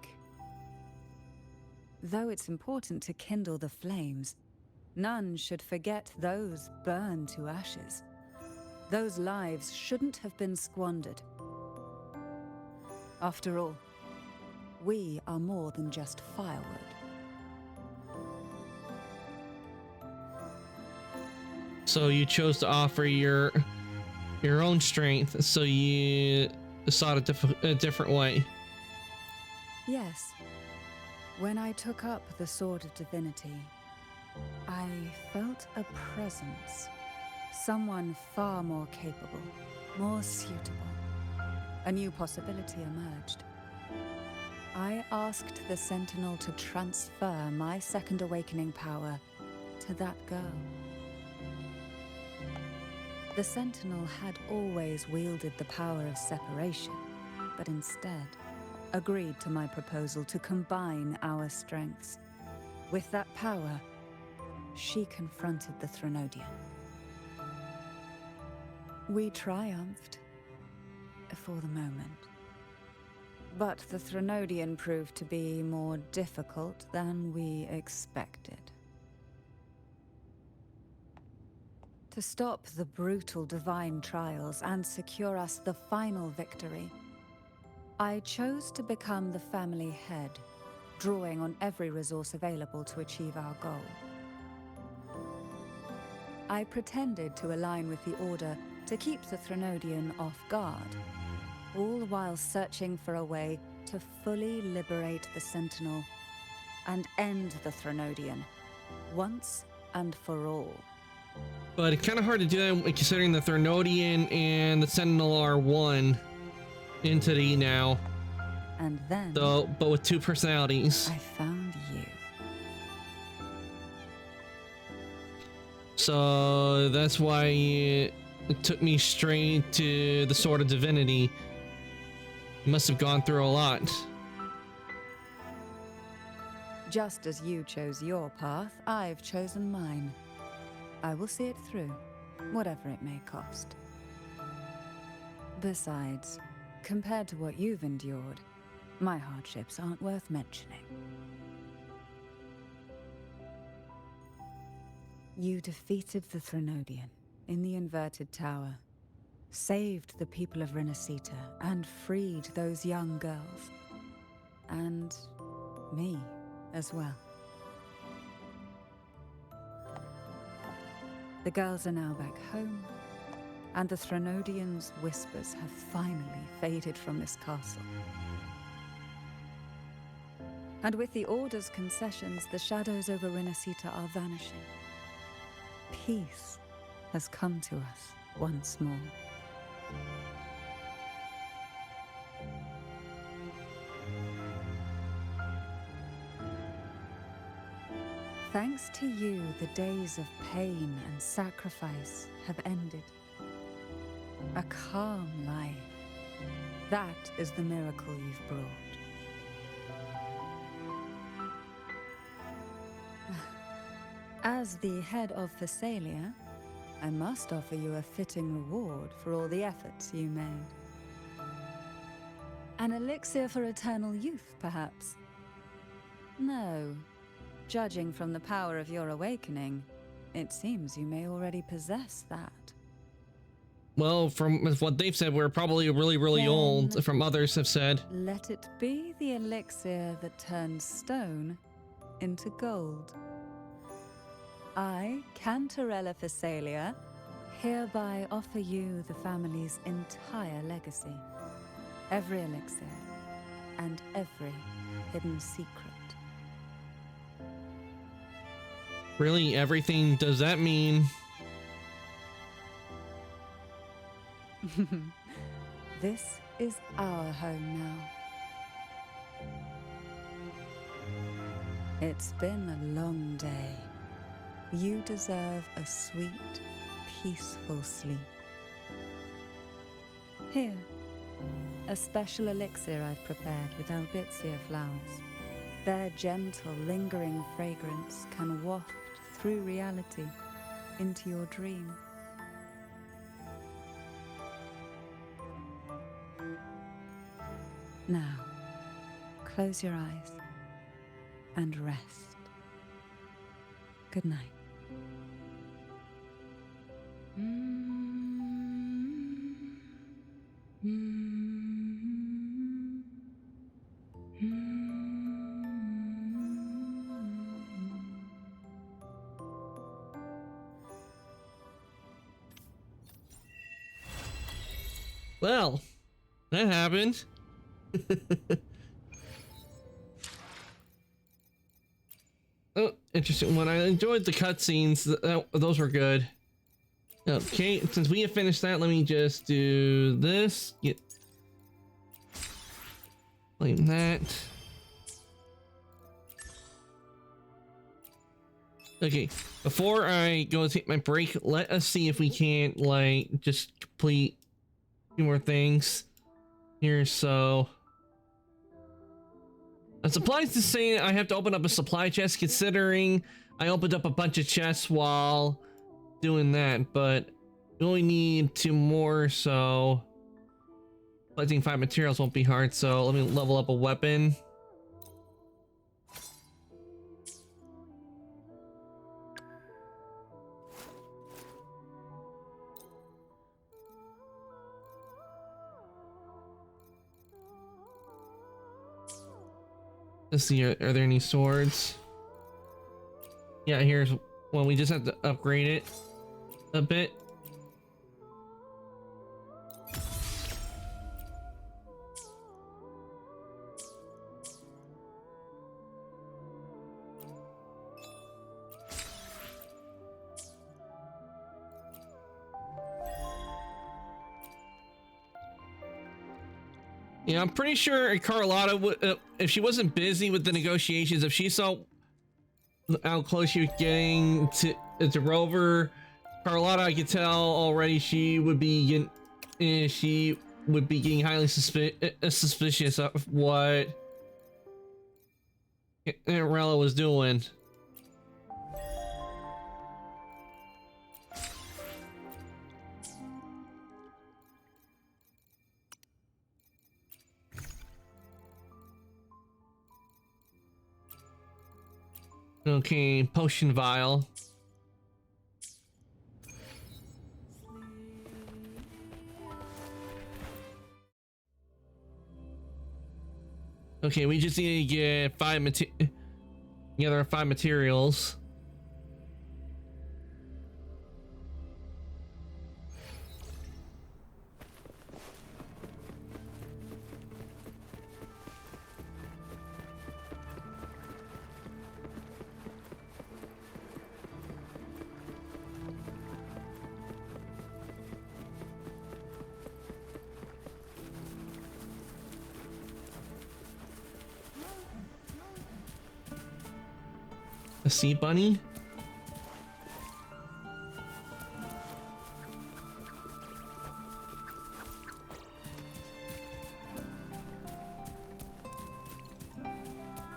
Though it's important to kindle the flames, none should forget those burned to ashes. Those lives shouldn't have been squandered. After all, we are more than just firewood. So you chose to offer your own strength, so you sought a different way. Yes. When I took up the Sword of Divinity, I felt a presence. Someone far more capable, more suitable. A new possibility emerged. I asked the Sentinel to transfer my second awakening power to that girl. The Sentinel had always wielded the power of separation, but instead agreed to my proposal to combine our strengths. With that power, she confronted the Threnodian. We triumphed, for the moment. But the Threnodian proved to be more difficult than we expected. To stop the brutal divine trials and secure us the final victory, I chose to become the family head, drawing on every resource available to achieve our goal. I pretended to align with the Order to keep the Threnodian off guard, all while searching for a way to fully liberate the Sentinel and end the Threnodian, once and for all. But it's kind of hard to do that considering the Threnodian and the Sentinel are one entity now. And then, though, but with two personalities. I found you. So that's why it took me straight to the Sword of Divinity. You must have gone through a lot. Just as you chose your path, I've chosen mine. I will see it through, whatever it may cost. Besides, compared to what you've endured, my hardships aren't worth mentioning. You defeated the Threnodian in the Inverted Tower, saved the people of Renacita, and freed those young girls. And me as well. The girls are now back home, and the Threnodian's whispers have finally faded from this castle. And with the Order's concessions, the shadows over Renacita are vanishing. Peace has come to us once more. Thanks to you, the days of pain and sacrifice have ended. A calm life. That is the miracle you've brought. As the head of Thessalia, I must offer you a fitting reward for all the efforts you made. An elixir for eternal youth, perhaps? No. Judging from the power of your awakening, it seems you may already possess that. Well, from what they've said, we're probably really old, from others have said. Let it be the elixir that turns stone into gold. I, Cantarella Thessalia, hereby offer you the family's entire legacy. Every elixir and every hidden secret. Really, everything? Does that mean? This is our home now. It's been a long day. You deserve a sweet, peaceful sleep. Here, a special elixir I've prepared with Albizia flowers. Their gentle, lingering fragrance can waft through reality into your dream. Now, close your eyes and rest. Good night. Well, that happened. Oh, interesting one. I enjoyed the cutscenes. Those were good. Okay, since we have finished that, let me just do this. Get claim that. Okay, before I go take my break, let us see if we can't like just complete a few more things here. So a supplies to say I have to open up a supply chest, considering I opened up a bunch of chests while doing that, but we only need 2 more, so collecting 5 materials won't be hard. So let me level up a weapon. Let's see, are there any swords? Yeah, here's one. We just have to upgrade it a bit. Yeah, I'm pretty sure Carlotta would, if she wasn't busy with the negotiations, if she saw how close she was getting to Rover, Carlotta, I could tell already she would be getting highly suspicious of what Aunt Rella was doing. Okay, potion vial. Okay, we just need to get 5 materials. A sea bunny?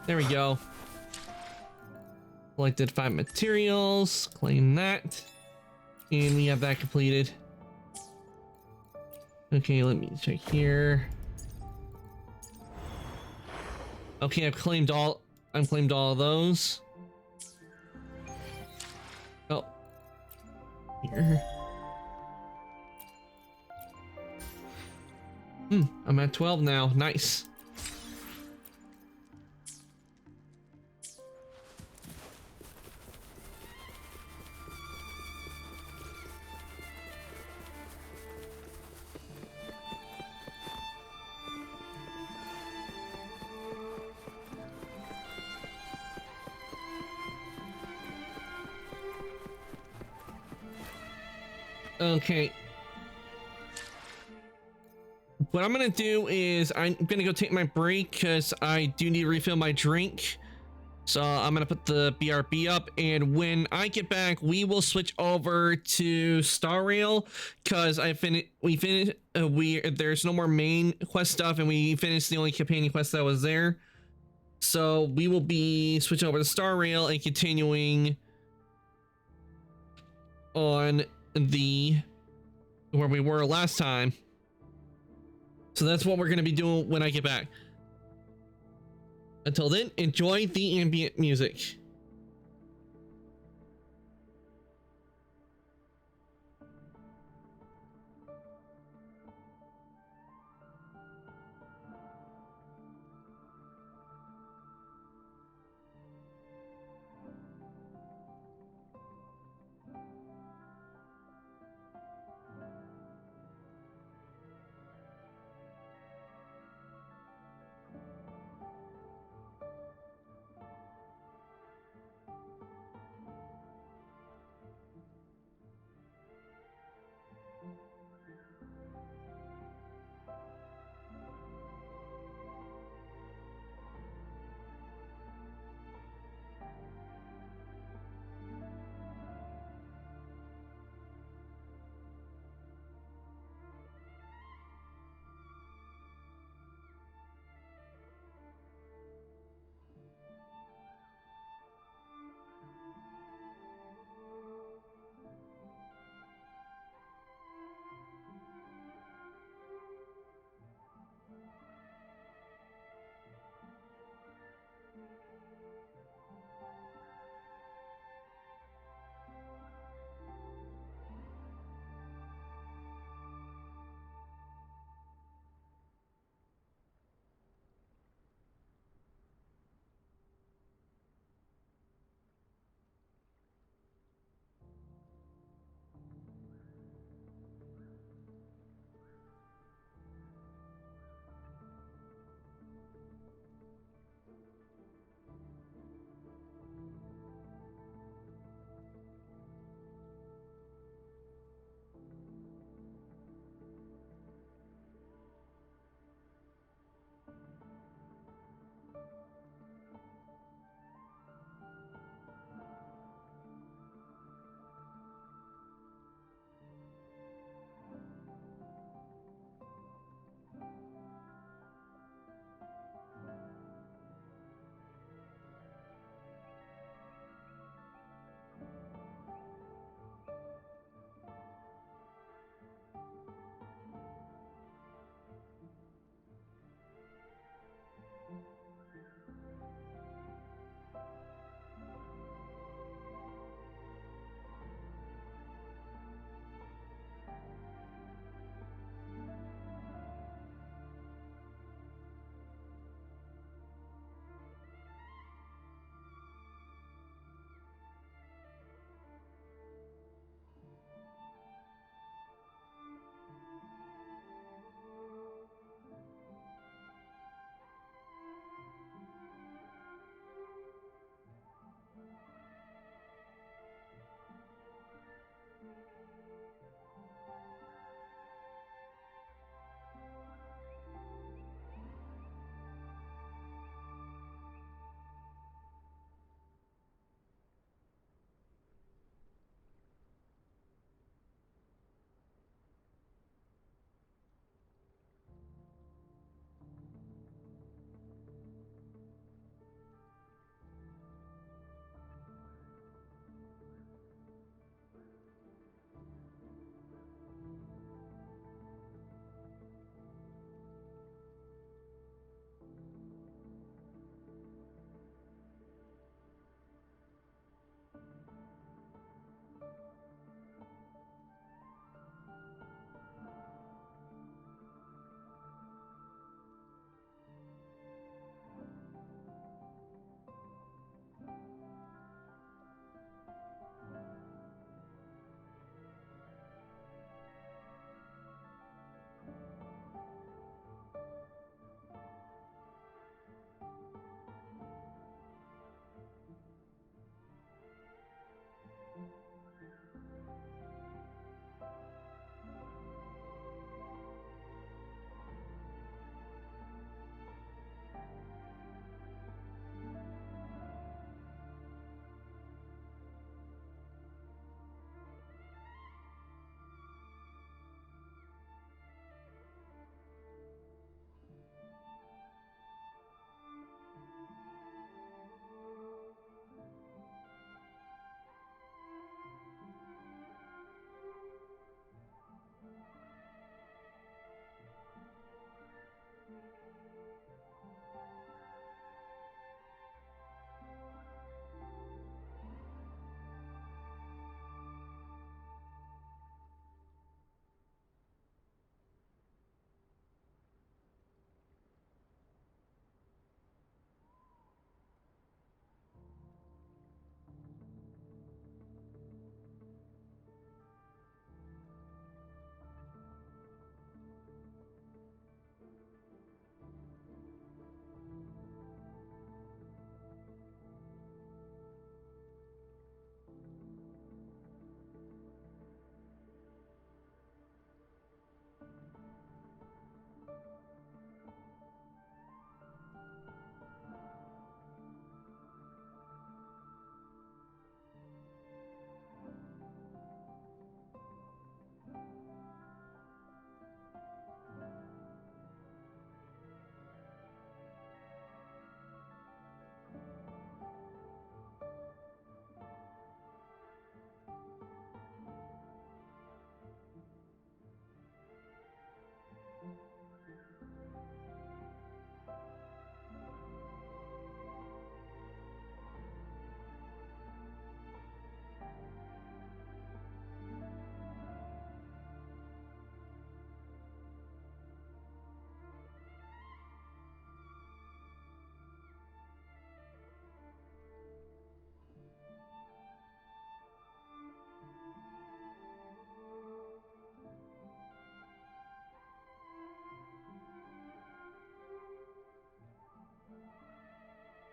There we go. Collected 5 materials, claim that, and we have that completed. Okay, let me check here. Okay, I've claimed all of those. Oh. Here. I'm at 12 now. Nice. Okay. What I'm gonna do is I'm gonna go take my break because I do need to refill my drink. So I'm gonna put the BRB up, and when I get back, we will switch over to Star Rail because there's no more main quest stuff, and we finished the only companion quest that was there. So we will be switching over to Star Rail and continuing on where we were last time. So that's what we're going to be doing when I get back. Until then, enjoy the ambient music.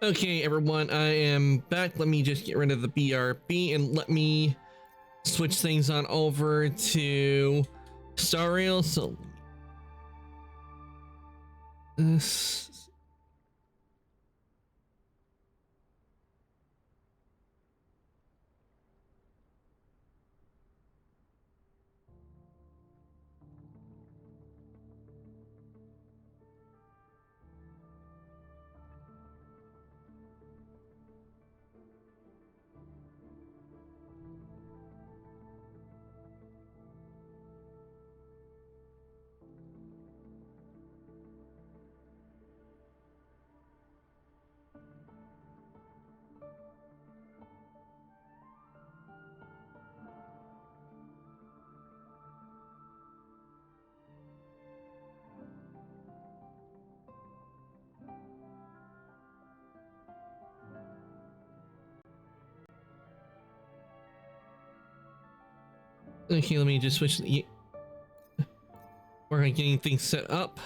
Okay, everyone, I am back. Let me just get rid of the BRB and let me switch things on over to Star Rail. So this. Okay, let me just switch the. We're getting things set up.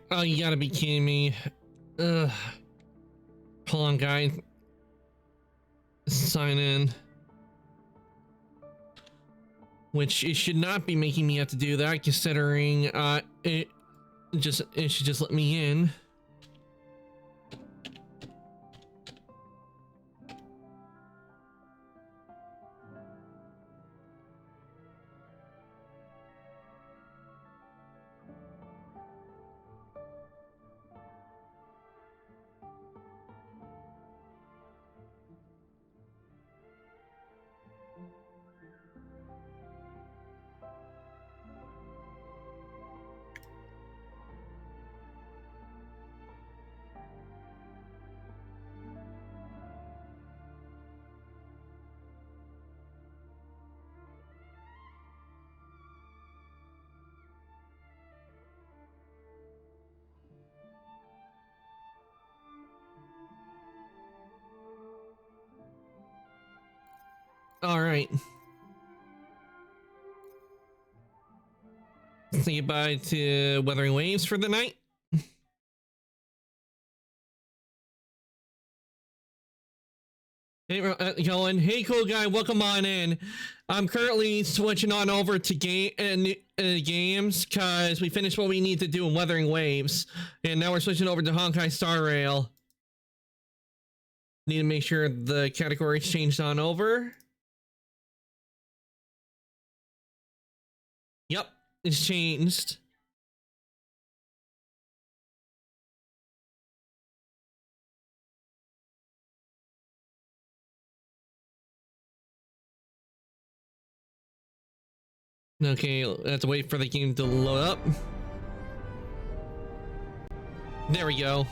Oh, you gotta be kidding me. Ugh. Hold on, guys. Sign in. Which it should not be making me have to do that, considering it should just let me in. All right. Say goodbye to Weathering Waves for the night. Hey, Colin. Hey, cool guy. Welcome on in. I'm currently switching on over to games because we finished what we need to do in Weathering Waves, and now we're switching over to Honkai Star Rail. Need to make sure the category's changed on over. Yep, it's changed. Okay, I have to wait for the game to load up. There we go.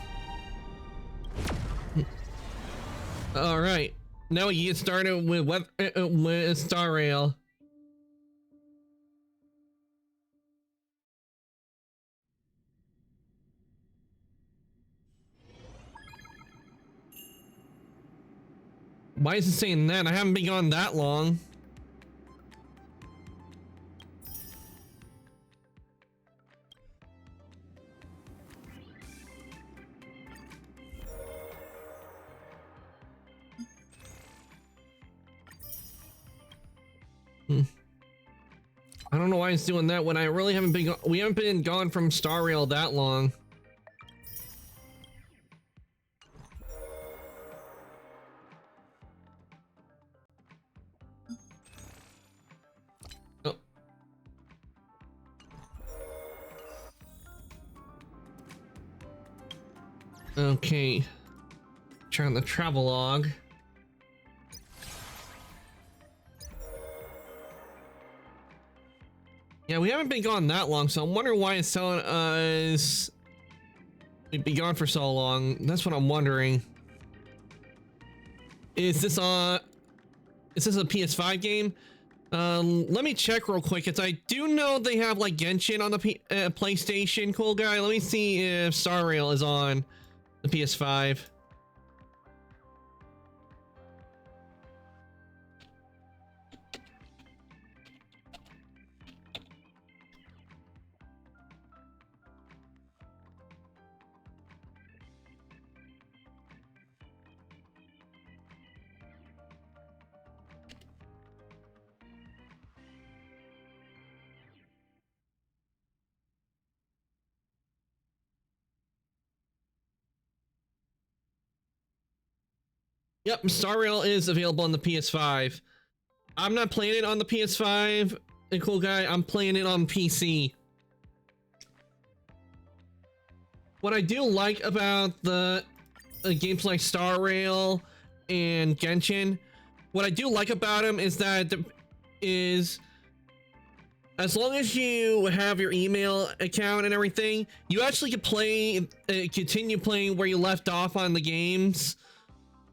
All right, now we get started with Star Rail. Why is it saying that? I haven't been gone that long. I don't know why it's doing that when I really haven't been we haven't been gone from Star Rail that long. Oh. Okay. Turn on the travel log. Yeah, we haven't been gone that long, so I'm wondering why it's telling us we've been gone for so long. That's what I'm wondering. Is this a PS5 game? Let me check real quick, because I do know they have like Genshin on the PlayStation. Cool guy. Let me see if Star Rail is on the PS5. Yep, Star Rail is available on the PS5. I'm not playing it on the PS5, cool guy. I'm playing it on PC. What I do like about the games like Star Rail and Genshin, what I do like about them is that as long as you have your email account and everything, you actually can play, continue playing where you left off on the games.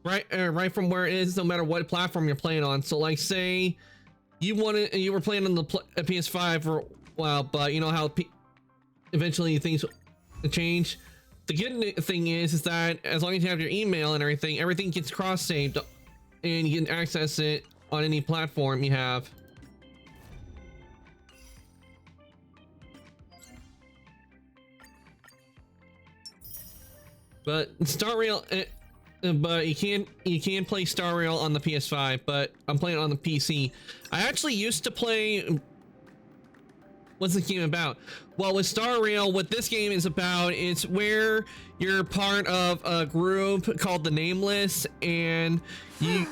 Right from where it is, no matter what platform you're playing on. So like say you were playing on the PS5 for a while, but you know how eventually things change. The good thing is that as long as you have your email and everything gets cross-saved and you can access it on any platform you have. But Star Rail, but you can play Star Rail on the PS5, but I'm playing it on the PC. I actually used to play. What's this game about? Well, with Star Rail, what this game is about, it's where you're part of a group called the Nameless, and they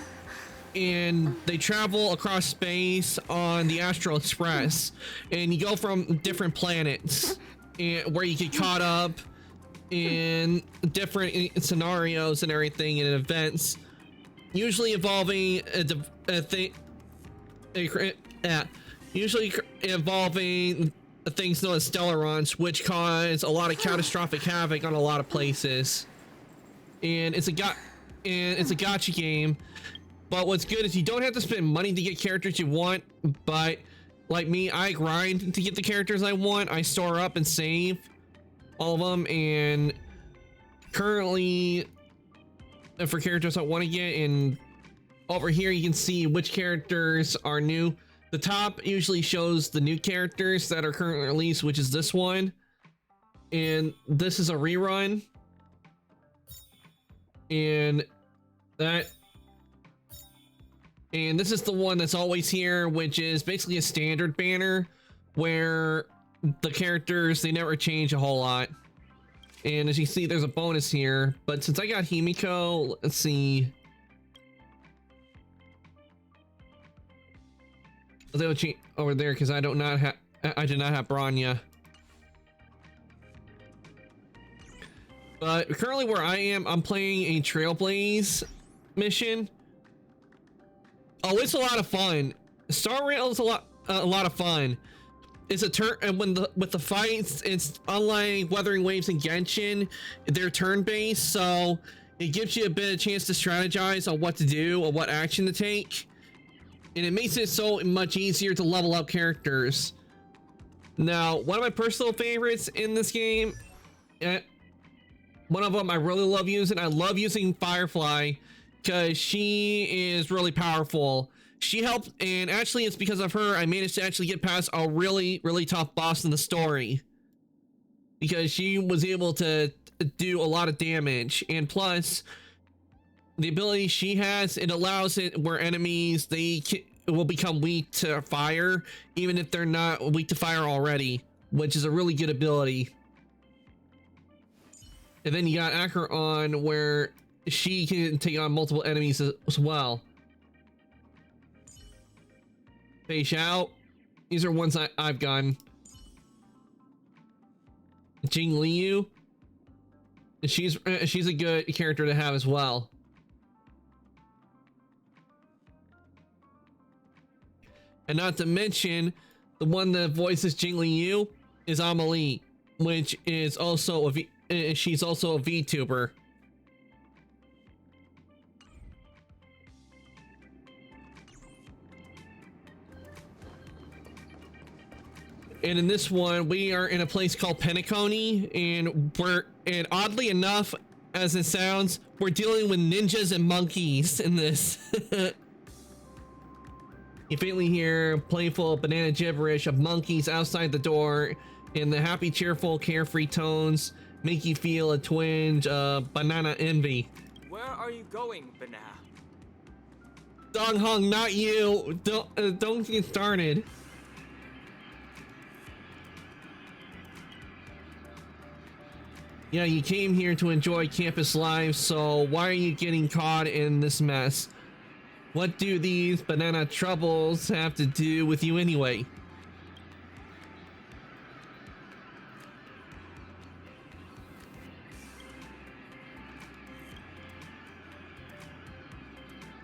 travel across space on the Astral Express, and you go from different planets, and where you get caught up in different scenarios and everything and events, usually involving things known as Stellarons, which cause a lot of catastrophic havoc on a lot of places. And it's a gacha game, but what's good is you don't have to spend money to get characters you want. But like me, I grind to get the characters I want. I store up and save all of them, and currently for characters I want to get, and over here you can see which characters are new. The top usually shows the new characters that are currently released, which is this one, and this is a rerun, and this is the one that's always here, which is basically a standard banner where the characters, they never change a whole lot. And as you see, there's a bonus here, but since I got Himiko, let's see. They'll change over there because I did not have Bronya. But currently where I am, I'm playing a Trailblaze mission. Oh, it's a lot of fun. Star Rail is a lot of fun. It's a turn, and with the fights, it's unlike Wuthering Waves and Genshin. They're turn-based, so it gives you a bit of chance to strategize on what to do or what action to take, and it makes it so much easier to level up characters. Now, one of my personal favorites in this game, one of them I really love using. I love using Firefly because she is really powerful. She helped, and actually it's because of her I managed to actually get past a really tough boss in the story, because she was able to do a lot of damage. And plus the ability she has, it allows it where enemies, they will become weak to fire, even if they're not weak to fire already, which is a really good ability. And then you got Acheron, where she can take on multiple enemies as well. Fei Xiao. These are ones I've gotten. Jing Liu. She's a good character to have as well. And not to mention, the one that voices Jing Liu is Amelie, which is also she's also a VTuber. And in this one, we are in a place called Penacony, and oddly enough, as it sounds, we're dealing with ninjas and monkeys in this. You faintly hear playful banana gibberish of monkeys outside the door, and the happy, cheerful, carefree tones make you feel a twinge of banana envy. Where are you going, Banana? Dong Hong, not you. Don't get started. Yeah, you came here to enjoy campus life, so why are you getting caught in this mess? What do these banana troubles have to do with you anyway?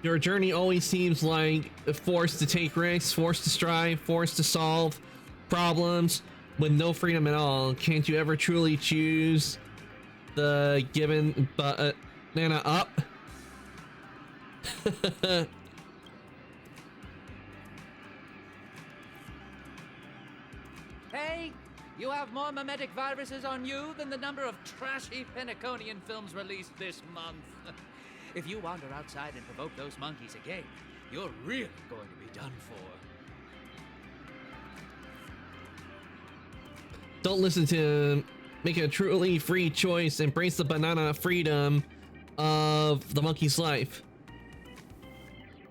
Your journey always seems like forced to take risks, forced to strive, forced to solve problems with no freedom at all. Can't you ever truly choose the given banana up? Hey, you have more mimetic viruses on you than the number of trashy Penaconian films released this month. If you wander outside and provoke those monkeys again, you're really going to be done for. Don't listen to him. Make a truly free choice. Embrace the banana freedom of the monkey's life.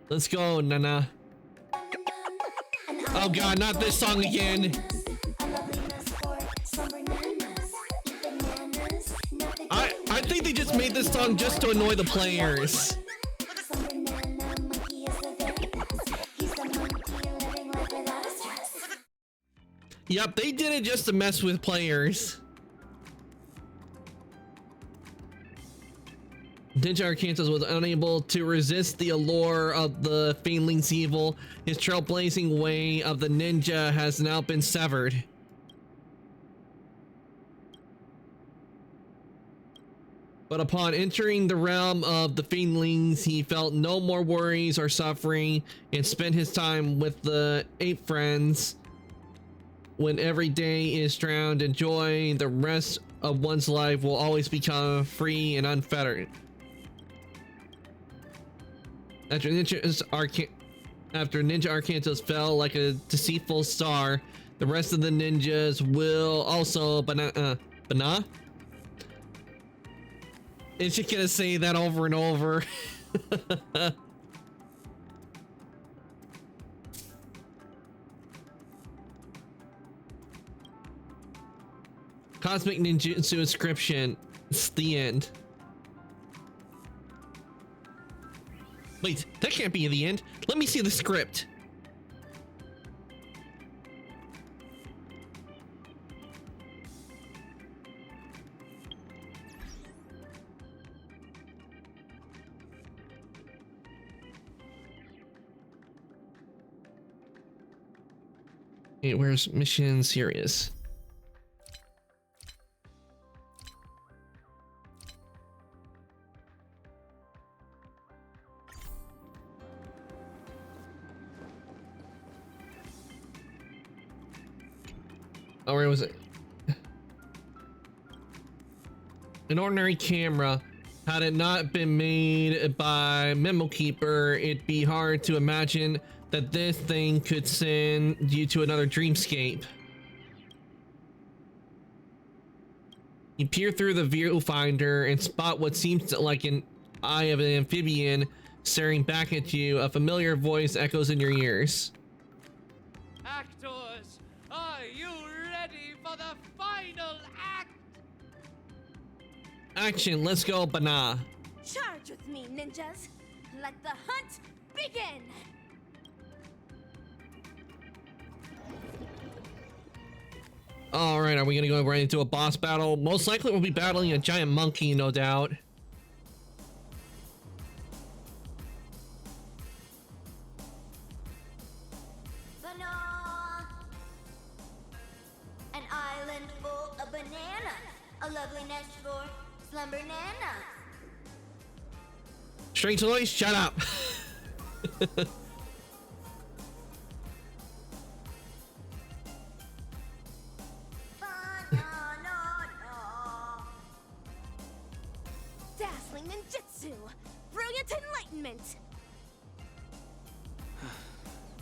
Let's go, Nana. Oh god, not this song again. I think they just made this song just to annoy the players. Yep, they did it just to mess with players. Ninja Arcantus was unable to resist the allure of the Fainling's evil. His trailblazing way of the ninja has now been severed. But upon entering the realm of the Fainlings, he felt no more worries or suffering and spent his time with the 8 friends. When every day is drowned in joy, the rest of one's life will always become free and unfettered. After Ninja Arcantus fell like a deceitful star, the rest of the ninjas will also banana. It's just gonna say that over and over. Cosmic Ninjutsu inscription. It's the end. Wait, that can't be the end. Let me see the script. Hey, where's Mission Serious? Oh, where was it? An ordinary camera. Had it not been made by Memo Keeper, it'd be hard to imagine that this thing could send you to another dreamscape. You peer through the viewfinder and spot what seems like an eye of an amphibian staring back at you. A familiar voice echoes in your ears. Actors, are you ready for the final act? Action, let's go, Bana. Charge with me, ninjas. Let the hunt begin. All right, are we gonna go right into a boss battle? Most likely we'll be battling a giant monkey, no doubt. Banana. An island full of bananas. A lovely nest for slumber nana. Strange noise, shut up. Dazzling ninjutsu. Brilliant enlightenment.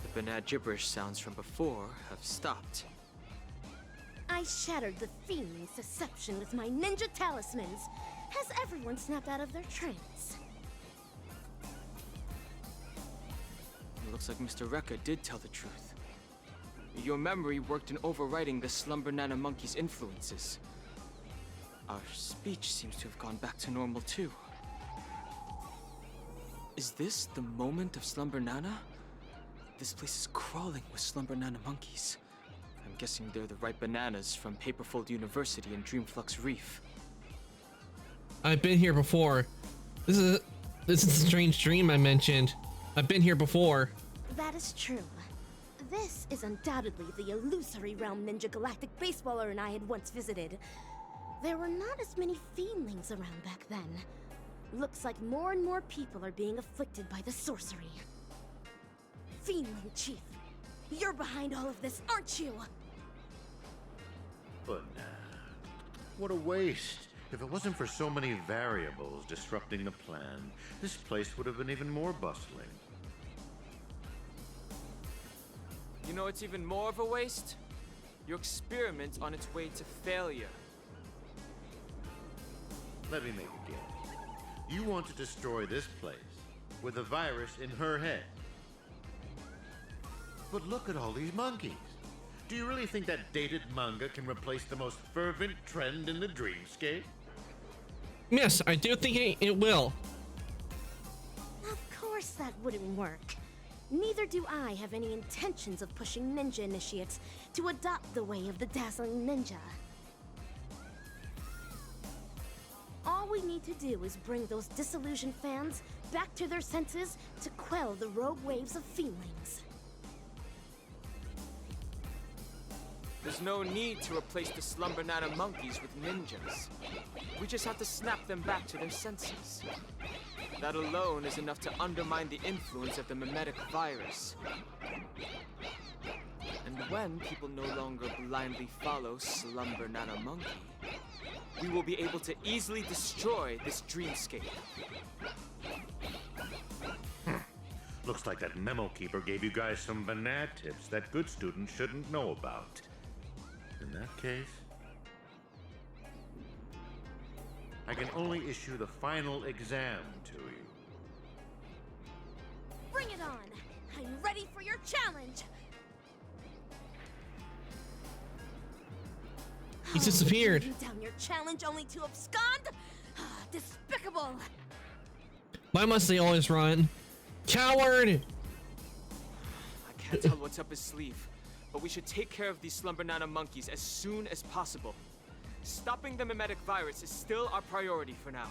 The banana gibberish sounds from before have stopped. I shattered the fiend's deception with my ninja talismans. Has everyone snapped out of their trance? It looks like Mr. Rekka did tell the truth. Your memory worked in overriding the Slumber Nana monkey's influences. Our speech seems to have gone back to normal too. Is this the moment of Slumber Nana? This place is crawling with Slumber Nana monkeys. I'm guessing they're the right bananas from Paperfold University and Dreamflux Reef. I've been here before. This is a strange dream I mentioned. I've been here before. That is true. This is undoubtedly the illusory realm Ninja Galactic Baseballer and I had once visited. There were not as many fiendlings around back then. Looks like more and more people are being afflicted by the sorcery. Fiendling Chief, you're behind all of this, aren't you? But what a waste. If it wasn't for so many variables disrupting the plan, this place would have been even more bustling. You know it's even more of a waste? Your experiment's on its way to failure. Let me make a guess. You want to destroy this place with a virus in her head. But look at all these monkeys. Do you really think that dated manga can replace the most fervent trend in the dreamscape? Yes, I do think it will. Of course that wouldn't work. Neither do I have any intentions of pushing ninja initiates to adopt the way of the dazzling ninja. All we need to do is bring those disillusioned fans back to their senses to quell the rogue waves of feelings. There's no need to replace the Slumber Nana monkeys with ninjas. We just have to snap them back to their senses. That alone is enough to undermine the influence of the mimetic virus. And when people no longer blindly follow Slumber Nana Monkey, we will be able to easily destroy this dreamscape. Looks like that memo keeper gave you guys some banana tips that good students shouldn't know about. In that case, I can only issue the final exam to you. Bring it on! I'm ready for your challenge! He's disappeared. You down your challenge only to abscond? Despicable! Why must they always run? Coward! I can't tell what's up his sleeve, but we should take care of these Slumber Nana monkeys as soon as possible. Stopping the mimetic virus is still our priority for now.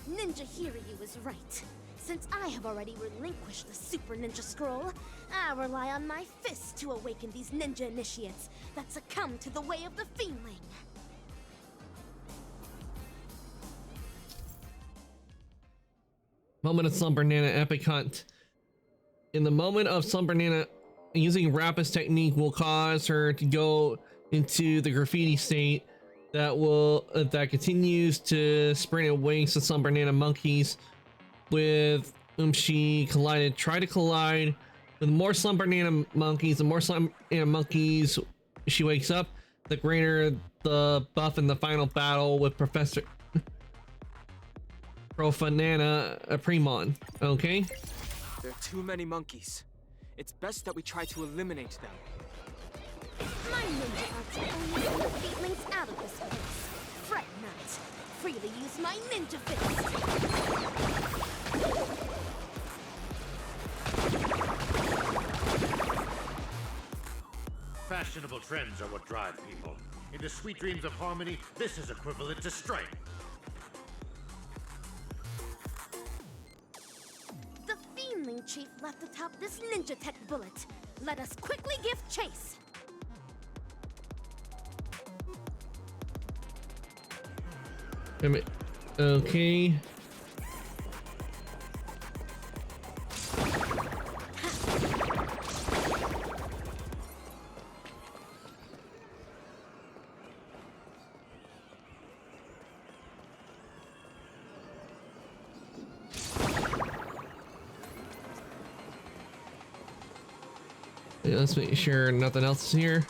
Ninja Hiryu is right. Since I have already relinquished the Super Ninja Scroll, I rely on my fists to awaken these ninja initiates that succumb to the way of the Fiendling. Moment of Slumber Nana epic hunt. In the moment of Slumber Nana, using Rapid's technique will cause her to go into the graffiti state that continues to spread and wings to Slumber Nana monkeys with whom she tried to collide with more Slumber Nana monkeys. The more Slumber Nana monkeys she wakes up, the greater the buff in the final battle with Professor Profanana Premon. Okay. There are too many monkeys. It's best that we try to eliminate them. My ninja are to only send the feelings out of this place. Fret not. Freely use my ninja fist. Fashionable trends are what drive people. In the sweet dreams of harmony, this is equivalent to strength. The Fiendling Chief left atop this ninja tech bullet. Let us quickly give chase. Wait a minute. Okay. Yeah, let's make sure nothing else is here.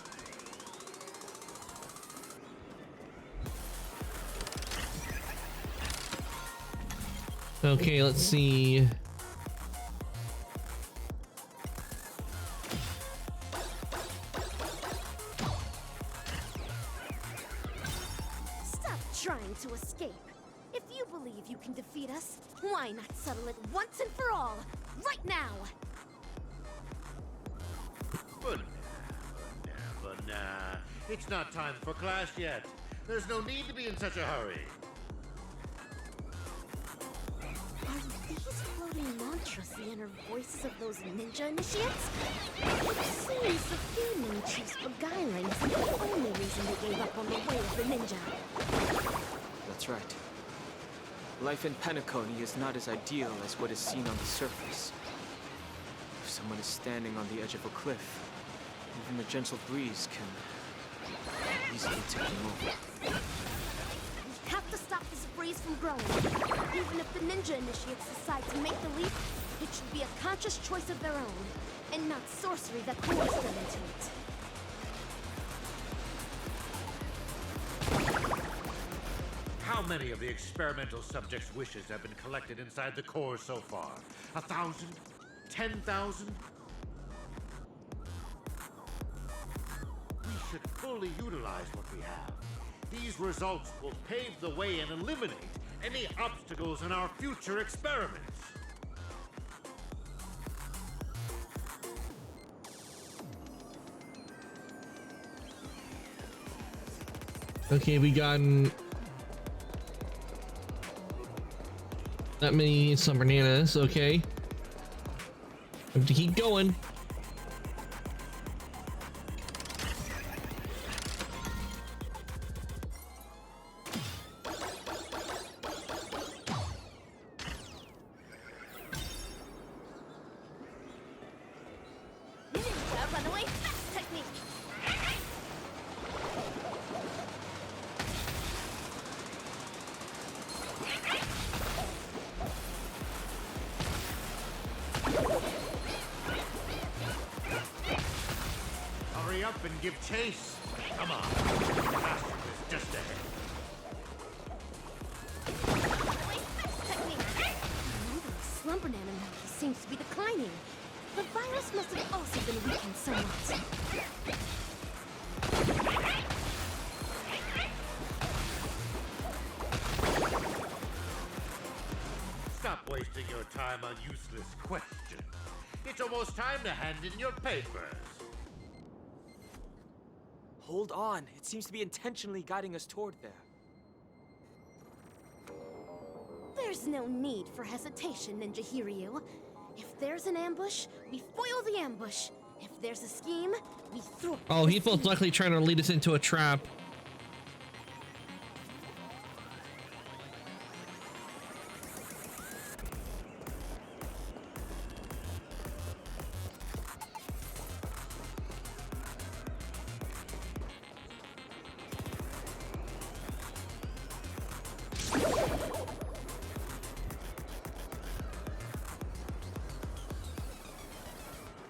Okay, let's see. Stop trying to escape. If you believe you can defeat us, why not settle it once and for all, right now? But nah. It's not time for class yet. There's no need to be in such a hurry. Are these floating mantras the inner voices of those ninja initiates? It seems the Fiendling Chief's beguiling isn't the only reason they gave up on the way of the ninja. That's right. Life in Penacony is not as ideal as what is seen on the surface. If someone is standing on the edge of a cliff, even the gentle breeze can easily tip them over. We have to stop this breeze from growing. Even if the ninja initiates decide to make the leap, it should be a conscious choice of their own, and not sorcery that forces them into it. How many of the experimental subjects' wishes have been collected inside the core so far? 1,000? 10,000? We should fully utilize what we have. These results will pave the way and eliminate any obstacles in our future experiments. Okay, we gotten that many some bananas. Okay, we have to keep going. Ninja runaway fast technique. Hurry up and give chase. Come on. The master is just ahead. Slumber Nanomonkey seems to be declining. The virus must have also been weakened somewhat. Stop wasting your time on useless questions. It's almost time to hand in your papers. Hold on. It seems to be intentionally guiding us toward there. There's no need for hesitation, Ninja Hiryu. If there's an ambush, we foil the ambush. If there's a scheme, we thwart. Oh, he's most likely trying to lead us into a trap.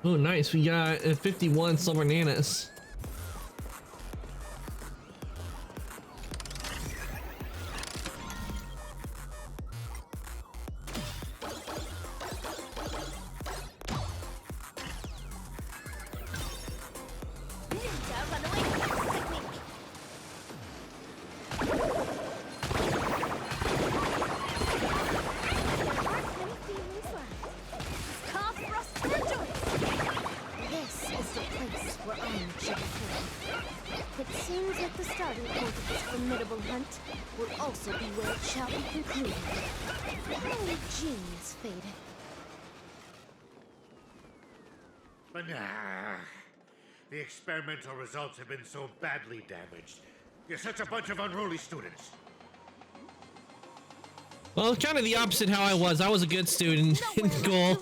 Oh, nice. We got 51 silver bananas. be concluded. Only genius faded. But nah, the experimental results have been so badly damaged. You're such a bunch of unruly students. Well, kind of the opposite how I was. I was a good student in school.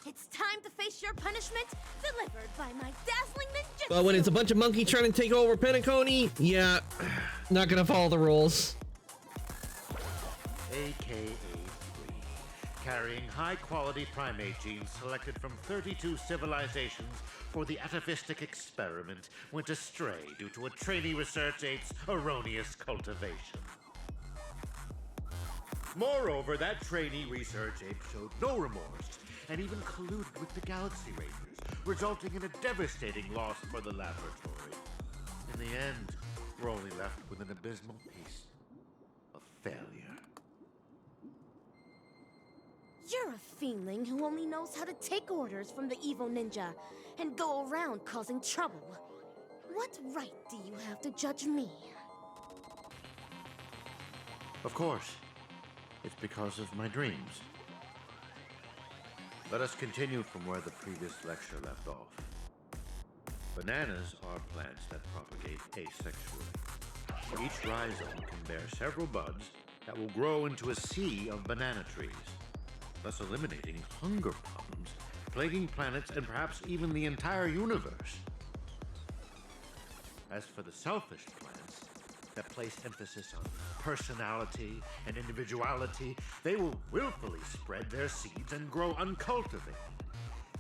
It's time to face your punishment, delivered by my dazzling ninjutsu. But when it's a bunch of monkeys trying to take over Penacony, yeah, not gonna follow the rules. AKA 3, carrying high-quality primate genes selected from 32 civilizations for the atavistic experiment, went astray due to a trainee research ape's erroneous cultivation. Moreover, that trainee research ape showed no remorse and even colluded with the Galaxy Rangers, resulting in a devastating loss for the laboratory. In the end, we're only left with an abysmal piece of failure. You're a fiendling who only knows how to take orders from the evil ninja and go around causing trouble. What right do you have to judge me? Of course. It's because of my dreams. Let us continue from where the previous lecture left off. Bananas are plants that propagate asexually. Each rhizome can bear several buds that will grow into a sea of banana trees, thus eliminating hunger problems, plaguing planets and perhaps even the entire universe. As for the selfish plants that place emphasis on personality and individuality, they will willfully spread their seeds and grow uncultivated.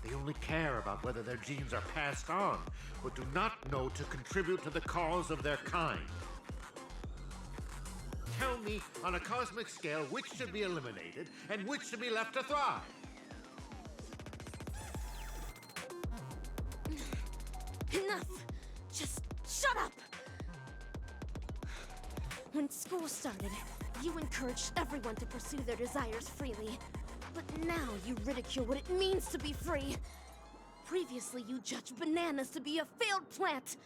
They only care about whether their genes are passed on, but do not know to contribute to the cause of their kind. Tell me, on a cosmic scale, which should be eliminated and which should be left to thrive? Enough! Just shut up! When school started, you encouraged everyone to pursue their desires freely. But now you ridicule what it means to be free. Previously, you judged bananas to be a failed plant.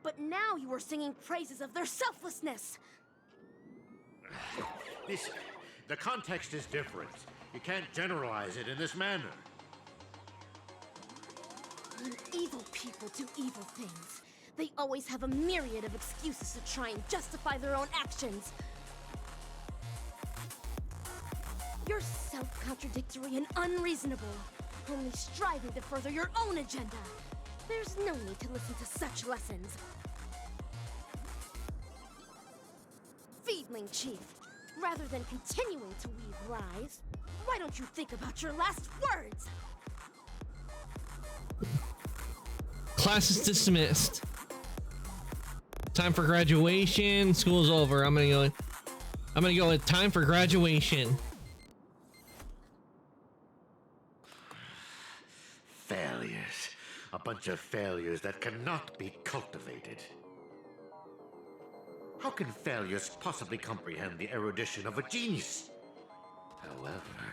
But now you are singing praises of their selflessness. The context is different. You can't generalize it in this manner. When evil people do evil things, they always have a myriad of excuses to try and justify their own actions. You're self-contradictory and unreasonable, only striving to further your own agenda. There's no need to listen to such lessons. Fiendling Chief, rather than continuing to weave lies, why don't you think about your last words? Class is dismissed. Time for graduation. School's over. I'm gonna go with time for graduation. Failures. A bunch of failures that cannot be cultivated. How can failures possibly comprehend the erudition of a genius? However,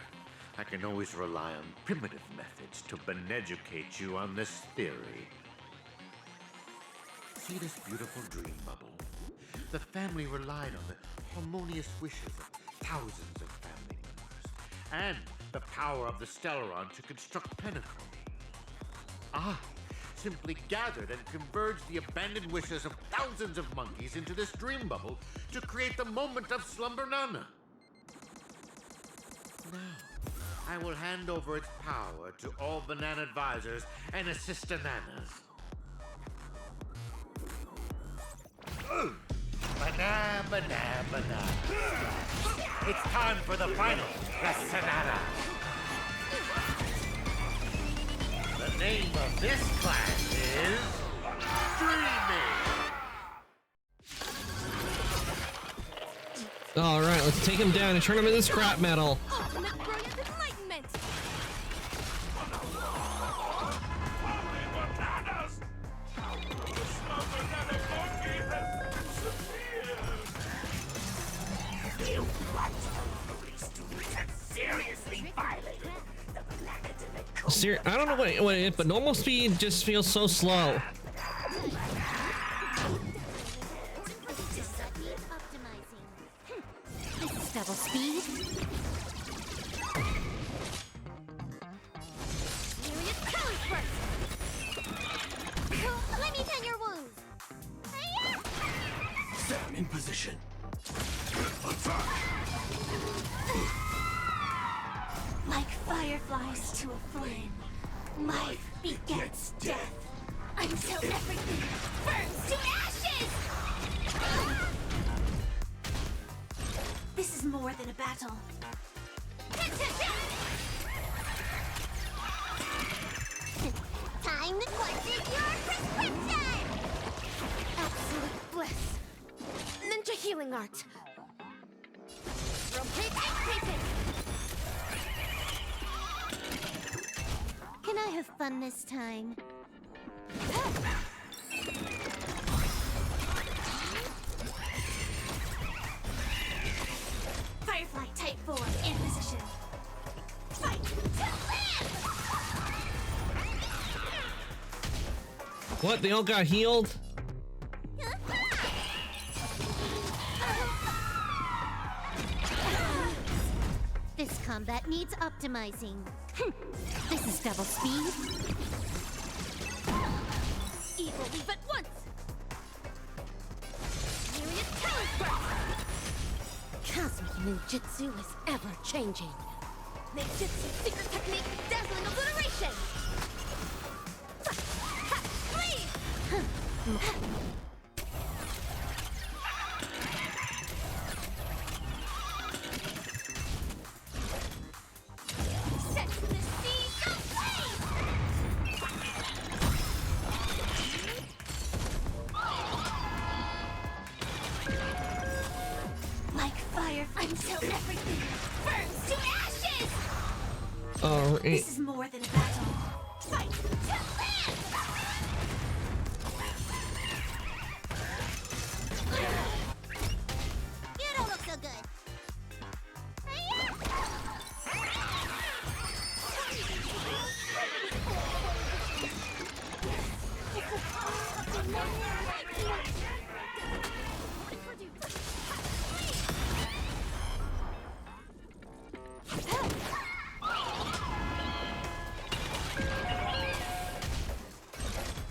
I can always rely on primitive methods to beneducate you on this theory. See this beautiful dream bubble? The family relied on the harmonious wishes of thousands of family members, and the power of the Stellaron to construct Penacony. I simply gathered and converged the abandoned wishes of thousands of monkeys into this dream bubble to create the moment of Slumber Nana. Now, I will hand over its power to all banana advisors and assistananas. Banana, banana, banana. It's time for the final Sonata. The name of this class is Dreaming. All right, let's take him down and turn him into scrap metal. Ultimate brilliant enlightenment! You seriously violated the Planet Code. I don't know what it is, but normal speed just feels so slow. This is Devil's speed. Serious color burst. Let me tend your wounds. Stand in position. Like fireflies to a flame, life begets death. Until everything burns to ashes! This is more than a battle. Time to question your prescription! Absolute bliss. Ninja healing art. Rotate increasing! Can I have fun this time? Firefly Type 4 in position. Fight to live! What? They all got healed? This combat needs optimizing. This is double speed. Evil leave at once! Serious color burst. Cosmic ninjutsu is ever changing. Ninjutsu secret technique, dazzling obliteration! Please! Set to the sea, go flame! Like fire until everything burns to ashes! Alright. This is more than a battle. Fight to live! You don't look so good.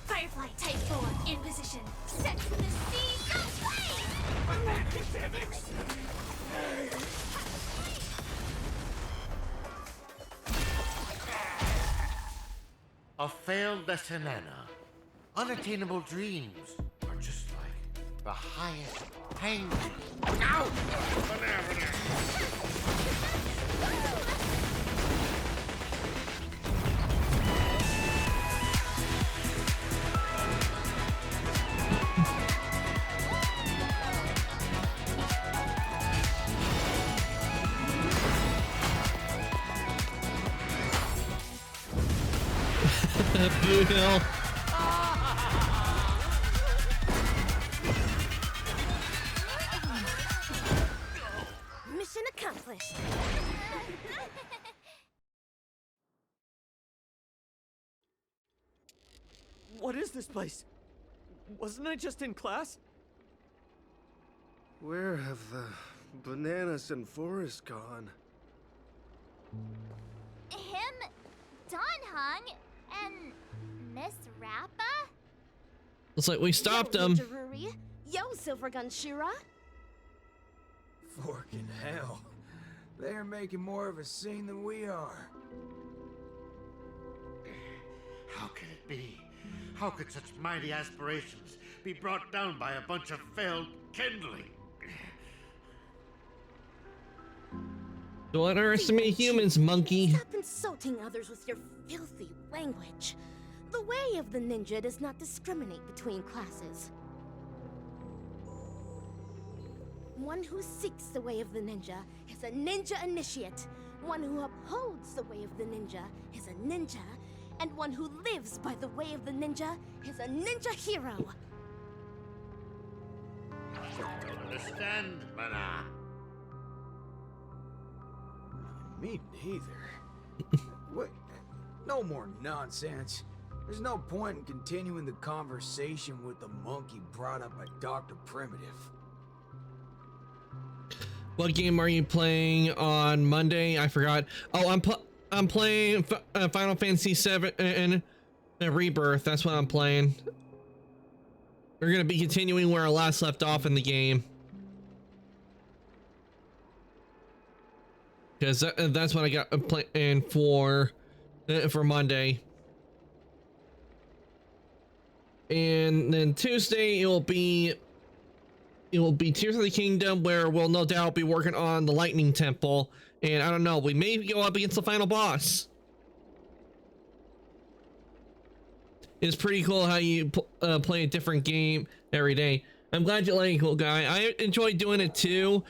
Firefly Type 4 in position. Set to the sea, go flame! A failed Lesanana. Unattainable dreams are just like the highest hanging. Ow! Blue Hill. Mission accomplished. What is this place? Wasn't I just in class? Where have the bananas and Forrest gone? Him, Don Hung, and Miss Rappa? Looks like we stopped Yo, them. Ninjaruri. Yo, Silvergun Shira. Forking hell. They're making more of a scene than we are. How can it be? How could such mighty aspirations be brought down by a bunch of failed kindling? Don't underestimate humans, monkey. Stop insulting others with your filthy language. The way of the ninja does not discriminate between classes. One who seeks the way of the ninja is a ninja initiate. One who upholds the way of the ninja is a ninja. And one who lives by the way of the ninja is a ninja hero. Don't understand, Mana. Me neither. Wait, no more nonsense. There's no point in continuing the conversation with the monkey brought up by Dr. Primitive. What game are you playing on Monday? I forgot. Oh, I'm playing Final Fantasy VII and Rebirth. That's what I'm playing. We're gonna be continuing where I last left off in the game. Because that's what I got planned for Monday. And then Tuesday it will be Tears of the Kingdom, where we'll no doubt be working on the Lightning Temple. And I don't know, we may go up against the final boss. It's pretty cool how you play a different game every day. I'm glad you like it, cool guy. I enjoy doing it too.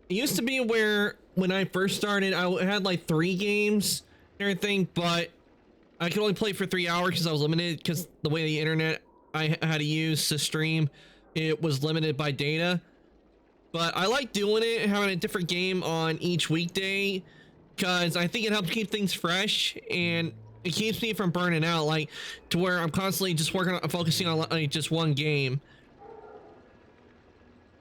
It used to be where when I first started, I had like 3 games and everything, but I could only play for 3 hours because I was limited, because the way the internet I had to use to stream, it was limited by data. But I like doing it, having a different game on each weekday, because I think it helps keep things fresh, and it keeps me from burning out, like to where I'm constantly just focusing on like just one game.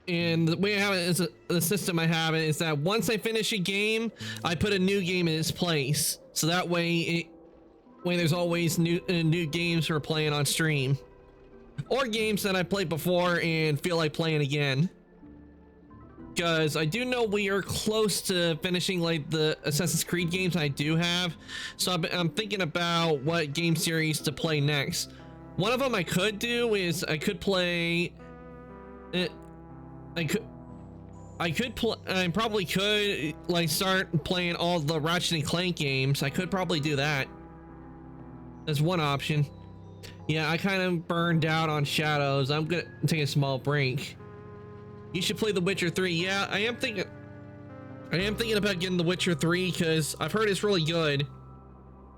And the way I have it is the system I have it is that once I finish a game, I put a new game in its place, so that way there's always new games for playing on stream, or games that I played before and feel like playing again. Because I do know we are close to finishing like the Assassin's Creed games I do have, so I'm thinking about what game series to play next. One of them I could do is I probably could like start playing all the Ratchet and Clank games. I could probably do that. That's one option. Yeah, I kind of burned out on Shadows. I'm gonna take a small break. You should play The Witcher 3. Yeah, I am thinking about getting The Witcher 3 because I've heard it's really good.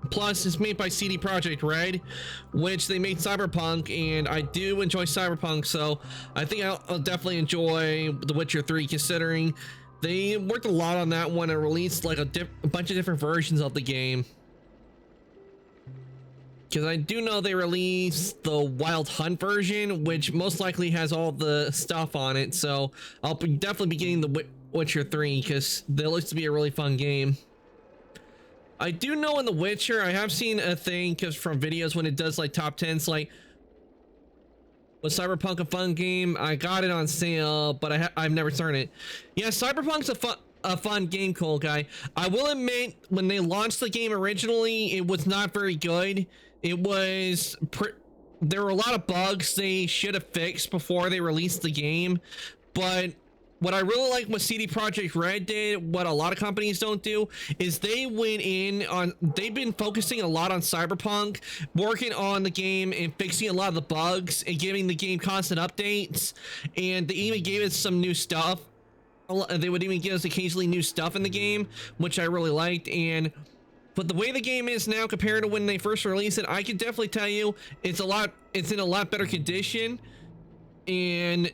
Plus, it's made by CD Projekt Red, which they made Cyberpunk, and I do enjoy Cyberpunk, so I think I'll definitely enjoy The Witcher 3, considering they worked a lot on that one and released like a bunch of different versions of the game. Because I do know they released the Wild Hunt version, which most likely has all the stuff on it, so I'll definitely be getting The Witcher 3 because that looks to be a really fun game. I do know in The Witcher, I have seen a thing because from videos when it does like top 10s, like, was Cyberpunk a fun game? I got it on sale, but I've never started it. Yeah, Cyberpunk's a fun game, cool guy. I will admit, when they launched the game originally, it was not very good. It was there were a lot of bugs they should have fixed before they released the game, but what I really like what CD Projekt Red did, what a lot of companies don't do, is they went in on, they've been focusing a lot on Cyberpunk, working on the game and fixing a lot of the bugs and giving the game constant updates, and they even gave us some new stuff. They would even give us occasionally new stuff in the game, which I really liked. But the way the game is now compared to when they first released it, I can definitely tell you it's in a lot better condition, and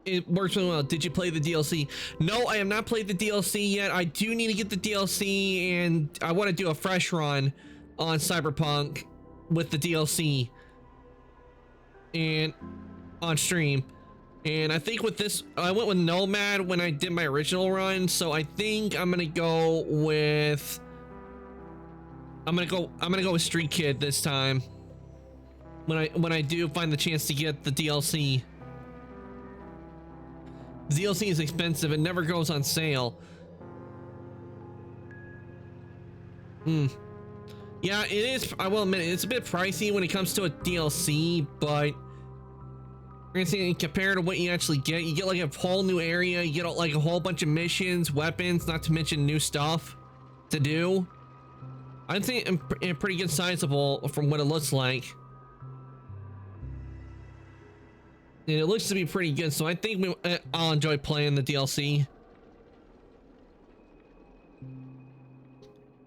it works really well. Did you play the DLC? No, I have not played the DLC yet. I do need to get the DLC, and I want to do a fresh run on Cyberpunk with the DLC and on stream. And I think with this, I went with Nomad when I did my original run, so I think I'm gonna go with with Street Kid this time when I do find the chance to get the DLC. The DLC is expensive. It never goes on sale. Yeah, it is. I will admit it's a bit pricey when it comes to a DLC, but compared to what you actually get, you get like a whole new area, you get like a whole bunch of missions, weapons, not to mention new stuff to do. I'd say a pretty good sizable from what it looks like. And it looks to be pretty good, so I think I'll enjoy playing the DLC.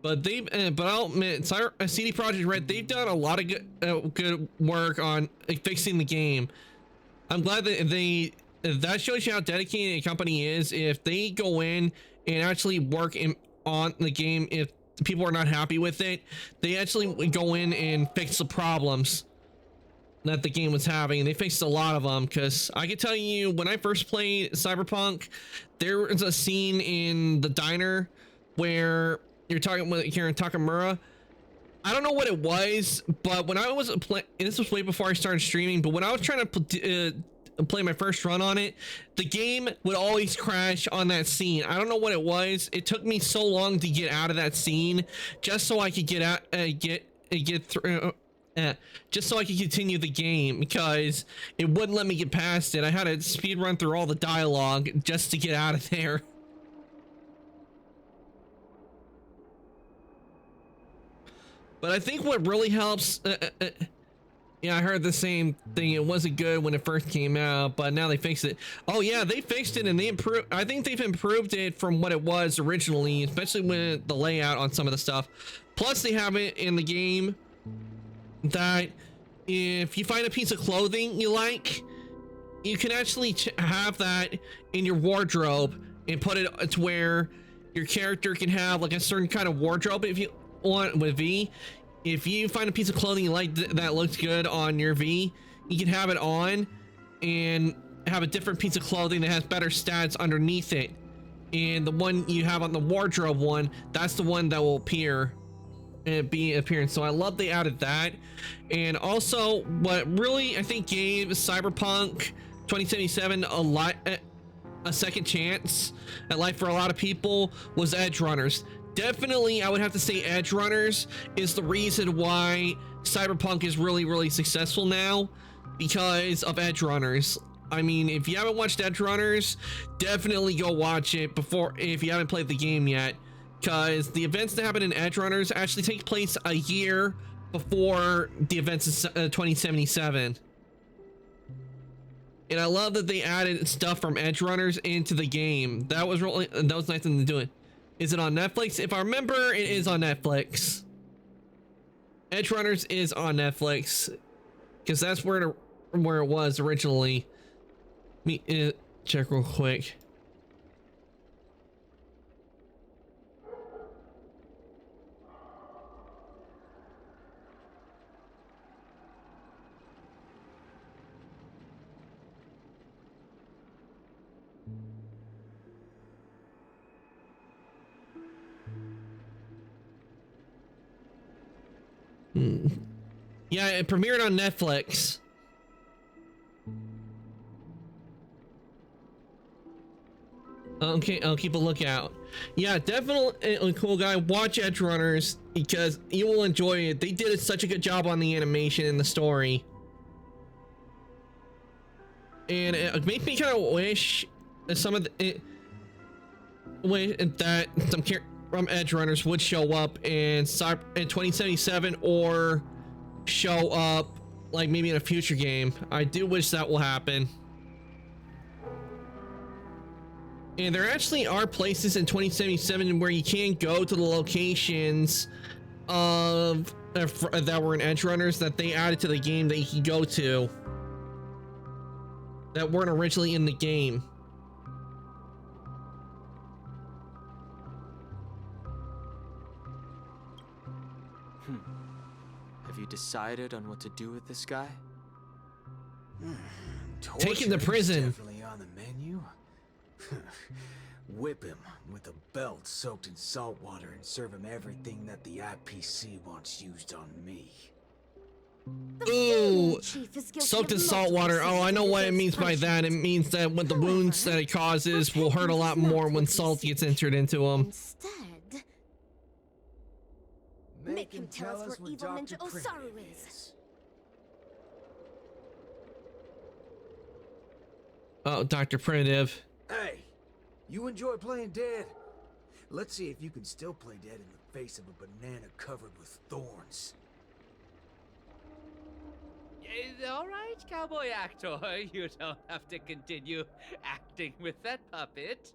But I'll admit, CD Projekt Red, they've done a lot of good work on fixing the game. I'm glad that that shows you how dedicated a company is. If they go in and actually work on the game, if people are not happy with it, they actually go in and fix the problems. that the game was having. They fixed a lot of them, because I can tell you, when I first played Cyberpunk, there was a scene in the diner where you're talking with Karen Takamura. I don't know what it was, but when I was playing, this was way before I started streaming, but when I was trying to play my first run on it, the game would always crash on that scene. I don't know what it was. It took me so long to get out of that scene just so I could get out, get through, just so I could continue the game, because it wouldn't let me get past it. I had to speed run through all the dialogue just to get out of there. But I think what really helps, yeah, I heard the same thing. It wasn't good when it first came out, but now they fixed it. Oh yeah, they fixed it and they improved. I think they've improved it from what it was originally, especially with the layout on some of the stuff. Plus they have it in the game that if you find a piece of clothing you like, you can actually have that in your wardrobe and put it to where your character can have like a certain kind of wardrobe. If you want with V, if you find a piece of clothing you like that looks good on your V, you can have it on and have a different piece of clothing that has better stats underneath it, and the one you have on the wardrobe one, that's the one that will appear and be appearance. So I love they added that. And also what really I think gave Cyberpunk 2077 a second chance at life for a lot of people was Edge Runners. Definitely, I would have to say Edge Runners is the reason why Cyberpunk is really successful now, because of Edge Runners. I mean, if you haven't watched Edge Runners, definitely go watch it before, if you haven't played the game yet, because the events that happen in Edge Runners actually take place a year before the events in 2077. And I love that they added stuff from Edge Runners into the game. That was nice of them to do it. Is it on Netflix? If I remember, it is on Netflix. Edge Runners is on Netflix, because that's where it was originally. Let me check real quick. Yeah, it premiered on Netflix. Okay, I'll keep a lookout. Yeah, definitely a cool guy. Watch Edge Runners because you will enjoy it. They did such a good job on the animation and the story. And it makes me kind of wish some of the that some from Edge Runners would show up in 2077 or show up like maybe in a future game. I do wish that will happen. And there actually are places in 2077 where you can go to the locations of that were in Edge Runners that they added to the game that you can go to that weren't originally in the game. Have you decided on what to do with this guy? Take him to prison. Definitely on the menu. Whip him with a belt soaked in salt water and serve him everything that the IPC wants used on me. Ooh, soaked in salt water. Oh, I know what it means by that. It means that with the wounds that it causes will hurt a lot more when salt gets entered into them. Make him tell us where evil Ninja Osaru is. Oh, Dr. Primitive. Hey, you enjoy playing dead? Let's see if you can still play dead in the face of a banana covered with thorns. All right, cowboy actor. You don't have to continue acting with that puppet.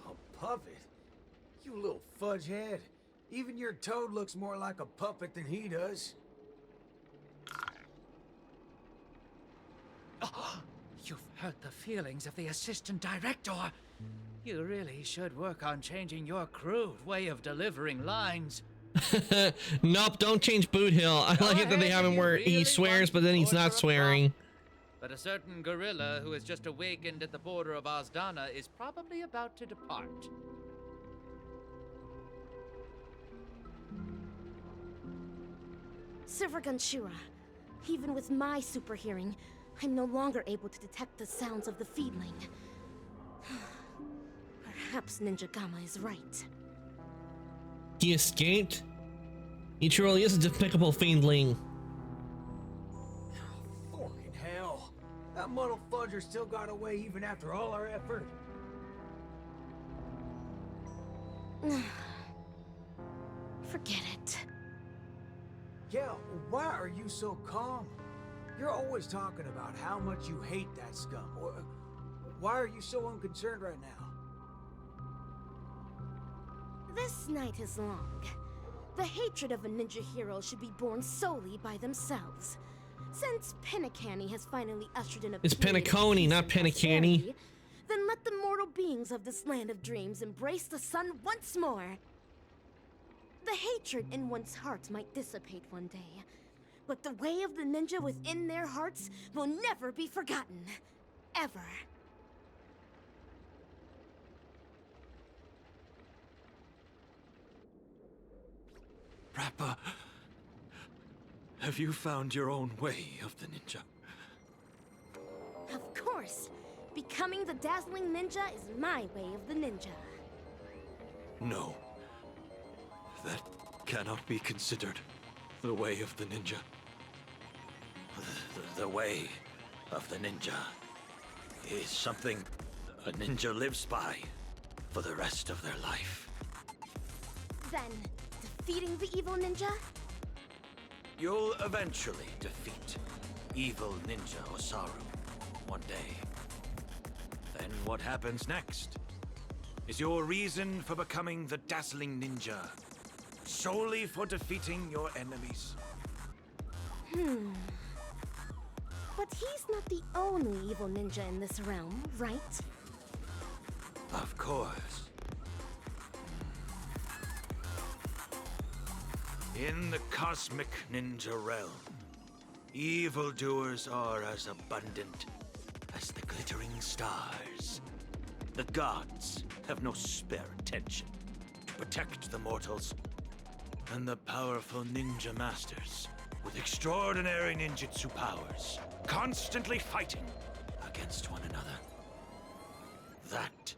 A puppet? You little fudge head. Even your toad looks more like a puppet than he does. Oh, you've hurt the feelings of the assistant director. You really should work on changing your crude way of delivering lines. Nope, don't change Boot Hill. I like it that they have him where he swears, but then he's not swearing. But a certain gorilla who has just awakened at the border of Ozdana is probably about to depart. Silvergun Shura, even with my super hearing, I'm no longer able to detect the sounds of the feedling. Perhaps Ninja Gamma is right. He escaped? He truly is a despicable fiendling. Fucking hell. That muddle fudger still got away even after all our effort. Forget it. Yeah, why are you so calm? You're always talking about how much you hate that scum. Why are you so unconcerned right now? This night is long. The hatred of a ninja hero should be born solely by themselves. Since Penacani has finally ushered in a It's Penacony, not Penacani. Then let the mortal beings of this land of dreams embrace the sun once more. The hatred in one's heart might dissipate one day, but the way of the ninja within their hearts will never be forgotten. Ever. Rappa, have you found your own way of the ninja? Of course. Becoming the dazzling ninja is my way of the ninja. No. That cannot be considered the way of the ninja. The way of the ninja is something a ninja lives by for the rest of their life. Then, defeating the evil ninja? You'll eventually defeat evil ninja Osaru one day. Then what happens next is your reason for becoming the dazzling ninja, solely for defeating your enemies. But he's not the only evil ninja in this realm, right? Of course. In the cosmic ninja realm, evildoers are as abundant as the glittering stars. The gods have no spare attention to protect the mortals, and the powerful ninja masters with extraordinary ninjutsu powers constantly fighting against one another. That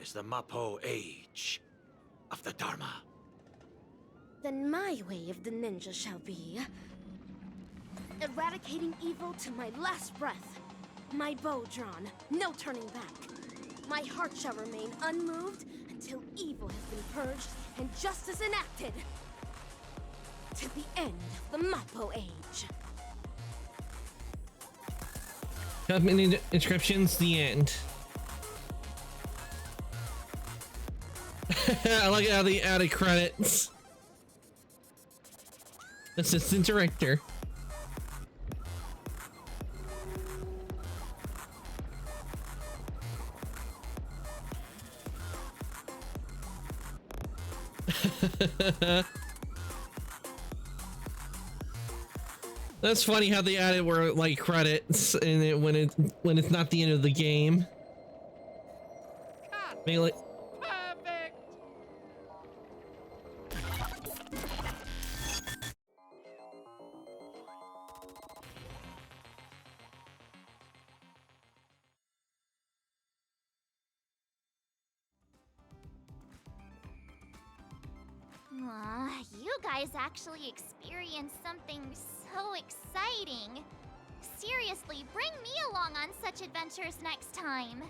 is the Mappo age of the Dharma. Then my way of the ninja shall be eradicating evil to my last breath. My bow drawn, no turning back. My heart shall remain unmoved until evil has been purged and justice enacted. To the end of the Mappo age. Many inscriptions, the end. I like how they added credits. Assistant director. That's funny how they added were like credits in it when it's not the end of the game. Maybe like You guys actually experienced something so exciting. Seriously, bring me along on such adventures next time.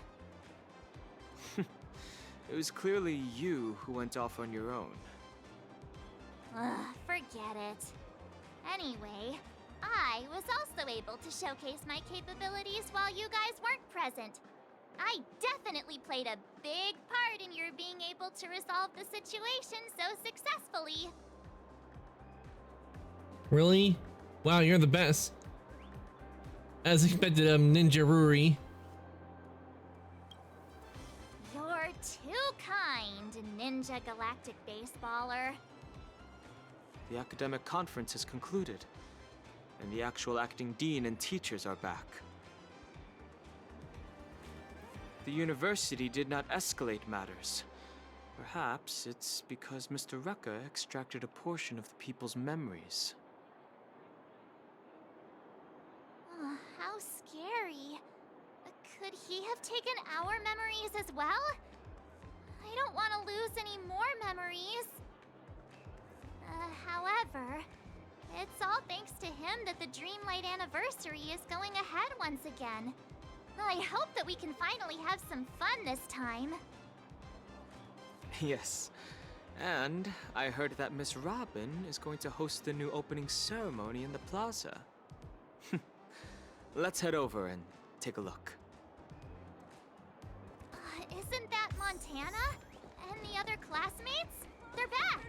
It was clearly you who went off on your own. Forget it. Anyway, I was also able to showcase my capabilities while you guys weren't present. I definitely played a big part in your being able to resolve the situation so successfully. Really? Wow, you're the best. As expected, Ninja Ruri. You're too kind, Ninja Galactic Baseballer. the academic conference has concluded, and the actual acting dean and teachers are back. The university did not escalate matters. Perhaps it's because Mr. Rekka extracted a portion of the people's memories. Oh, how scary. Could he have taken our memories as well? I don't want to lose any more memories. However, it's all thanks to him that the Dreamlight anniversary is going ahead once again. I hope that we can finally have some fun this time. Yes, and I heard that Miss Robin is going to host the new opening ceremony in the plaza. Let's head over and take a look. Isn't that Montana? And the other classmates? They're back!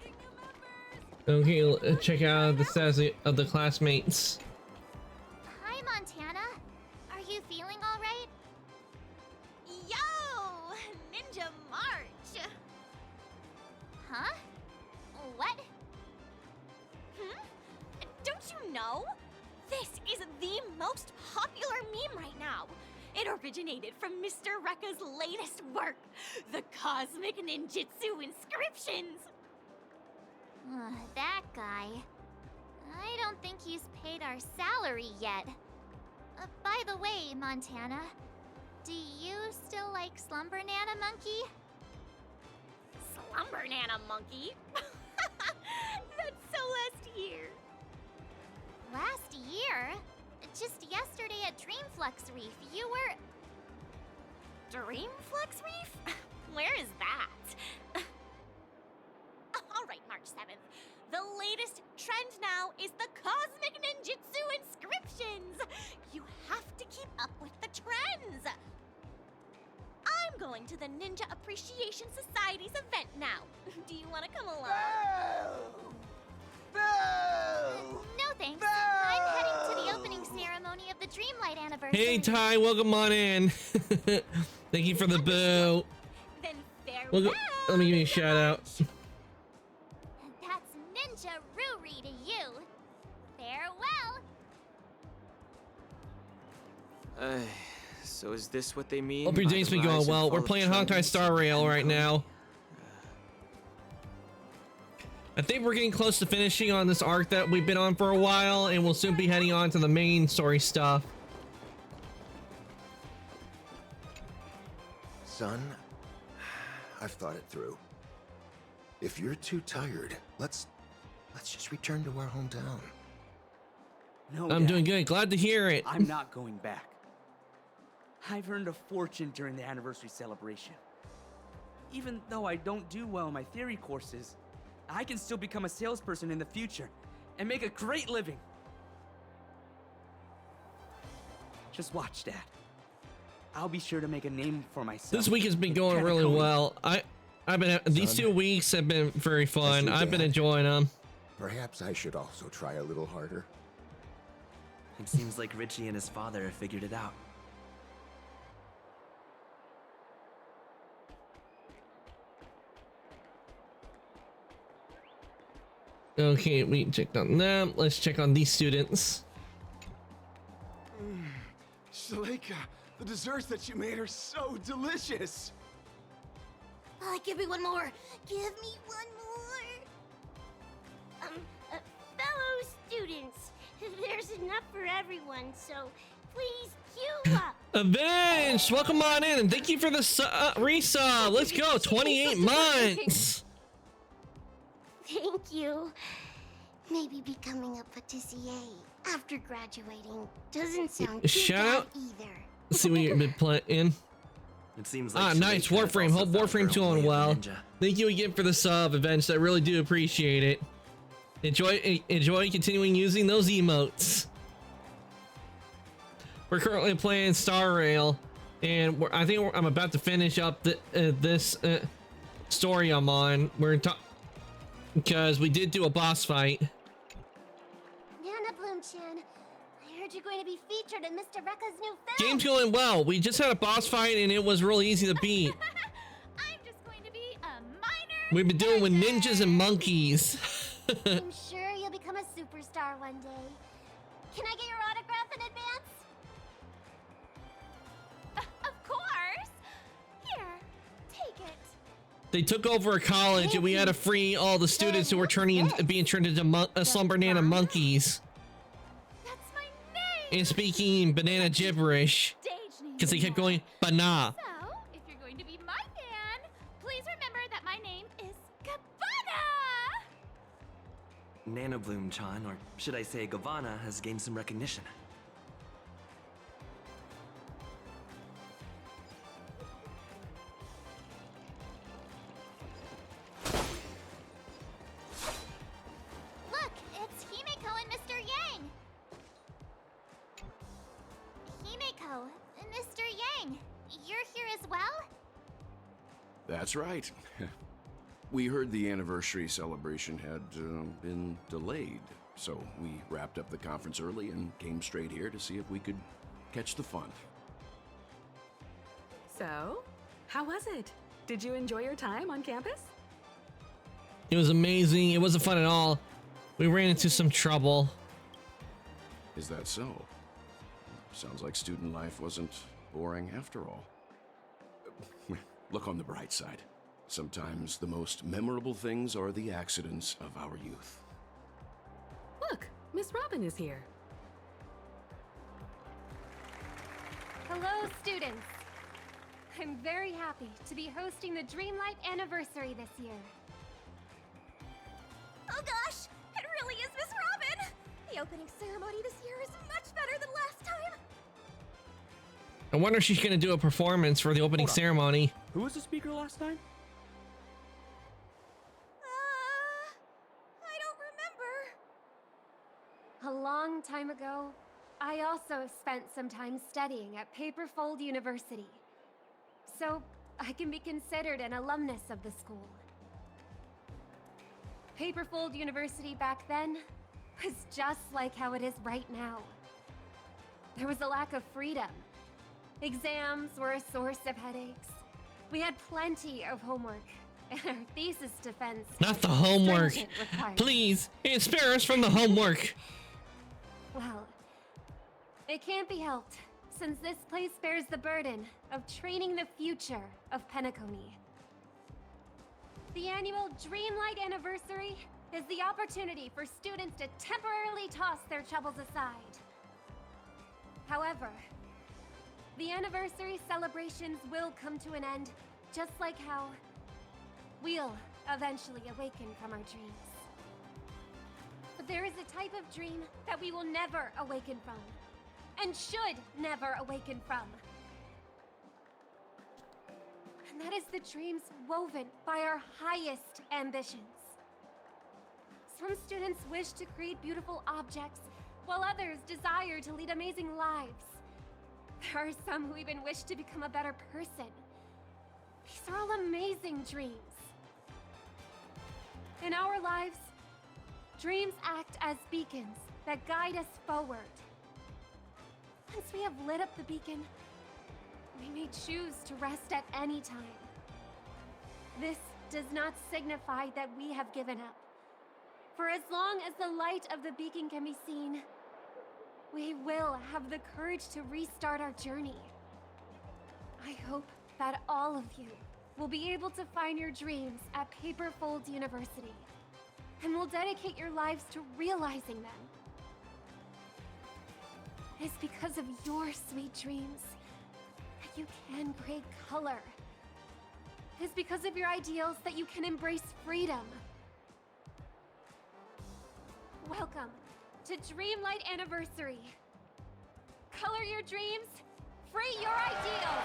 Okay, check out the status of the classmates. Hi, Montana. Are you feeling all right? Yo! Ninja March! Huh? What? Don't you know? This is the most popular meme right now. It originated from Mr. Rekka's latest work, the Cosmic Ninjutsu Inscriptions. That guy. I don't think he's paid our salary yet. By the way, Montana, do you still like Slumber Nana Monkey? Slumber Nana Monkey? That's so last year. Last year? Just yesterday at Dreamflux Reef, you were... Dreamflux Reef? Where is that? Alright, March 7th. The latest trend now is the Cosmic Ninjutsu Inscriptions! You have to keep up with the trends! I'm going to the Ninja Appreciation Society's event now. Do you want to come along? No thanks. I'm heading to the opening ceremony of the Dreamlight anniversary. Hey Ty, welcome on in. Thank you for the boo. Then farewell. Let me give you a shout out. That's Ninja Ruri to you. Farewell. So is this what they mean? Hope your day's been going well. We're playing Honkai Star Rail right now. I think we're getting close to finishing on this arc that we've been on for a while, and we'll soon be heading on to the main story stuff. Son, I've thought it through. If you're too tired, let's just return to our hometown. No, I'm Dad. doing good. Glad to hear it. I'm not going back. I've earned a fortune during the anniversary celebration. Even though I don't do well in my theory courses, I can still become a salesperson in the future and make a great living. Just watch, Dad. I'll be sure to make a name for myself. This week has been going really well. I've been these 2 weeks have been very fun. I've been enjoying them. Perhaps I should also try a little harder. It seems like Richie and his father have figured it out. Okay, we checked on them. Let's check on these students. Shaleka, the desserts that you made are so delicious. Give me one more. Give me one more. Fellow students, there's enough for everyone, so please queue up. Avenged, welcome on in, and thank you for the resub. Let's go, 28 months. Thank you. Maybe becoming a patissier after graduating doesn't sound too Shout bad out. either. Let's see what you've been playing. It seems like nice Warframe. Hope Warframe's doing well. Thank you again for the sub, Avenged. I really do appreciate it. Enjoy continuing using those emotes. We're currently playing Star Rail, and I'm about to finish up this story I'm on. Because we did do a boss fight. Nana Bloom-chan, I heard you're going to be featured in Mr. Rekka's new film. Game's going well. We just had a boss fight and it was really easy to beat. I'm just going to be a minor. We've been dealing with ninjas and monkeys. I'm sure They took over a college and we had to free all the students who were being turned into slumber banana monkeys. That's my name! And speaking banana gibberish. Because they kept going, banana. So, if you're going to be my fan, please remember that my name is Gavanna! Nanobloom-chan, or should I say Gavanna, has gained some recognition. Look, it's Himeko and Mr. Yang! Himeko, Mr. Yang, you're here as well? That's right. We heard the anniversary celebration had been delayed, so we wrapped up the conference early and came straight here to see if we could catch the fun. So, how was it? Did you enjoy your time on campus? It was amazing. It wasn't fun at all. We ran into some trouble. Is that so? Sounds like student life wasn't boring after all. Look on the bright side. Sometimes the most memorable things are the accidents of our youth. Look, Miss Robin is here. Hello, students. I'm very happy to be hosting the Dreamlight anniversary this year. Oh gosh, it really is Miss Robin! The opening ceremony this year is much better than last time. I wonder if she's going to do a performance for the opening ceremony. Who was the speaker last time? I don't remember. A long time ago, I also spent some time studying at Paperfold University. So I can be considered an alumnus of the school. Paperfold University back then was just like how it is right now. There was a lack of freedom. Exams were a source of headaches. We had plenty of homework, and our thesis defense. Not the homework. stringent requirements. Please, spare us from the homework. Well, it can't be helped, since this place bears the burden of training the future of Penacony. The annual Dreamlight Anniversary is the opportunity for students to temporarily toss their troubles aside. However, the anniversary celebrations will come to an end, just like how we'll eventually awaken from our dreams. But there is a type of dream that we will never awaken from, and should never awaken from. And that is the dreams woven by our highest ambitions. Some students wish to create beautiful objects, while others desire to lead amazing lives. There are some who even wish to become a better person. These are all amazing dreams. In our lives, dreams act as beacons that guide us forward. Once we have lit up the beacon, we may choose to rest at any time. This does not signify that we have given up. For as long as the light of the beacon can be seen, we will have the courage to restart our journey. I hope that all of you will be able to find your dreams at Paperfold University, and will dedicate your lives to realizing them. It is because of your sweet dreams that you can create color. It is because of your ideals that you can embrace freedom. Welcome to Dreamlight Anniversary. Color your dreams, free your ideals!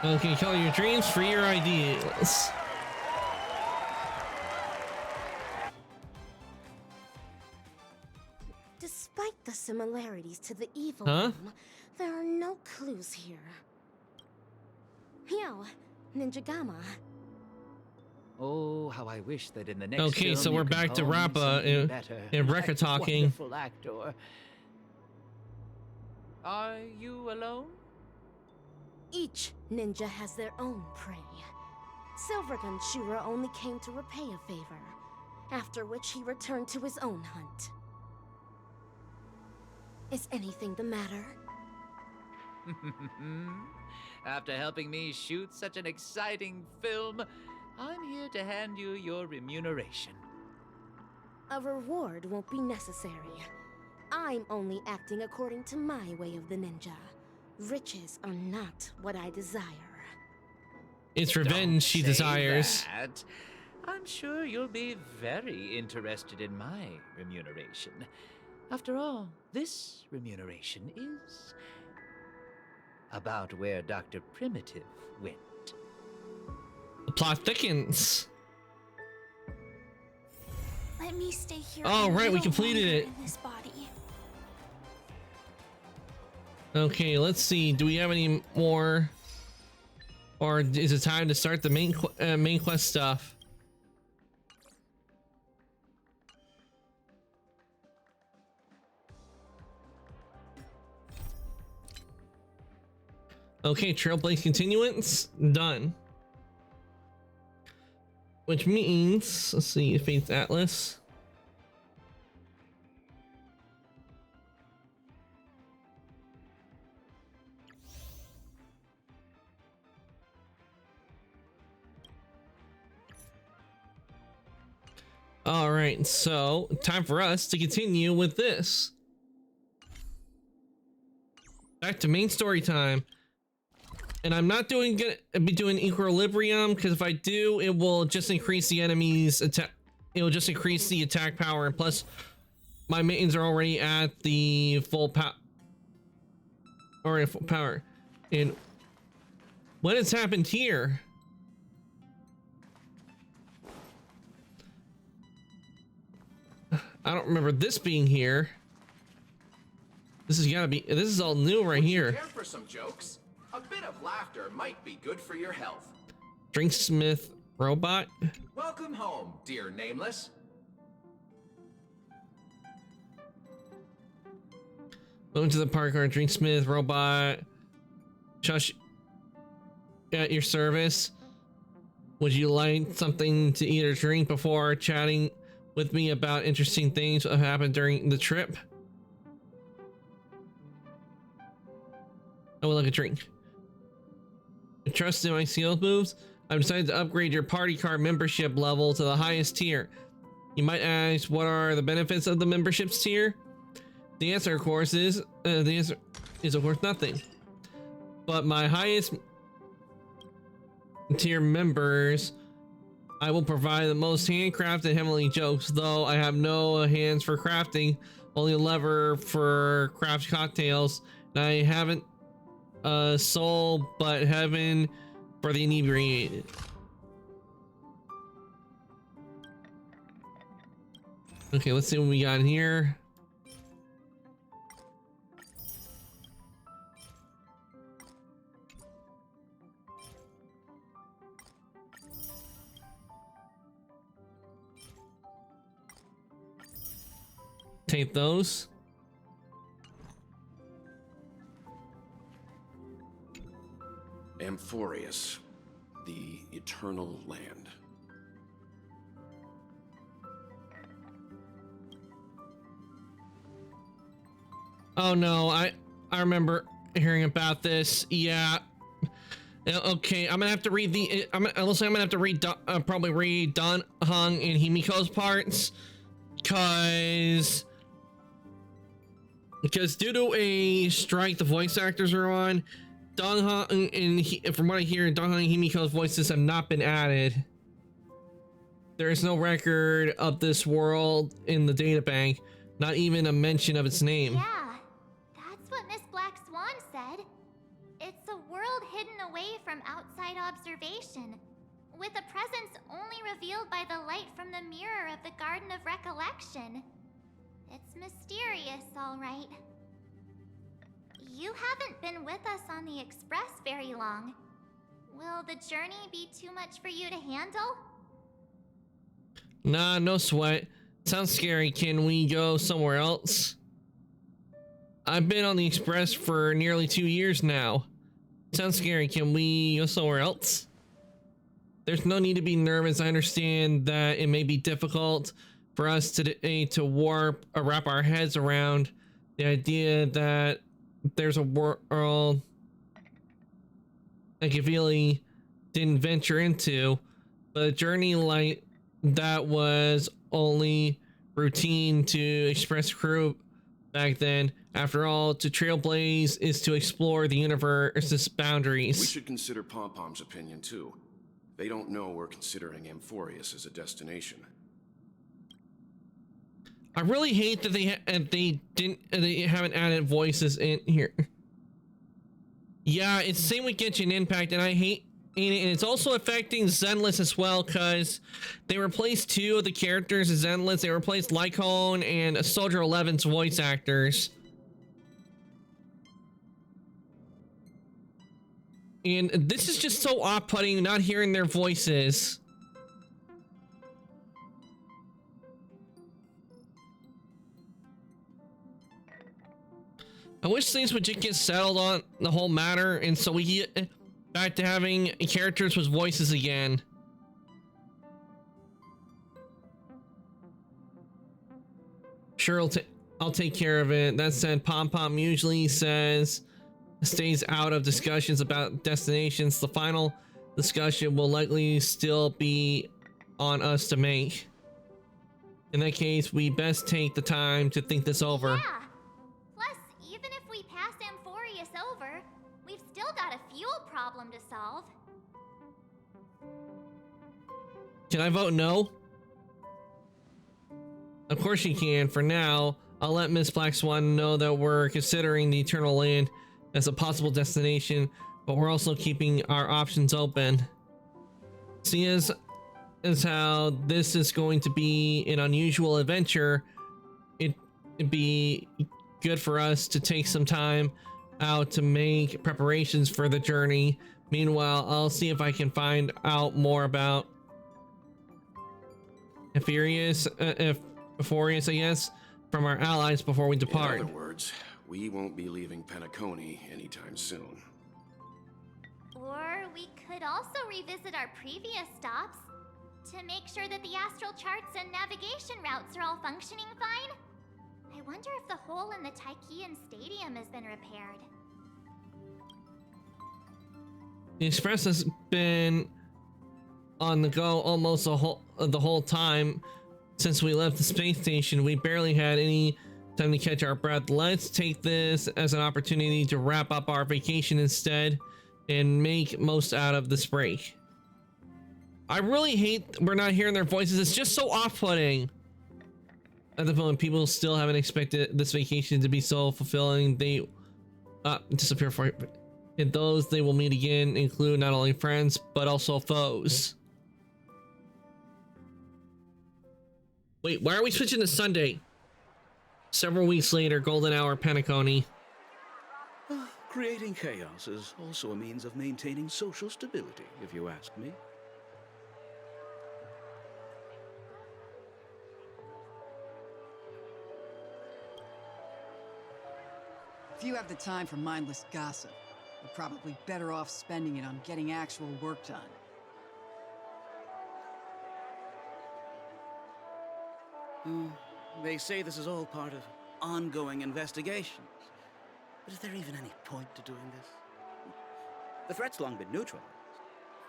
Okay, color your dreams, free your ideals. Despite the similarities to the evil Huh? room, there are no clues here. Yo, Ninjagama. Oh, how I wish that in the next Okay, film so you we're could back to call me Rappa something and better. Rekka That talking. Wonderful actor. Are you alone? Each ninja has their own prey. Silvergun Shura only came to repay a favor, after which he returned to his own hunt. Is anything the matter? After helping me shoot such an exciting film, I'm here to hand you your remuneration. A reward won't be necessary. I'm only acting according to my way of the ninja. Riches are not what I desire. It's revenge she Say desires. that. I'm sure you'll be very interested in my remuneration. After all, this remuneration is about where Dr. Primitive went. The plot thickens. Let me stay here. Oh, a right, we little completed longer it. in this body. Okay, let's see. Do we have any more? Or is it time to start the main quest stuff? Okay, Trailblaze continuance done. Which means, let's see, Fate's Atlas. All right, so time for us to continue with this. Back to main story time. And I'm not doing good. I'll be doing equilibrium because if I do, it will just increase the enemy's attack. It will just increase the attack power, and plus, my minions are already at the full power. Already full power. And what has happened here? I don't remember this being here. This has gotta be. This is all new right here. Care for some jokes? A bit of laughter might be good for your health. Drinksmith robot. Welcome home, dear Nameless. Welcome to the park, our Drinksmith robot. Shush. At your service. Would you like something to eat or drink before chatting with me about interesting things that happened during the trip? I would like a drink. Trust in my sales moves? I've decided to upgrade your party card membership level to the highest tier. You might ask, what are the benefits of the memberships tier? The answer, of course, is of course nothing. But my highest tier members, I will provide the most handcrafted heavenly jokes, though I have no hands for crafting, only a lever for craft cocktails, and I haven't soul but heaven for the inebriated. Okay, let's see what we got in here. Take those. Amphorius, the Eternal Land. Oh no, I remember hearing about this. Yeah. Okay, I'm gonna have to read the. I'm gonna have to read probably read Dan Heng and Himiko's parts, because due to a strike the voice actors are on, Dan Heng and from what I hear, Dan Heng and Himiko's voices have not been added. There is no record of this world in the databank, not even a mention of its name. Yeah, that's what Miss Black Swan said. It's a world hidden away from outside observation, with a presence only revealed by the light from the mirror of the Garden of Recollection. It's mysterious, all right. You haven't been with us on the Express very long. Will the journey be too much for you to handle? Nah, no sweat. Sounds scary. Can we go somewhere else? I've been on the Express for nearly 2 years now. Sounds scary. Can we go somewhere else? There's no need to be nervous. I understand that it may be difficult for us today to wrap our heads around the idea that there's a world Machiavelli didn't venture into, but a journey like that was only routine to Express crew back then. After all, to trailblaze is to explore the universe's boundaries. We should consider Pom-Pom's opinion too. They don't know we're considering Amphorius as a destination. I really hate that they haven't added voices in here. Yeah, it's the same with Genshin Impact, and I hate it, and it's also affecting Zenless as well, because they replaced 2 of the characters in Zenless. They replaced Lycone and Soldier 11's voice actors. And this is just so off-putting, not hearing their voices. I wish things would just get settled on the whole matter, and so we get back to having characters with voices again. Sure, I'll take care of it. That said, Pom-Pom usually stays out of discussions about destinations. The final discussion will likely still be on us to make. In that case, we best take the time to think this over. Yeah. Plus, even if we pass Amphorius over, we've still got a fuel problem to solve. Can I vote no? Of course you can. For now, I'll let Miss Black Swan know that we're considering the Eternal Land as a possible destination, but we're also keeping our options open. See, as how this is going to be an unusual adventure, it'd be good for us to take some time out to make preparations for the journey. Meanwhile, I'll see if I can find out more about Amphorius, I guess, from our allies before we depart. In other words, we won't be leaving Penacony anytime soon. Or we could also revisit our previous stops to make sure that the astral charts and navigation routes are all functioning fine. I wonder if the hole in the Tychean Stadium has been repaired. The Express has been on the go almost the whole time since we left the space station. We barely had any time to catch our breath. Let's take this as an opportunity to wrap up our vacation instead and make most out of this break. I really hate we're not hearing their voices. It's just so off-putting. At the moment, people still haven't expected this vacation to be so fulfilling. They disappear for it. And those they will meet again include not only friends, but also foes. Wait, why are we switching to Sunday? Several weeks later, golden hour, Penacony. Creating chaos is also a means of maintaining social stability, if you ask me. If you have the time for mindless gossip, you're probably better off spending it on getting actual work done. They say this is all part of ongoing investigations. But is there even any point to doing this? The threat's long been neutralized.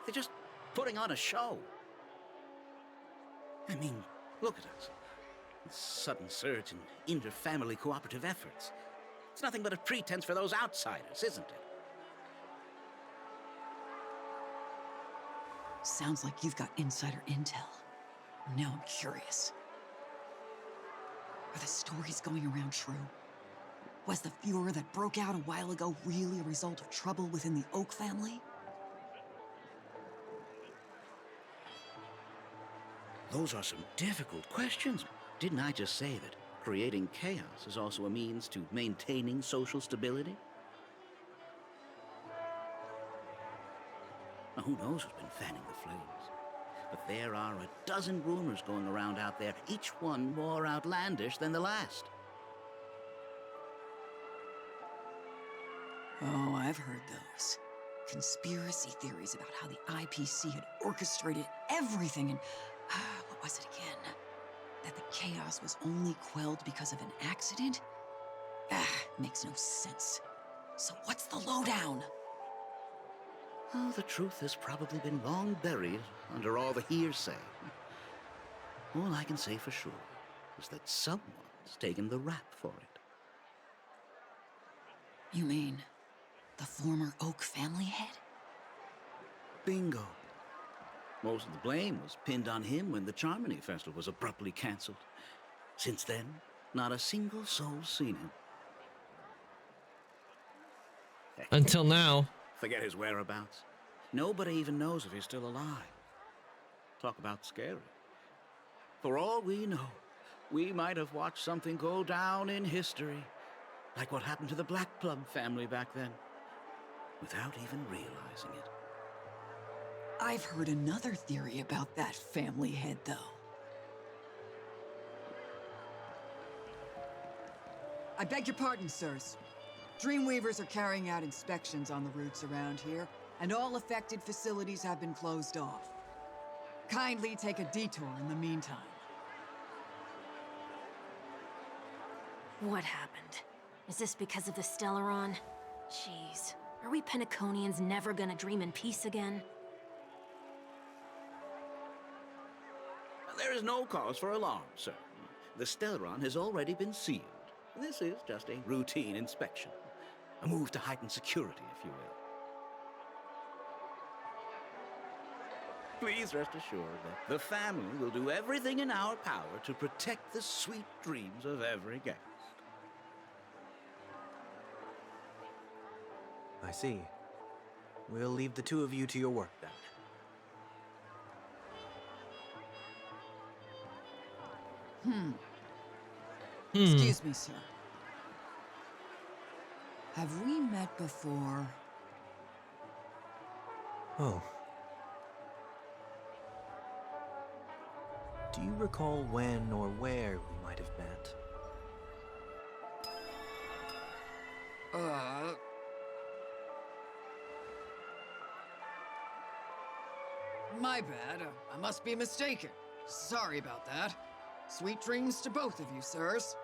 They're just putting on a show. I mean, look at us. This sudden surge in inter-family cooperative efforts. It's nothing but a pretense for those outsiders, isn't it? Sounds like you've got insider intel. Now I'm curious. Are the stories going around true? Was the furor that broke out a while ago really a result of trouble within the Oak family? Those are some difficult questions. Didn't I just say that creating chaos is also a means to maintaining social stability? Now, who knows who's been fanning the flames? But there are a dozen rumors going around out there, each one more outlandish than the last. Oh, I've heard those. Conspiracy theories about how the IPC had orchestrated everything and... what was it again? That the chaos was only quelled because of an accident? Makes no sense. So what's the lowdown? Oh, the truth has probably been long buried under all the hearsay. All I can say for sure is that someone's taken the rap for it. You mean the former Oak family head? Bingo. Most of the blame was pinned on him when the Charmony Festival was abruptly cancelled. Since then, not a single soul's seen him. Until now. Forget his whereabouts. Nobody even knows if he's still alive. Talk about scary. For all we know, we might have watched something go down in history, like what happened to the Black Plum family back then, without even realizing it. I've heard another theory about that family head, though. I beg your pardon, sirs. Dreamweavers are carrying out inspections on the routes around here, and all affected facilities have been closed off. Kindly take a detour in the meantime. What happened? Is this because of the Stellaron? Jeez, are we Penaconians never gonna dream in peace again? There is no cause for alarm, sir. The Stellaron has already been sealed. This is just a routine inspection. A move to heighten security, if you will. Please rest assured that the family will do everything in our power to protect the sweet dreams of every guest. I see. We'll leave the two of you to your work then. Excuse me, sir. Have we met before? Oh. Do you recall when or where we might have met? My bad. I must be mistaken. Sorry about that. Sweet dreams to both of you, sirs.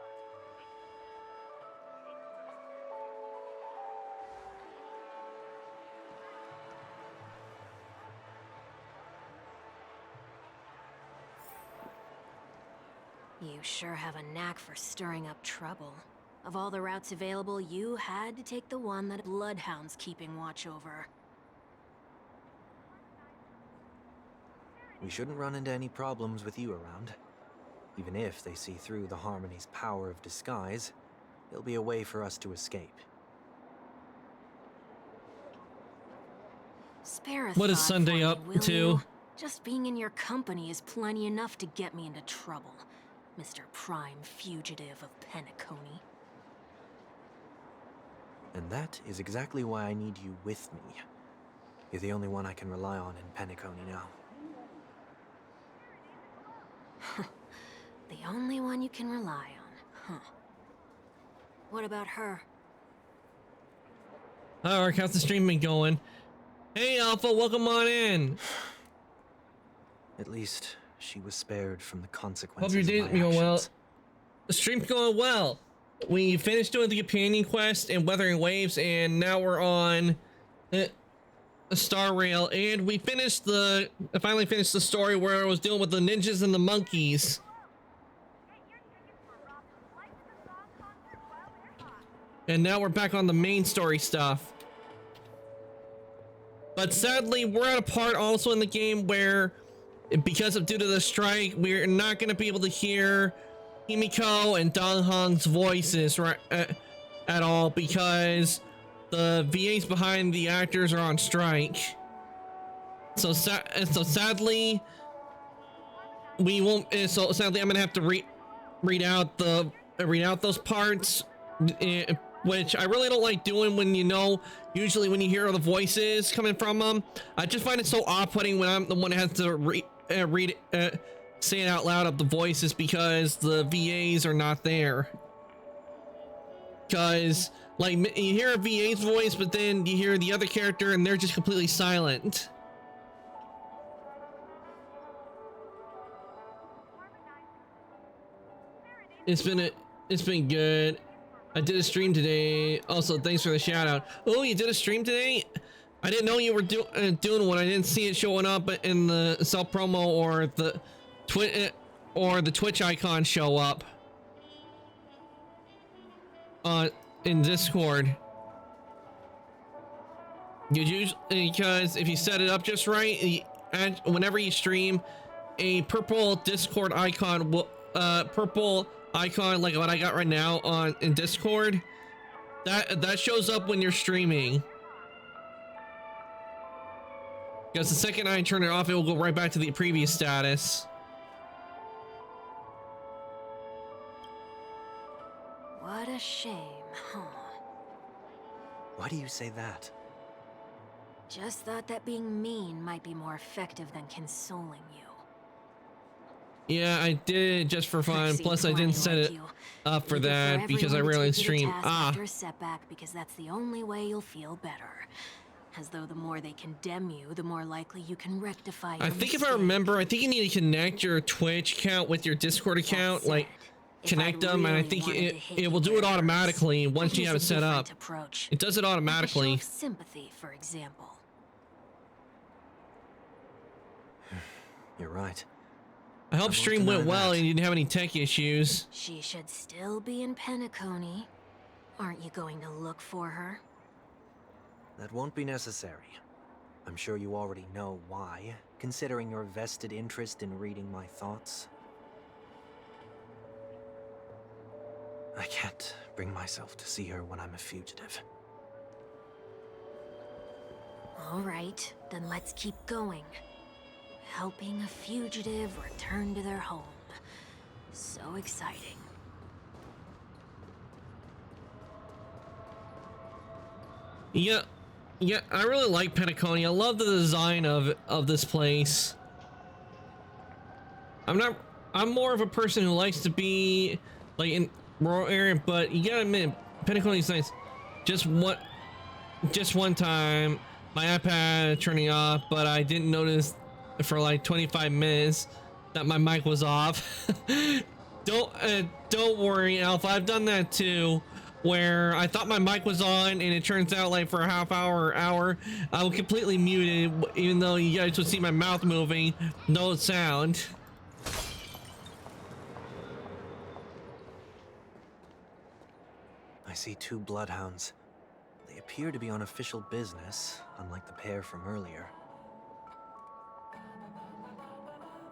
You sure have a knack for stirring up trouble. Of all the routes available, you had to take the one that Bloodhound's keeping watch over. We shouldn't run into any problems with you around. Even if they see through the Harmony's power of disguise, there'll be a way for us to escape. Spare a What is thought Sunday for me, up will to? you? Just being in your company is plenty enough to get me into trouble, Mr. Prime Fugitive of Penacony. And that is exactly why I need you with me. You're the only one I can rely on in Penacony now. The only one you can rely on, huh? What about her? Alright, how's the stream been going? Hey Alpha, welcome on in. At least she was spared from the consequences. Hope your day's of my been going well. actions. The stream's going well. We finished doing the companion quest and Weathering Waves, and now we're on Star Rail, and we finished finally finished the story where I was dealing with the ninjas and the monkeys. And now we're back on the main story stuff. But sadly, we're at a part also in the game where, due to the strike, we're not going to be able to hear Himiko and Dong Hong's voices at all, because the VAs behind the actors are on strike. So sadly, we won't. So sadly, I'm gonna have to read out those parts, which I really don't like doing when usually when you hear the voices coming from them. I just find it so off-putting when I'm the one that has to say it out loud of the voices, because the VAs are not there. Because like you hear a VA's voice, but then you hear the other character and they're just completely silent. It's been good. I did a stream today. Also, thanks for the shout out. Oh, you did a stream today? I didn't know you were doing one. I didn't see it showing up in the self promo or the Twitch icon show up in Discord. Because if you set it up just right, whenever you stream, a purple Discord icon will purple icon like what I got right now in Discord, that shows up when you're streaming. Because the second I turn it off, it will go right back to the previous status. What a shame, huh? Why do you say that? Just thought that being mean might be more effective than consoling you. Yeah, I did it just for fun. Plus, I didn't set it up for that because I rarely stream. After a setback, because that's the only way you'll feel better. As though the more they condemn you, the more likely you can rectify your I think if I remember, I think you need to connect your Twitch account with your Discord account, like connect them, and I think it will do it automatically once you have it set up. It does it automatically. Sympathy, for example. You're right. I hope stream went well and you didn't have any tech issues. She should still be in Penacony. Aren't you going to look for her? That won't be necessary. I'm sure you already know why, considering your vested interest in reading my thoughts. I can't bring myself to see her when I'm a fugitive. All right, then let's keep going. Helping a fugitive return to their home. So exciting. Yeah, I really like Penacony. I love the design of this place. I'm more of a person who likes to be like in rural area, but you gotta admit, Penacony's nice. Just one time, my iPad turning off, but I didn't notice for like 25 minutes that my mic was off. Don't worry, Alpha. I've done that too, where I thought my mic was on, and it turns out like for a half hour or hour, I was completely muted, even though you guys would see my mouth moving, no sound. I see 2 bloodhounds. They appear to be on official business, unlike the pair from earlier.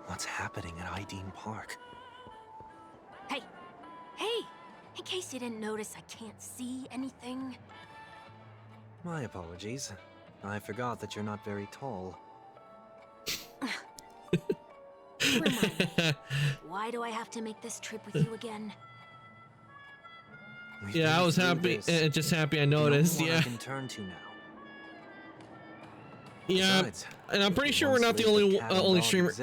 What's happening at Ideen Park? Hey! In case you didn't notice, I can't see anything. My apologies. I forgot that you're not very tall. Remind me, why do I have to make this trip with you again? Yeah, I was happy. Just happy I noticed. Yeah. I can turn to now. Yeah, and I'm pretty sure we're not the only streamer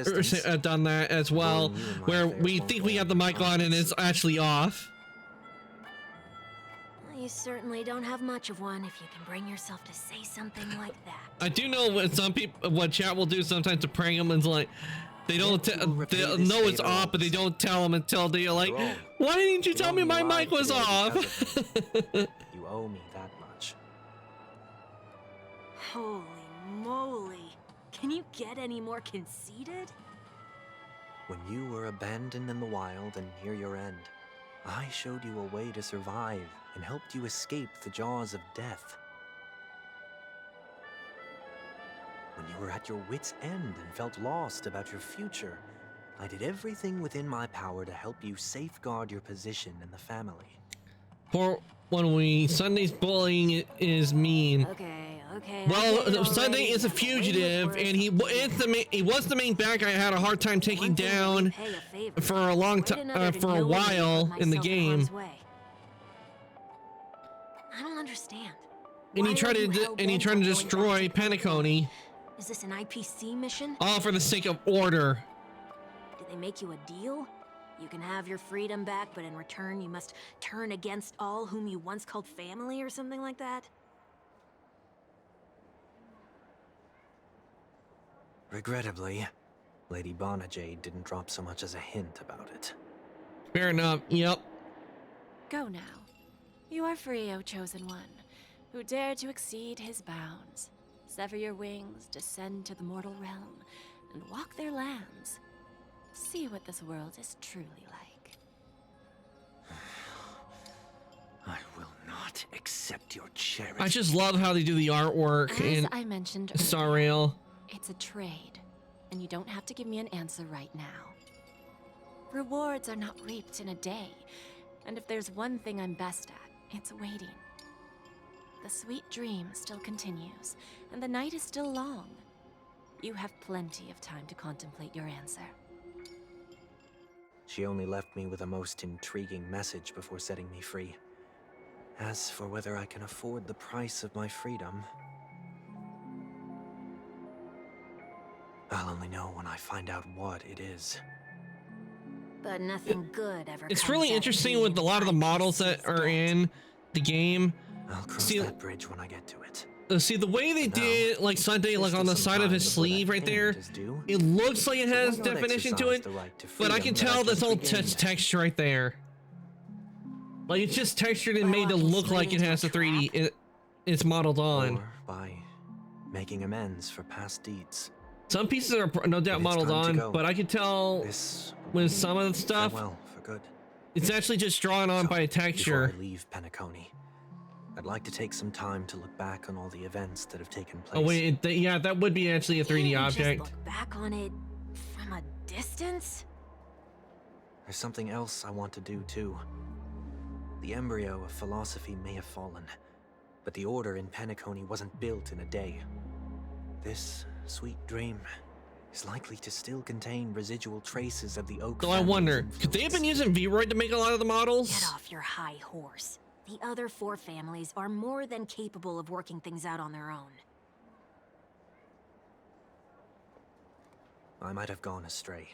done that as well, where we think we have the mic on and it's actually off. You certainly don't have much of one if you can bring yourself to say something like that. I do know what chat will do sometimes to prank them, and it's like they don't they'll know it's off, but they don't tell them until they're like, "Why didn't you tell me my mic was off?" You owe me that much. Holy moly! Can you get any more conceited? When you were abandoned in the wild and near your end, I showed you a way to survive and helped you escape the jaws of death. When you were at your wit's end and felt lost about your future, I did everything within my power to help you safeguard your position in the family. Poor when Sunday's bullying is mean. Okay. Well, Sunday is a fugitive, and he was the main bad guy I had a hard time taking down for a long time, for a while in the game. I don't understand. And he tried to destroy Penacony. Is this an IPC mission? All for the sake of order. Did they make you a deal? You can have your freedom back, but in return you must turn against all whom you once called family or something like that? Regrettably, Lady Bonajade didn't drop so much as a hint about it. Fair enough, yep. Go now. You are free, O Chosen One, who dared to exceed his bounds. Sever your wings, descend to the mortal realm, and walk their lands. See what this world is truly like. I will not accept your charity. I just love how they do the artwork As in I mentioned Star earlier, Rail. it's a trade, and you don't have to give me an answer right now. Rewards are not reaped in a day, and if there's one thing I'm best at, it's waiting. The sweet dream still continues, and the night is still long. You have plenty of time to contemplate your answer. She only left me with a most intriguing message before setting me free. As for whether I can afford the price of my freedom, I'll only know when I find out what it is. But nothing good ever It's comes really out of interesting being with a lot of the models that are in the game. I'll cross that bridge when I get to it. See the way they did like Sunday, like on the side of his sleeve right there, it looks like it has Why not definition to exercise it, the right to but I freedom can that I tell that's just all regained? texture right there. Like it's just textured and made to look like it has the 3D. It's modeled on. Or by making amends for past deeds. Some pieces are no doubt modeled on, but I can tell with some of the stuff, Farewell for good. it's actually just drawn on by a texture. Before I leave Penacony, I'd like to take some time to look back on all the events that have taken place. Oh wait, yeah, that would be actually a 3D object. Just look back on it from a distance? There's something else I want to do too. The embryo of philosophy may have fallen, but the order in Penacony wasn't built in a day. This sweet dream is likely to still contain residual traces of the Oak So I family's wonder, could they have been using Vroid to make a lot of the models? Get off your high horse. The other 4 families are more than capable of working things out on their own. I might have gone astray,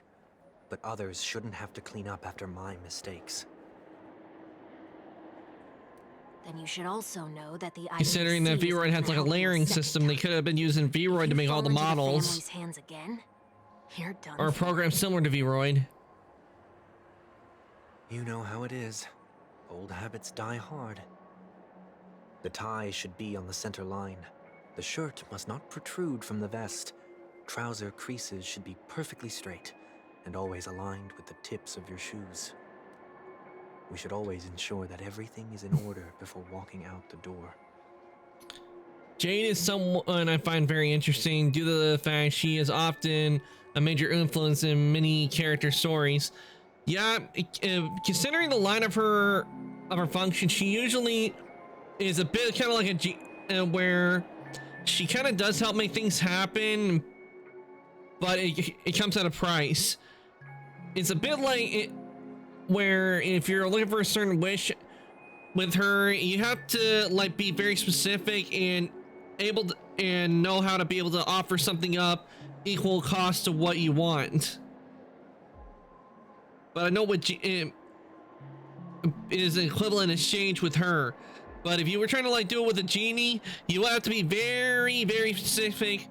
but others shouldn't have to clean up after my mistakes. Then you should also know that the Considering that IDC Vroid has like a layering system, they could have been using Vroid to make all the models, family's hands again, you're done. or a program similar to Vroid. You know how it is. Old habits die hard. The tie should be on the center line. The shirt must not protrude from the vest. Trouser creases should be perfectly straight and always aligned with the tips of your shoes. We should always ensure that everything is in order before walking out the door. Jade is someone I find very interesting due to the fact she is often a major influence in many character stories. Yeah, considering the line of her function, she usually is a bit kind of like where she kind of does help make things happen, but it comes at a price. It's a bit like where if you're looking for a certain wish with her, you have to like be very specific and able to and know how to be able to offer something up equal cost to what you want. But I know what is an equivalent exchange with her. But if you were trying to like do it with a genie, you have to be very, very specific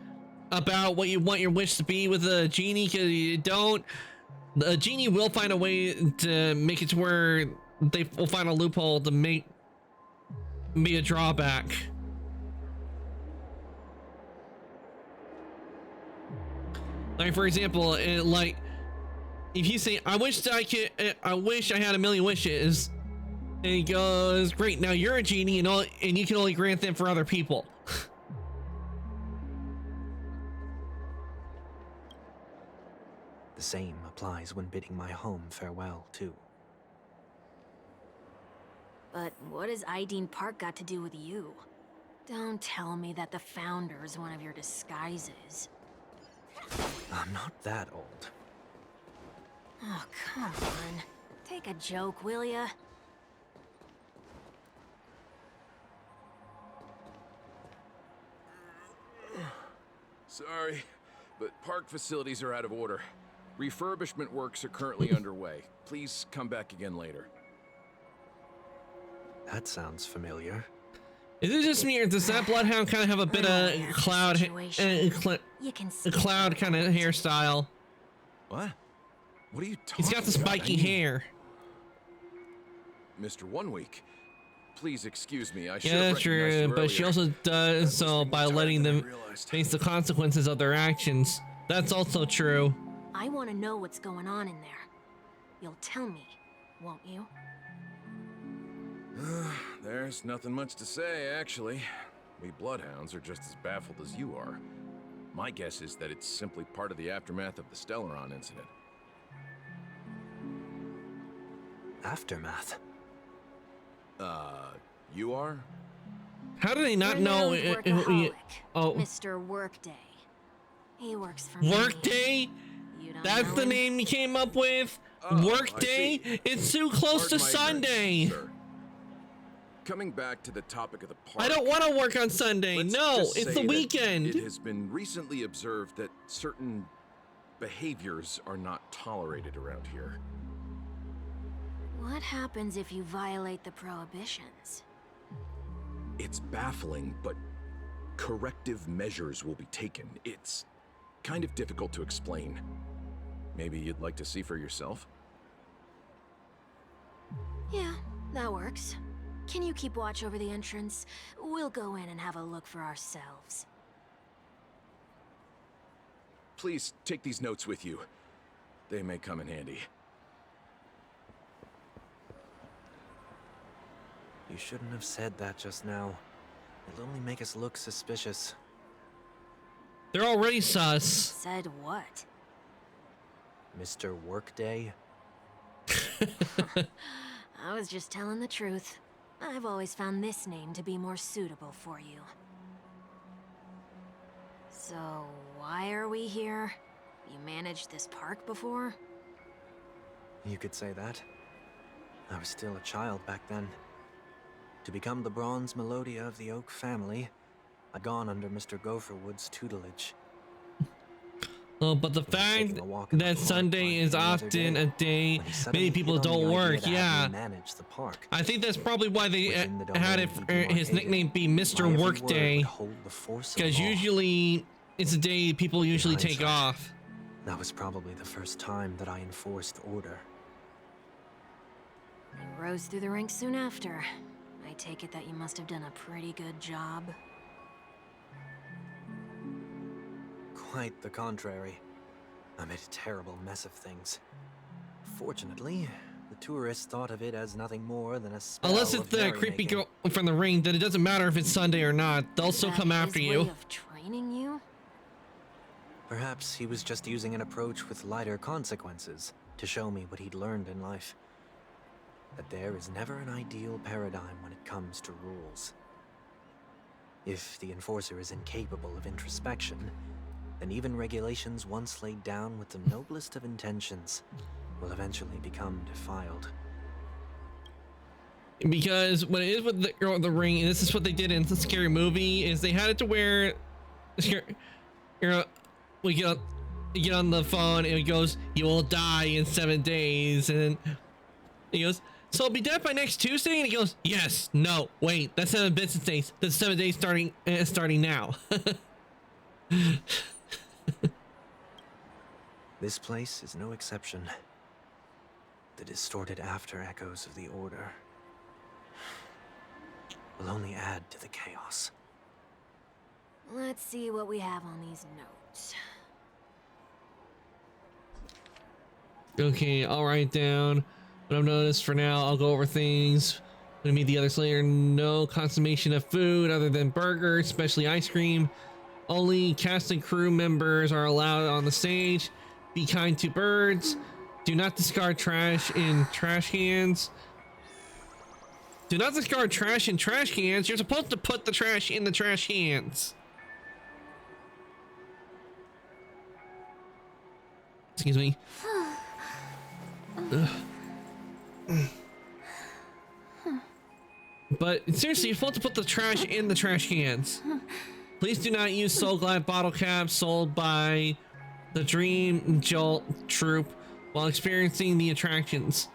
about what you want your wish to be with a genie, because you don't, the genie will find a way to make it to where they will find a loophole to make be a drawback. Like for example, like if you say, I wish I had a million wishes, and he goes, great, now you're a genie and you can only grant them for other people. The same applies when bidding my home farewell, too. But what has Ideen Park got to do with you? Don't tell me that the Founder is one of your disguises. I'm not that old. Oh, come on. Take a joke, will ya? Sorry, but park facilities are out of order. Refurbishment works are currently underway. Please come back again later. That sounds familiar. Is it just me, or does that Bloodhound kind of have a bit of cloud kind of hairstyle? What? What are you talking about? He's got the spiky hair. Mr. 1 Week, Please excuse me. I should Yeah, have that's recognized you true, but she earlier. also does so by letting them face the consequences of their actions. That's also true. I want to know what's going on in there. You'll tell me, won't you? There's nothing much to say, actually. We Bloodhounds are just as baffled as you are. My guess is that it's simply part of the aftermath of the Stellaron incident. Aftermath? You are? How do they not know? Renowned workaholic, Oh, Mr. Workday. He works for me. Workday? You don't That's know the him? name you came up with? Oh, Workday? I see. It's too close Pardon to my Sunday. ignorance, sir. Coming back to the topic of the park. I don't want to work on Sunday. let's No, just it's say the that weekend. It has been recently observed that certain behaviors are not tolerated around here. What happens if you violate the prohibitions? It's baffling, but corrective measures will be taken. It's kind of difficult to explain. Maybe you'd like to see for yourself? Yeah, that works. Can you keep watch over the entrance? We'll go in and have a look for ourselves. Please take these notes with you. They may come in handy. You shouldn't have said that just now. It'll only make us look suspicious. They're already sus. Said what? Mr. Workday? I was just telling the truth. I've always found this name to be more suitable for you. So, why are we here? You managed this park before? You could say that. I was still a child back then. To become the Bronze Melodia of the Oak family, I'd gone under Mr. Gopherwood's tutelage. Oh, but the fact that Sunday is often a day many people don't work, yeah. Manage the park. I think that's probably why they had it, his nickname be Mr. Workday. Because usually it's a day people usually take off. That was probably the first time that I enforced order. You rose through the ranks soon after. I take it that you must have done a pretty good job. Quite the contrary. I made a terrible mess of things. Fortunately, the tourists thought of it as nothing more than a spell Unless it's of the creepy merrymaking. girl from the ring, then it doesn't matter if it's Sunday or not. They'll still come after His you. way of training you? Perhaps he was just using an approach with lighter consequences to show me what he'd learned in life. That there is never an ideal paradigm when it comes to rules. If the enforcer is incapable of introspection, then even regulations once laid down with the noblest of intentions will eventually become defiled. Because what it is with the girl with the ring, and this is what they did in the Scary Movie, is they had it to where we get on the phone and it goes, "You will die in 7 days," and then he goes, "So I'll be dead by next Tuesday?" And he goes, "Yes, no, wait, that's 7 business days. That's 7 days starting now." This place is no exception. The distorted after echoes of the Order will only add to the chaos. Let's see what we have on these notes. Okay, I'll write down what I've noticed for now. I'll go over things. Gonna meet the others later. No consummation of food other than burgers, especially ice cream. Only cast and crew members are allowed on the stage. Be kind to birds. Do not discard trash in trash cans. Do not discard trash in trash cans. You're supposed to put the trash in the trash cans. Excuse me. Ugh. But seriously, you're supposed to put the trash in the trash cans. Please do not use Soul Glide bottle caps sold by the Dream Jolt Troupe while experiencing the attractions.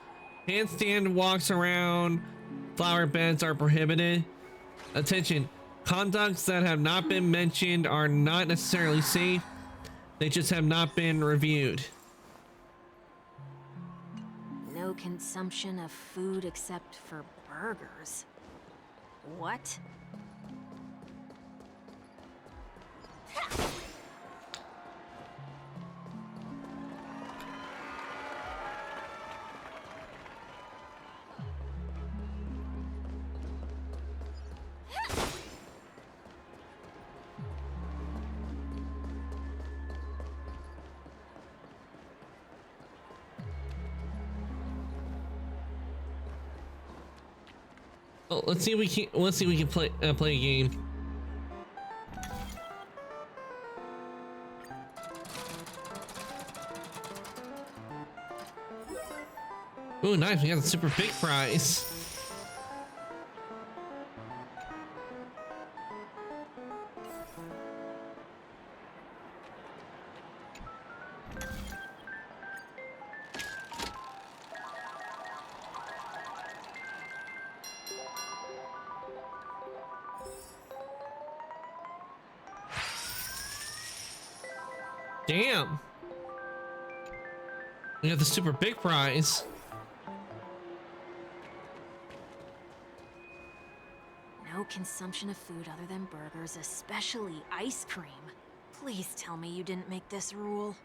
Handstand walks around flower beds are prohibited. Attention, conducts that have not been mentioned are not necessarily safe. They just have not been reviewed. No consumption of food except for burgers. What? Oh, let's see if we can play a game. Oh, nice! We got a super big prize. Damn! We got the super big prize. No consumption of food other than burgers, especially ice cream. Please tell me you didn't make this rule.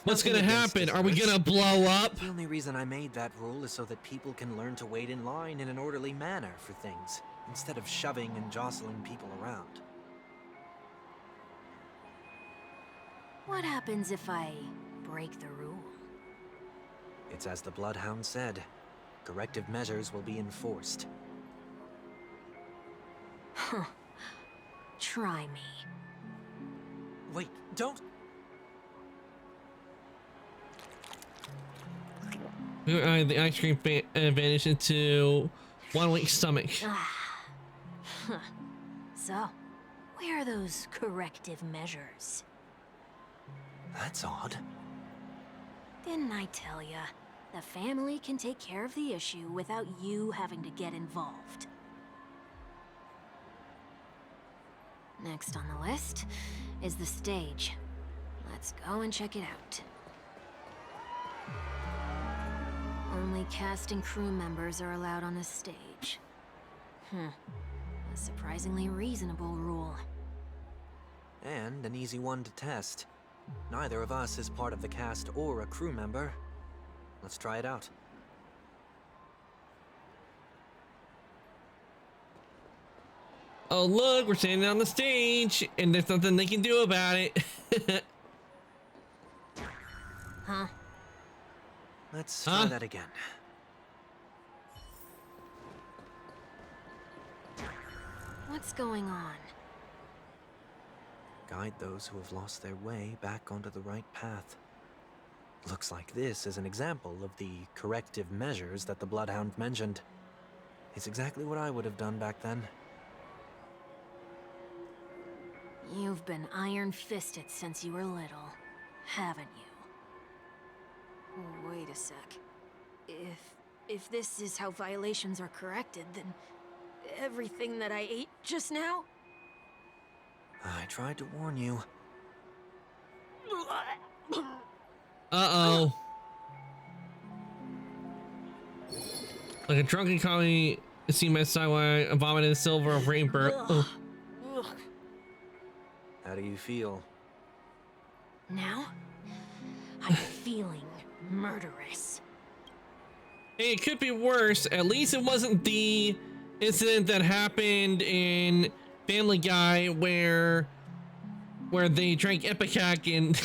What's gonna happen? Are we gonna blow up? The only reason I made that rule is so that people can learn to wait in line in an orderly manner for things, instead of shoving and jostling people around. What happens if I break the rule? It's as the Bloodhound said. Corrective measures will be enforced. Huh. Try me. Wait, don't... The ice cream vanished into 1 weak stomach. Huh. So, where are those corrective measures? That's odd. Didn't I tell ya? The family can take care of the issue without you having to get involved. Next on the list is the stage. Let's go and check it out. Only cast and crew members are allowed on the stage. A surprisingly reasonable rule. And an easy one to test. Neither of us is part of the cast or a crew member. Let's try it out. Oh look, we're standing on the stage, and there's nothing they can do about it. Huh? Let's try that again. What's going on? Guide those who have lost their way back onto the right path. Looks like this is an example of the corrective measures that the Bloodhound mentioned. It's exactly what I would have done back then. You've been iron-fisted since you were little, haven't you? Wait a sec. If this is how violations are corrected, then everything that I ate just now? I tried to warn you. Uh-oh. Like a drunken collie seen my side while I vomited silver of rainbow. How do you feel? Now? I'm feeling murderous. Hey, it could be worse. At least it wasn't the incident that happened in Family Guy where they drank Ipecac and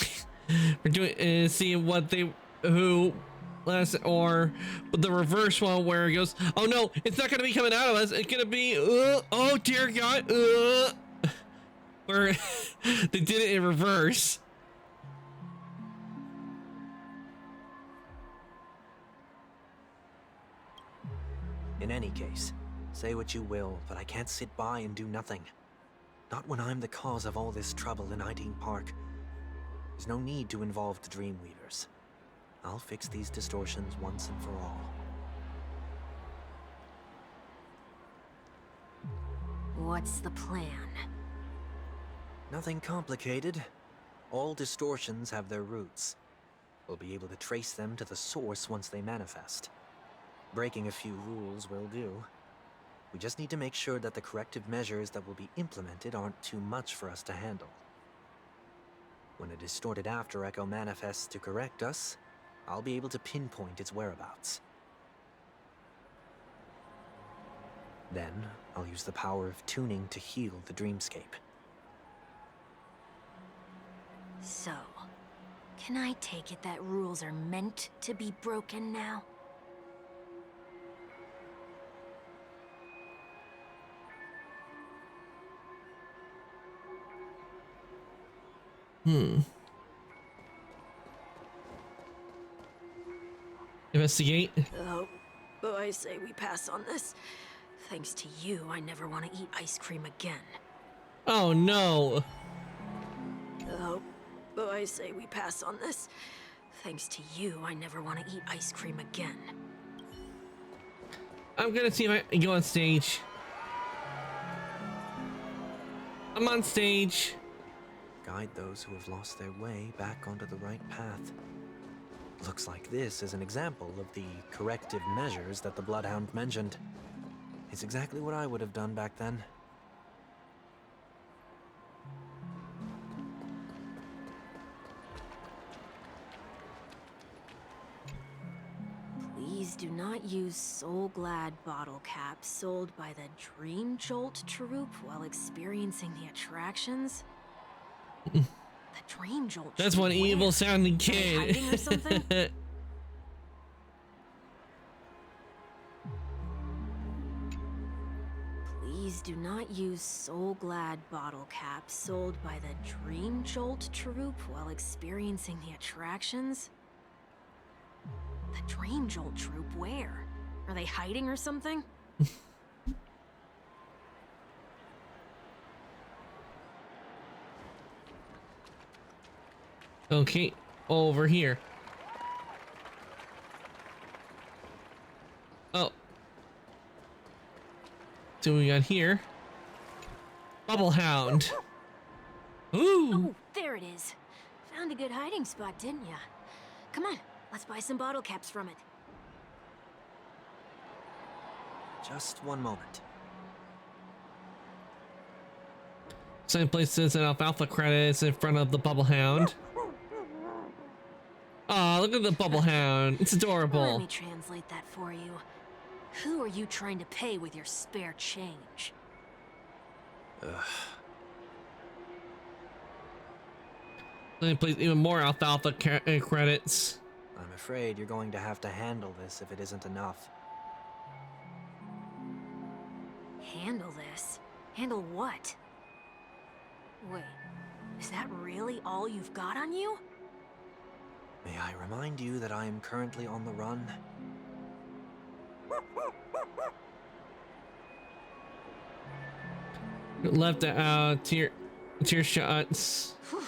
we're doing seeing what they or the reverse one where it goes, oh no, it's not gonna be coming out of us. It's gonna be oh dear God, where they did it in reverse. In any case, say what you will, but I can't sit by and do nothing. Not when I'm the cause of all this trouble in Ideen Park. There's no need to involve the Dreamweavers. I'll fix these distortions once and for all. What's the plan? Nothing complicated. All distortions have their roots. We'll be able to trace them to the source once they manifest. Breaking a few rules will do. We just need to make sure that the corrective measures that will be implemented aren't too much for us to handle. When a distorted After Echo manifests to correct us, I'll be able to pinpoint its whereabouts. Then, I'll use the power of tuning to heal the dreamscape. So, can I take it that rules are meant to be broken now? Investigate. Oh, I say we pass on this. Thanks to you, I never want to eat ice cream again. Oh no. Oh, I say we pass on this. Thanks to you, I never want to eat ice cream again. I'm gonna see if I can go on stage. I'm on stage. Guide those who have lost their way back onto the right path. Looks like this is an example of the corrective measures that the Bloodhound mentioned. It's exactly what I would have done back then. Please do not use Soul Glad bottle caps sold by the Dream Jolt troupe while experiencing the attractions. The Dream Jolt. That's one evil sounding kid. Hiding or something? Please do not use Soul Glad bottle caps sold by the Dream Jolt troupe while experiencing the attractions. The Dream Jolt troupe, where? Are they hiding or something? Okay, over here. Oh. So we got here. Bubble Hound. Ooh. Oh, there it is. Found a good hiding spot, didn't ya? Come on, let's buy some bottle caps from it. Just one moment. Same places and alfalfa credits in front of the Bubble Hound. Oh, look at the Bubble Hound. It's Let adorable. me translate that for you. Who are you trying to pay with your spare change? Let me place even more alfalfa credits. I'm afraid you're going to have to handle this if it isn't enough. Handle this? Handle what? Wait, is that really all you've got on you? May I remind you that I am currently on the run? Left tear shots. Whew.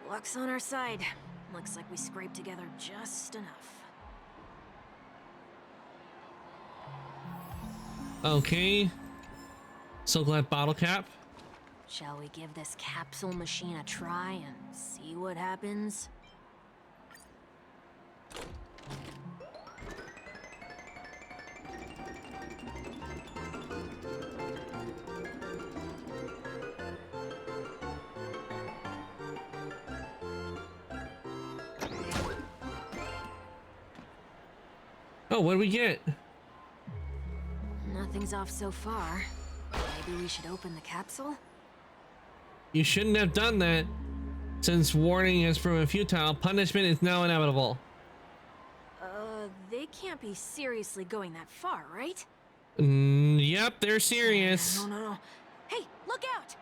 Luck's on our side. Looks like we scraped together just enough. Okay. So glad bottle cap. Shall we give this capsule machine a try and see what happens? Oh, what do we get? Nothing's off so far. Maybe we should open the capsule? You shouldn't have done that. Since warning has proven futile, punishment is now inevitable. They can't be seriously going that far, right? Yep, they're serious. No. Hey, look out!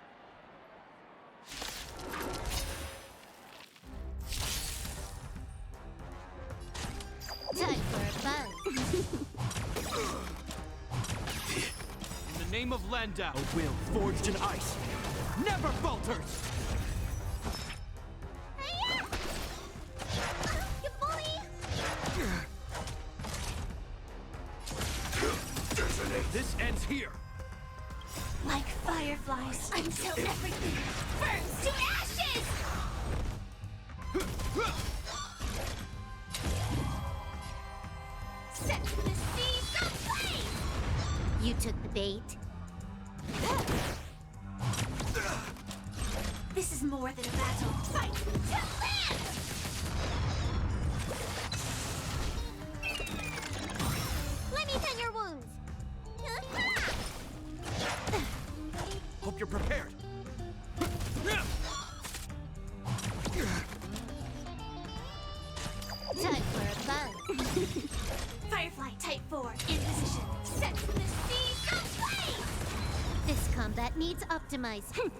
Time for a buzz. In the name of Landau, a will forged in ice never falters! You bully! This ends here! Like fireflies, until everything burns to ashes! Set to the sea You took the bait. This is more than a battle. Fight to live! Let me tend your wounds. Hope you're prepared. Time for a fun. Firefly Type 4 in position. Set to the sea. Go play! This combat needs optimizing.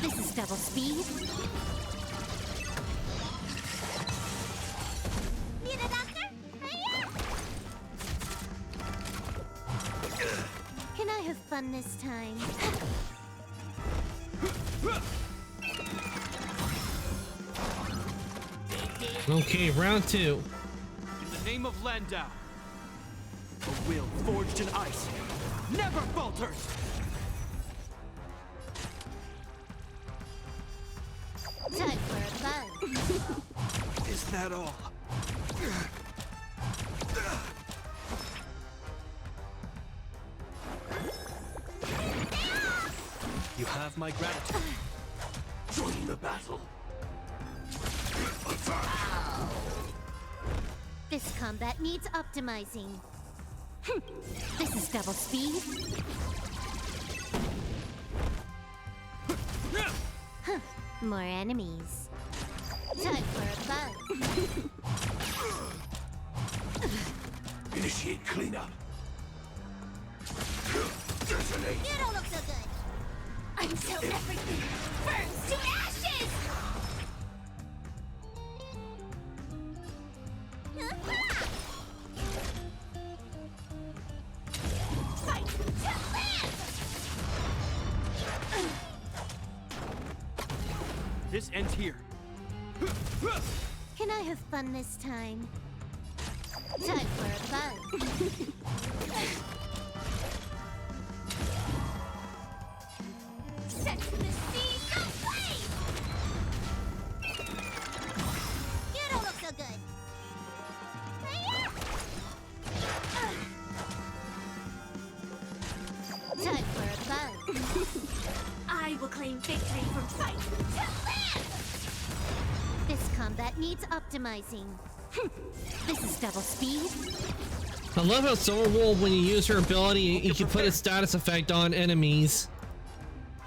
This is double speed. Need a doctor? Can I have fun this time? Okay, round 2. In the name of Landau, a will forged in ice never falters! Time for a fun. Is that all? You have my gratitude. Join the battle. This combat needs optimizing. This is double speed. More enemies. Time for a fun. Initiate cleanup. Detonate. You don't look so good. Until everything burns to ashes! Fight to live! This ends here. Can I have fun this time? Time for a fun. Set to the sea, go play! You don't look so good. Time for a fun. I will claim victory from fight to live! This combat needs optimizing. This is double speed. I love how Silverwolf, when you use her ability, you can put a status effect on enemies.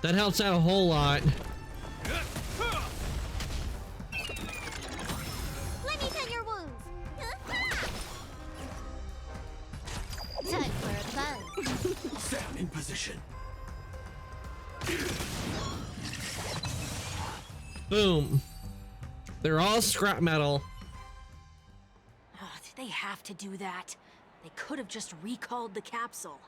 That helps out a whole lot. Let me tend your wounds. Time for a fun. Sam in position. Boom. They're all scrap metal. Oh, did they have to do that? They could have just recalled the capsule.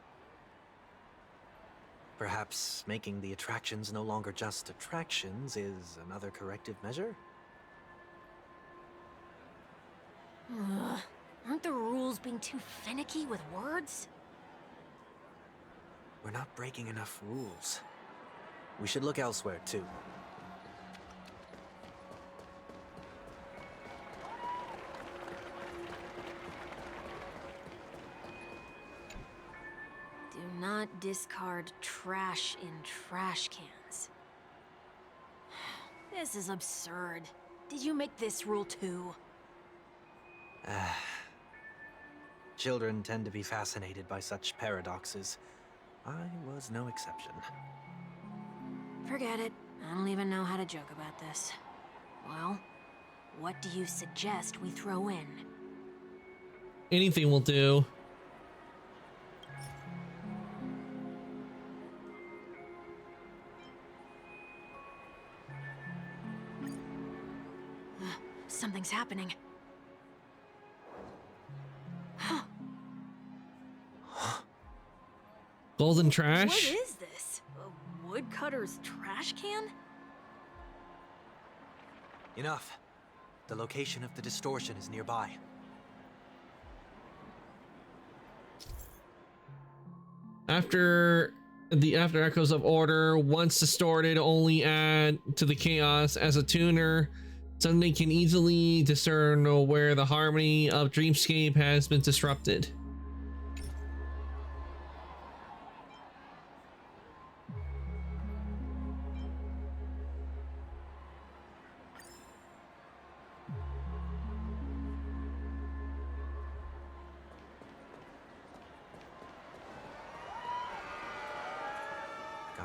Perhaps making the attractions no longer just attractions is another corrective measure? Ugh, aren't the rules being too finicky with words? We're not breaking enough rules. We should look elsewhere, too. Do not discard trash in trash cans. This is absurd. Did you make this rule too? Children tend to be fascinated by such paradoxes. I was no exception. Forget it. I don't even know how to joke about this. Well, what do you suggest we throw in? Anything will do. Something's happening. Golden trash? What is this? A woodcutter's trash can? Enough. The location of the distortion is nearby. After the after echoes of order, once distorted, only add to the chaos. As a tuner, suddenly can easily discern where the harmony of Dreamscape has been disrupted.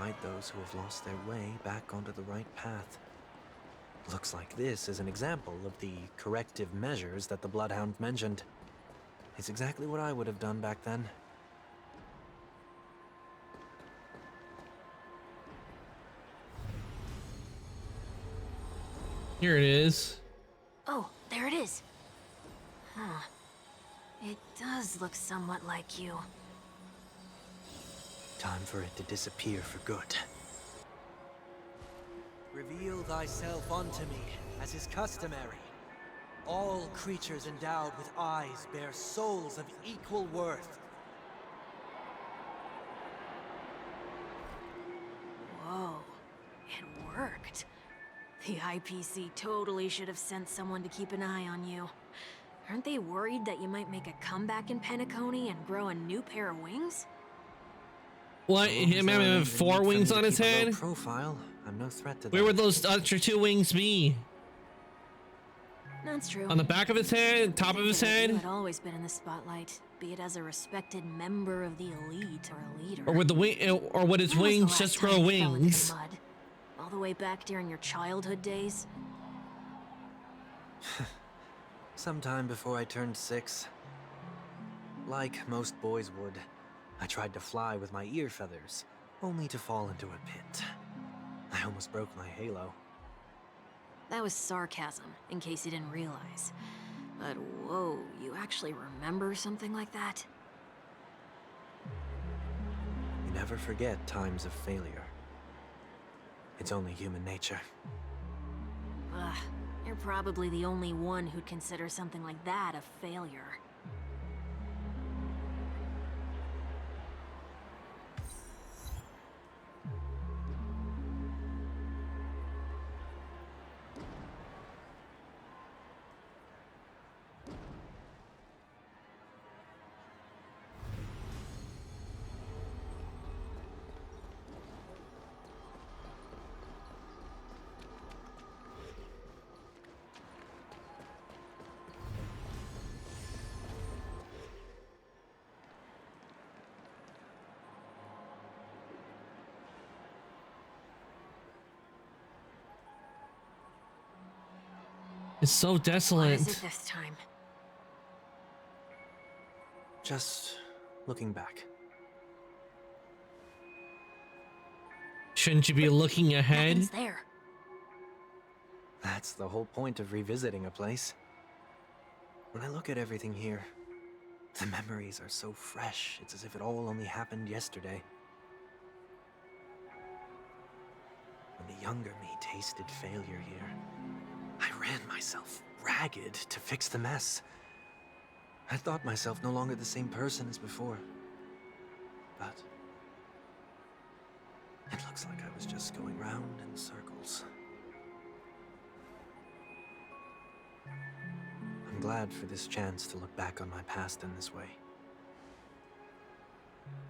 guide those who have lost their way back onto the right path. Looks like this is an example of the corrective measures that the Bloodhound mentioned. It's exactly what I would have done back then. Here it is. Oh, there it is. Huh. It does look somewhat like you. Time for it to disappear for good. Reveal thyself unto me, as is customary. All creatures endowed with eyes bear souls of equal worth. Whoa, it worked. The IPC totally should have sent someone to keep an eye on you. Aren't they worried that you might make a comeback in Penacony and grow a new pair of wings? What? Him having 4 wings on his head? Profile. I'm no threat to them. Where would those extra 2 wings be? That's true. On the back of his head? Top of his head? You had always been in the spotlight, be it as a respected member of the elite or a leader. Or would the wing? Or would his wings just grow wings? All the way back during your childhood days? Sometime before I turned 6. Like most boys would, I tried to fly with my ear feathers, only to fall into a pit. I almost broke my halo. That was sarcasm, in case you didn't realize. But whoa, you actually remember something like that? You never forget times of failure. It's only human nature. Ugh, you're probably the only one who'd consider something like that a failure. It's so desolate. What is it this time? Just looking back. Shouldn't you be looking ahead? Nothing's there. That's the whole point of revisiting a place. When I look at everything here, the memories are so fresh, it's as if it all only happened yesterday. When the younger me tasted failure here, I ran myself ragged to fix the mess. I thought myself no longer the same person as before. But it looks like I was just going round in circles. I'm glad for this chance to look back on my past in this way.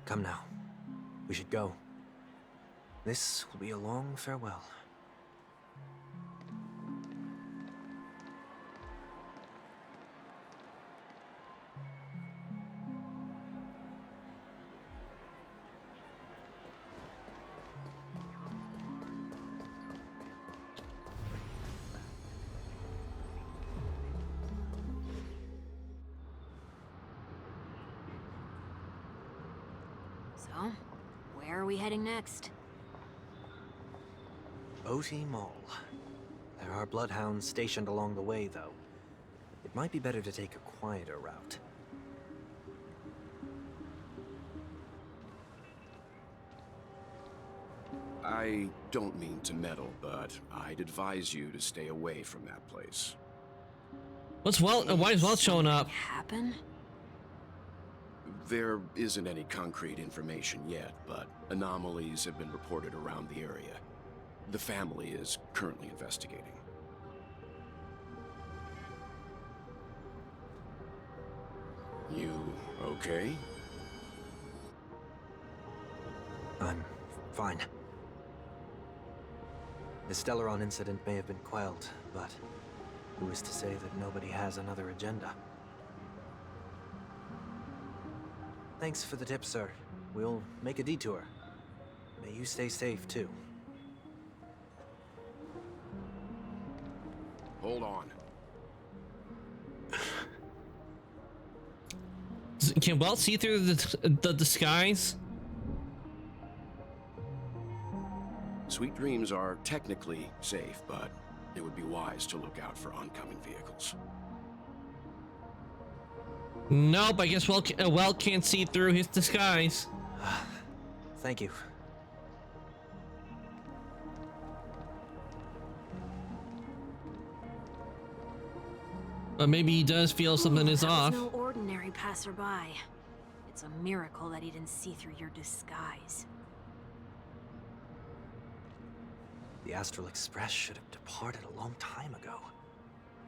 Come now, we should go. This will be a long farewell. So, where are we heading next? Oti Mall. There are bloodhounds stationed along the way, though. It might be better to take a quieter route. I don't mean to meddle, but I'd advise you to stay away from that place. Why is Welch showing up? Happen? There isn't any concrete information yet, but anomalies have been reported around the area. The family is currently investigating. You okay? I'm fine. The Stellaron incident may have been quelled, but who is to say that nobody has another agenda? Thanks for the tip, sir. We'll make a detour. May you stay safe, too. Hold on. Can Welt see through the disguise? Sweet dreams are technically safe, but it would be wise to look out for oncoming vehicles. Nope, I guess Welt can't see through his disguise. Thank you. But maybe he does feel something is off. No ordinary passerby. It's a miracle that he didn't see through your disguise. The Astral Express should have departed a long time ago.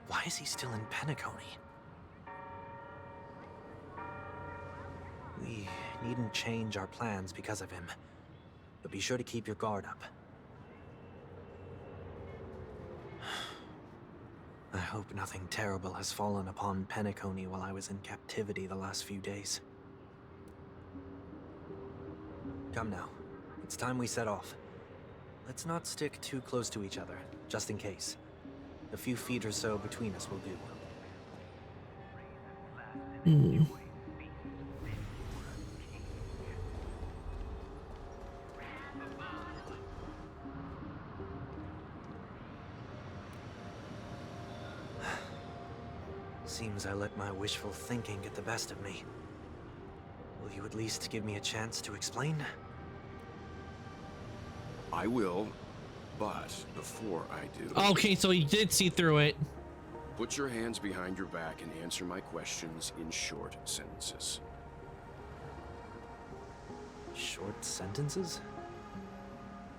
Why is he still in Penacony? We needn't change our plans because of him, but be sure to keep your guard up. I hope nothing terrible has fallen upon Penacony while I was in captivity the last few days. Come now, it's time we set off. Let's not stick too close to each other, just in case. A few feet or so between us will do. Seems I let my wishful thinking get the best of me. Will you at least give me a chance to explain? I will, but before I do... Okay, so he did see through it. Put your hands behind your back and answer my questions in short sentences. Short sentences?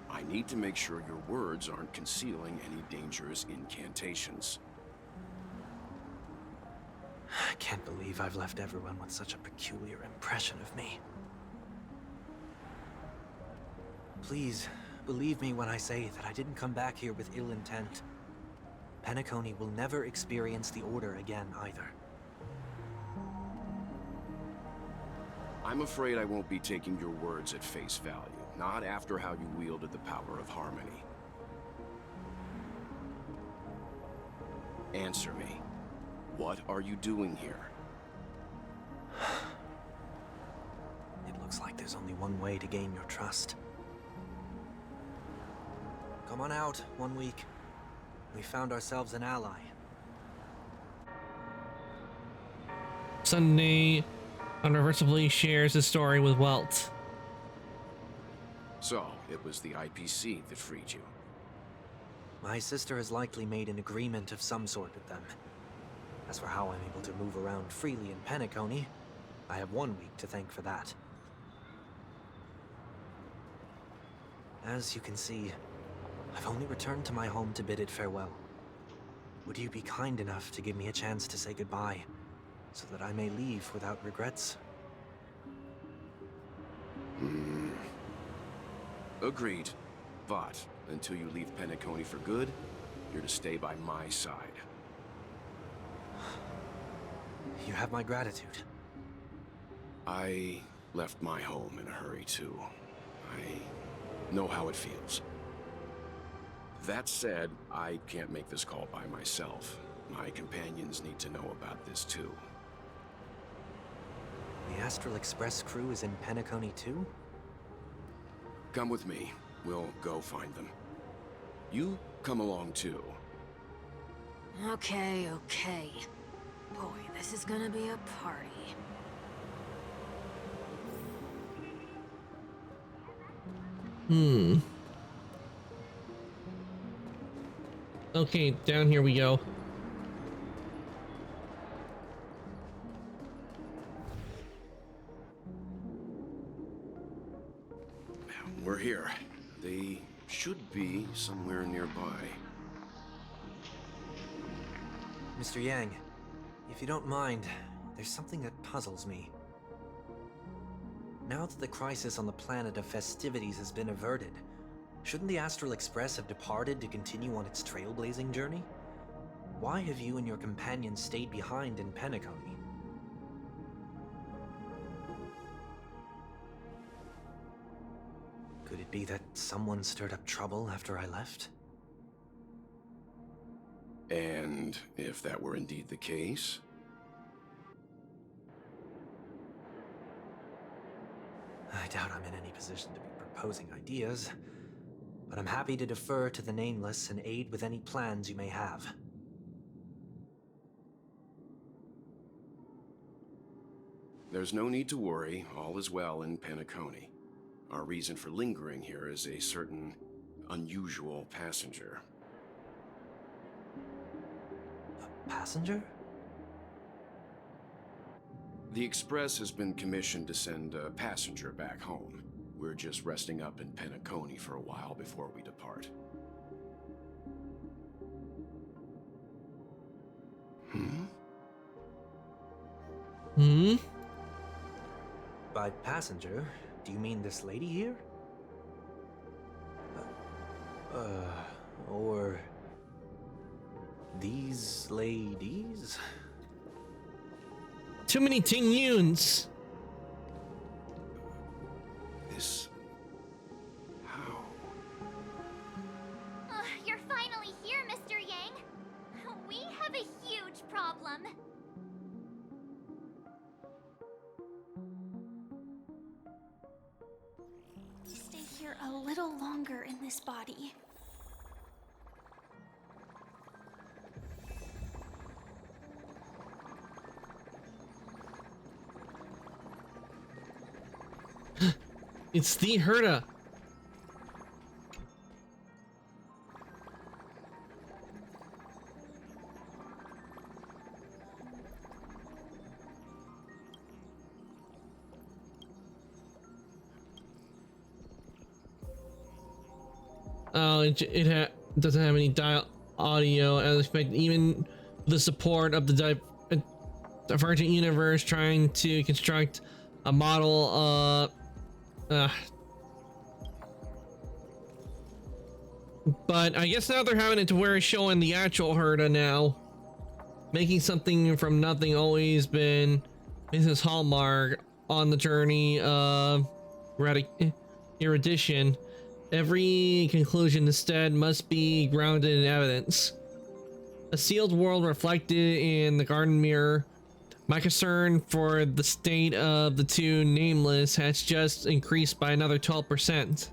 I need to make sure your words aren't concealing any dangerous incantations. I can't believe I've left everyone with such a peculiar impression of me. Please, believe me when I say that I didn't come back here with ill intent. Penacony will never experience the Order again, either. I'm afraid I won't be taking your words at face value, not after how you wielded the power of harmony. Answer me. What are you doing here? It looks like there's only one way to gain your trust. Come on out, 1 week. We found ourselves an ally. Sunday unreversibly shares his story with Welt. So, it was the IPC that freed you. My sister has likely made an agreement of some sort with them. As for how I'm able to move around freely in Penacony, I have 1 week to thank for that. As you can see, I've only returned to my home to bid it farewell. Would you be kind enough to give me a chance to say goodbye, so that I may leave without regrets? Agreed. But until you leave Penacony for good, you're to stay by my side. You have my gratitude. I left my home in a hurry, too. I know how it feels. That said, I can't make this call by myself. My companions need to know about this, too. The Astral Express crew is in Penacony, too? Come with me. We'll go find them. You come along, too. Okay. Boy, this is gonna be a party. Okay, down here we go. We're here. They should be somewhere nearby. Mr. Yang, if you don't mind, there's something that puzzles me. Now that the crisis on the planet of festivities has been averted, shouldn't the Astral Express have departed to continue on its trailblazing journey? Why have you and your companions stayed behind in Penacony? Could it be that someone stirred up trouble after I left? And if that were indeed the case? I doubt I'm in any position to be proposing ideas, but I'm happy to defer to the Nameless and aid with any plans you may have. There's no need to worry. All is well in Penacony. Our reason for lingering here is a certain unusual passenger. A passenger? The Express has been commissioned to send a passenger back home. We're just resting up in Penacony for a while before we depart. By passenger, do you mean this lady here? Or these ladies? Too many Ting Yuns. This... how? You're finally here, Mr. Yang. We have a huge problem. Stay here a little longer in this body. It's the Herta. Oh, it doesn't have any audio as expected. Even the support of the Divergent Universe trying to construct a model. But I guess now they're having it to where it's showing the actual Herta now. Making something from nothing always been business hallmark on the journey of erudition. Every conclusion instead must be grounded in evidence. A sealed world reflected in the garden mirror. My concern for the state of the two Nameless has just increased by another 12%.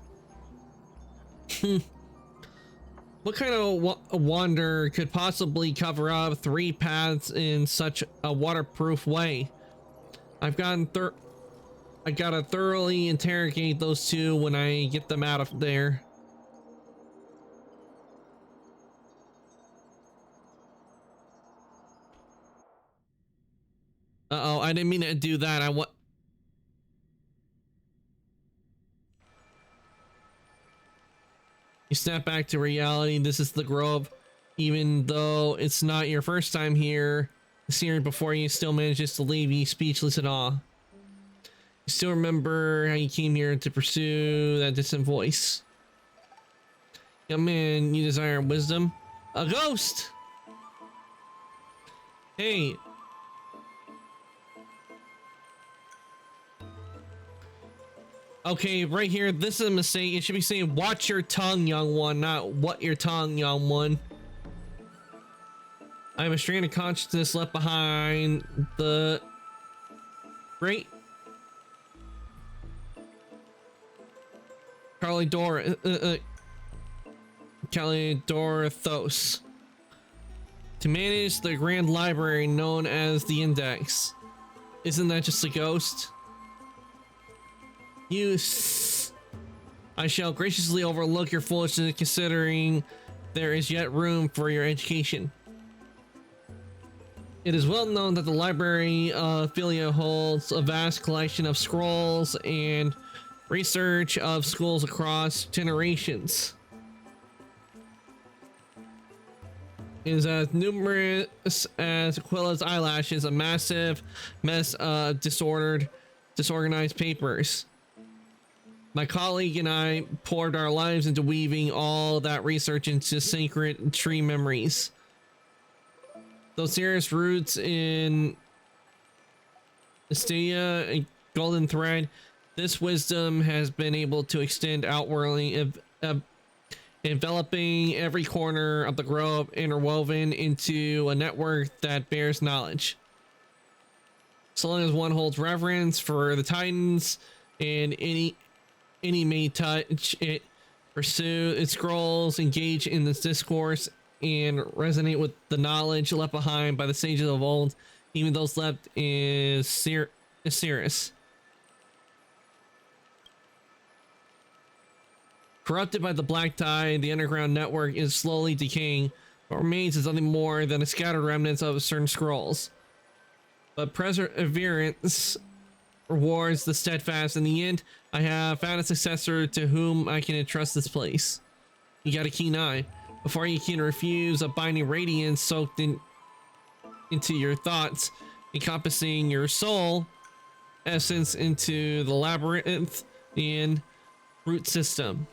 What kind of wander could possibly cover up 3 paths in such a waterproof way? I gotta thoroughly interrogate those two when I get them out of there. Uh-oh, I didn't mean to do that. You snap back to reality. This is the Grove. Even though it's not your first time here, the scenery before you still manages to leave you speechless in awe. You still remember how you came here to pursue that distant voice. Young man, you desire wisdom? A ghost! Hey. Okay, right here, this is a mistake. It should be saying, watch your tongue, young one, not what your tongue, young one. I have a strand of consciousness left behind the great Calidorthos to manage the grand library known as the Index. Isn't that just a ghost? I shall graciously overlook your foolishness, considering there is yet room for your education. It is well known that the library of Philia holds a vast collection of scrolls and research of schools across generations. It is as numerous as Aquila's eyelashes, a massive mess of disorganized papers. My colleague and I poured our lives into weaving all that research into sacred tree memories. Those serious roots in Estia and golden thread This wisdom has been able to extend outwardly, enveloping every corner of the grove, interwoven into a network that bears knowledge. So long as one holds reverence for the Titans, and any may touch it, pursue its scrolls, engage in this discourse, and resonate with the knowledge left behind by the sages of old, even those left in Sirius. Corrupted by the black tide, the underground network is slowly decaying. What remains is nothing more than a scattered remnants of certain scrolls. But perseverance rewards the steadfast. In the end, I have found a successor to whom I can entrust this place. You got a keen eye. Before you can refuse a binding radiance soaked into your thoughts, encompassing your soul essence into the labyrinth and root system.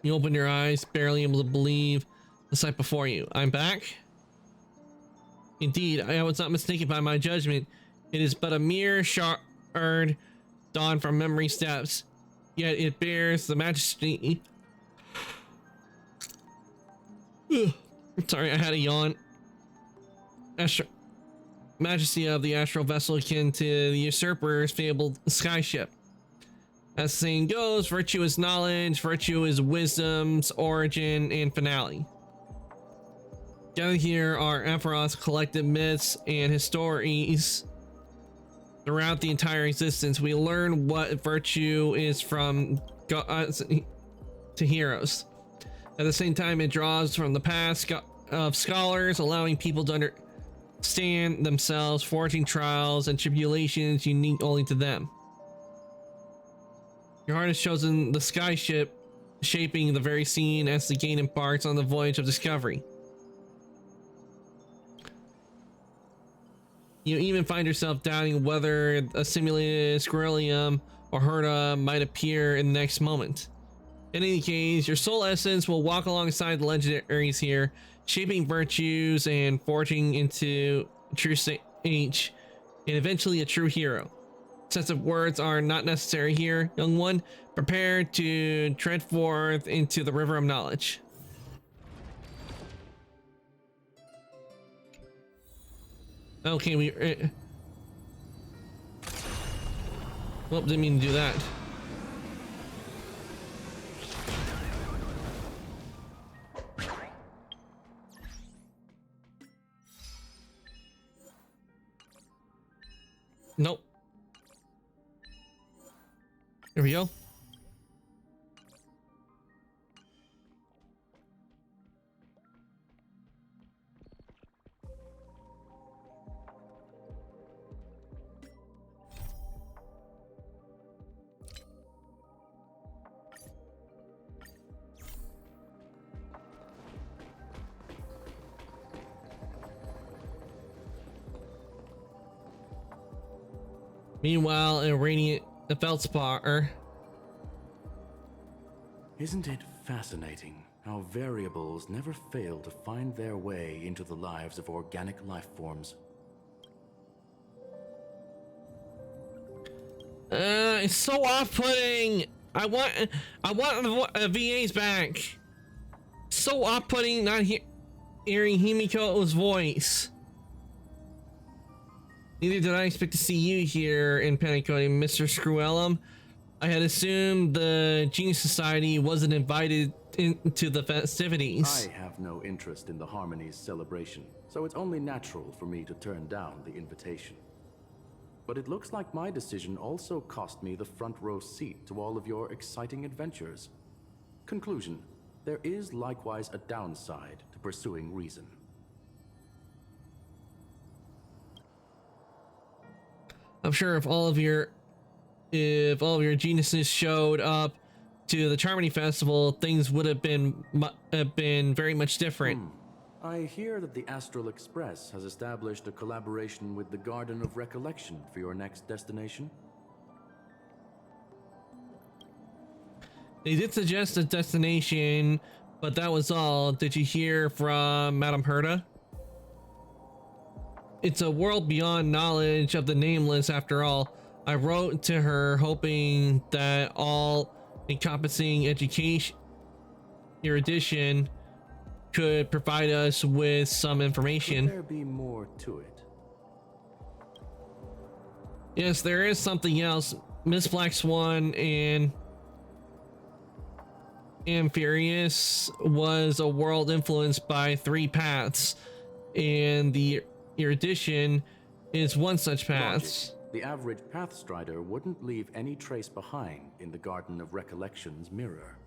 You open your eyes, barely able to believe the sight before you. I'm back? Indeed, I was not mistaken by my judgment. It is but a mere shard dawn from memory's depths, yet it bears the majesty. Sorry, I had a yawn. Majesty of the astral vessel akin to the usurper's fabled skyship. As the saying goes, virtue is knowledge, virtue is wisdom's origin and finale. Gathered here are Ampharos' collected myths and histories throughout the entire existence. We learn what virtue is from gods to heroes. At the same time, it draws from the past of scholars, allowing people to understand themselves, forging trials and tribulations unique only to them. Your heart has chosen the skyship, shaping the very scene as the gate embarks on the voyage of discovery. You even find yourself doubting whether a simulated Squirrelium or Herta might appear in the next moment. In any case, your soul essence will walk alongside the legendaries here, shaping virtues and forging into a true sage and eventually a true hero. Sets of words are not necessary here, young one. Prepare to tread forth into the river of knowledge. Okay, well, didn't mean to do that. Nope. Here we go. Meanwhile, in Radiant Feldspar. Isn't it fascinating how variables never fail to find their way into the lives of organic life forms? It's so off-putting. I want the VAs back. So off-putting not hearing Himiko's voice. Neither did I expect to see you here in Penacony, Mr. Squirrelium. I had assumed the Genius Society wasn't invited into the festivities. I have no interest in the Harmony's celebration, so it's only natural for me to turn down the invitation. But it looks like my decision also cost me the front row seat to all of your exciting adventures. Conclusion: there is likewise a downside to pursuing reason. I'm sure if all of your geniuses showed up to the Charmony Festival, things would have been very much different. I hear that the Astral Express has established a collaboration with the Garden of Recollection for your next destination. They did suggest a destination, But that was all. Did you hear from Madame Herta? It's a world beyond knowledge of the nameless after all. I wrote to her hoping that all encompassing education erudition could provide us with some information. Could there be more to it? Yes, there is something else. Miss Black Swan and Amphiarius was a world influenced by 3 paths, and the erudition is one such path. Logic. The average Pathstrider wouldn't leave any trace behind in the Garden of Recollection's mirror.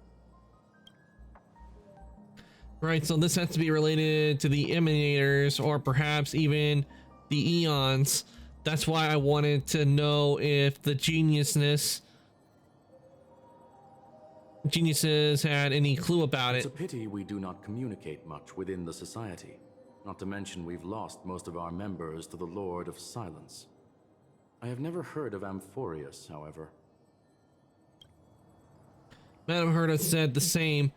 Right, so this has to be related to the Emanators, or perhaps even the Eons. That's why I wanted to know if the geniuses had any clue about it. It's a pity we do not communicate much within the society. Not to mention we've lost most of our members to the Lord of Silence. I have never heard of Amphorius, however. Madame Herta said the same,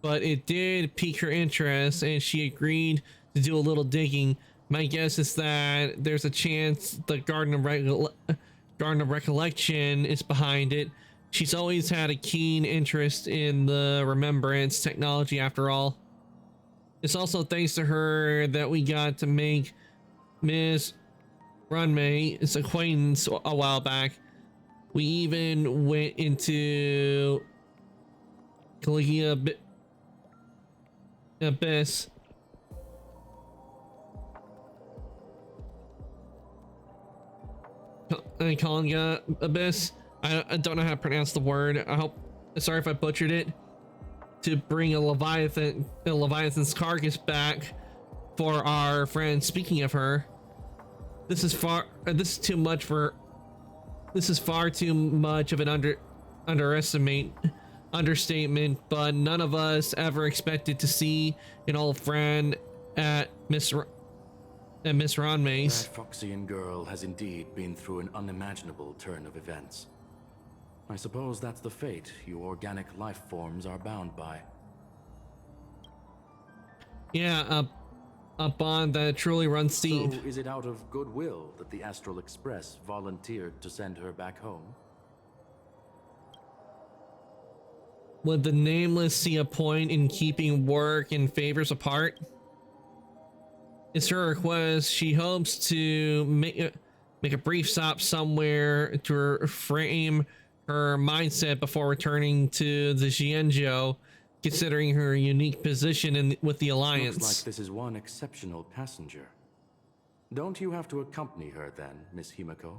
but it did pique her interest and she agreed to do a little digging. My guess is that there's a chance the Garden of Recollection is behind it. She's always had a keen interest in the remembrance technology after all. It's also thanks to her that we got to make Ms. Runmay's acquaintance a while back. We even went into Caligula Abyss. Caligula Abyss. I don't know how to pronounce the word. Sorry if I butchered it. To bring a Leviathan's carcass back for our friend. Speaking of her, this is far too much of an understatement, but none of us ever expected to see an old friend at Miss Ronmay's. That Foxian girl has indeed been through an unimaginable turn of events. I suppose that's the fate you organic life forms are bound by. Yeah, a bond that truly runs deep. So is it out of goodwill that the Astral Express volunteered to send her back home? Would the Nameless see a point in keeping work and favors apart? It's her request. She hopes to make a brief stop somewhere to reframe her mindset before returning to the Xianzhou, considering her unique position with the Alliance. Looks like this is one exceptional passenger. Don't you have to accompany her then, Miss Himiko?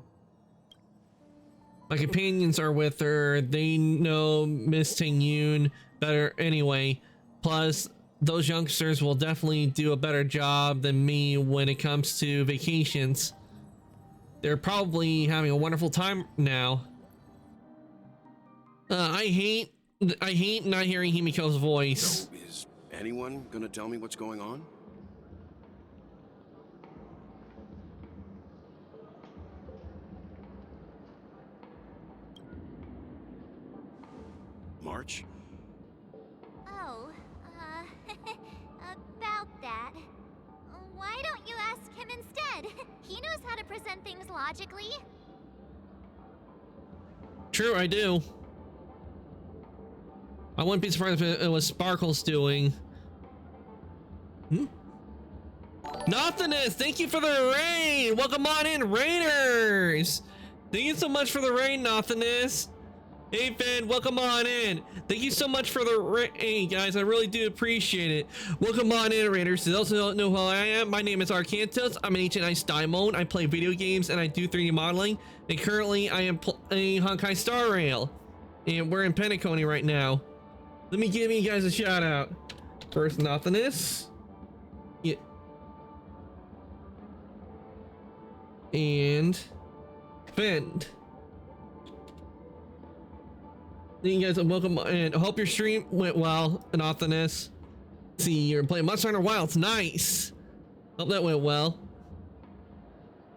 My companions are with her. They know Miss Tingyun better anyway. Plus, those youngsters will definitely do a better job than me when it comes to vacations. They're probably having a wonderful time now. I hate not hearing Himiko's voice. So, is anyone gonna tell me what's going on? March? Oh, about that. Why don't you ask him instead? He knows how to present things logically. True, I do. I wouldn't be surprised if it was Sparkles doing. Nothingness, thank you for the raid. Welcome on in, Raiders. Thank you so much for the raid, Nothingness. Hey, Finn, welcome on in. Thank you so much for the raid, guys. I really do appreciate it. Welcome on in, Raiders. For those who don't know who I am, my name is Arcantos. I'm an Ancient Ice Daimon. I play video games and I do 3D modeling. And currently, I am playing Honkai Star Rail. And we're in Penacony right now. Let me give you guys a shout out. First, Nothingness. Yeah. And Fend. Thank you guys and welcome, and I hope your stream went well. Nothingness. See, you're playing Monster Hunter Wilds. Nice. Hope that went well.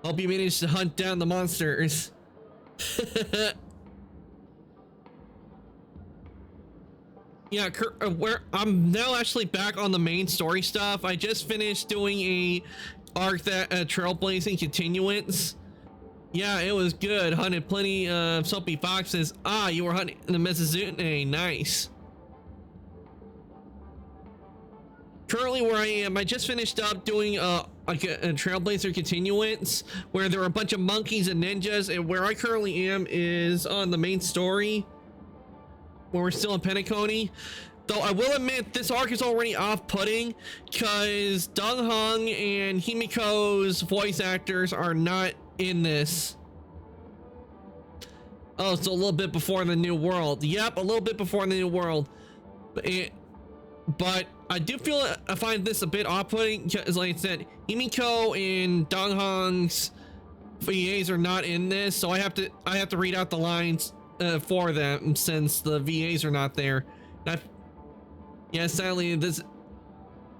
Hope you managed to hunt down the monsters. Yeah, where I'm now actually back on the main story stuff. I just finished doing a arc that Trailblazing Continuance. Yeah, it was good. Hunted plenty of soapy foxes. Ah, you were hunting the Mezuzune. Nice. Currently where I am, I just finished up doing like a Trailblazer Continuance where there are a bunch of monkeys and ninjas, and where I currently am is on the main story where we're still in Penacony. Though I will admit this arc is already off-putting because Dong Hong and Himiko's voice actors are not in this. Oh, so a little bit before the New World. Yep, a little bit before the New World. But I do feel I find this a bit off-putting because, like I said, Himiko and Dong Hong's VAs are not in this, so I have to read out the lines for them since the VAs are not there. Yeah, sadly, this.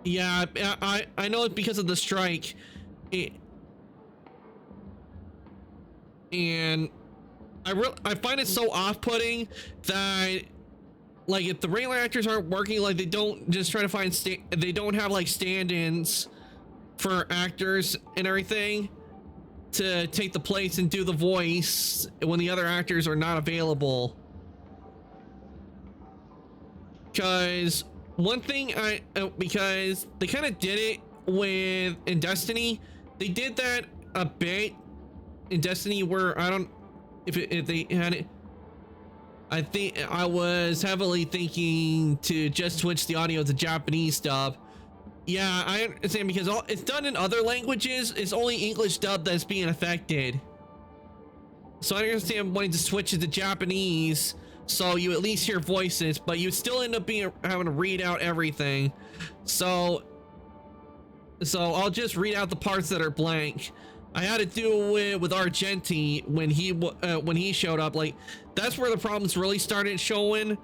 Yeah, I know it's because of the strike, and I find it so off-putting that, like, if the regular actors aren't working, like, they don't just try to find they don't have like stand-ins for actors and everything to take the place and do the voice when the other actors are not available. Because one thing because they kind of did it in Destiny. They did that a bit in Destiny where I don't if they had it. I think I was heavily thinking to just switch the audio to Japanese dub. Yeah, I understand because it's done in other languages. It's only English dub that's being affected. So I understand wanting to switch it to Japanese so you at least hear voices, but you still end up having to read out everything. So I'll just read out the parts that are blank. I had to do it with Argenti when he showed up. Like, that's where the problems really started showing.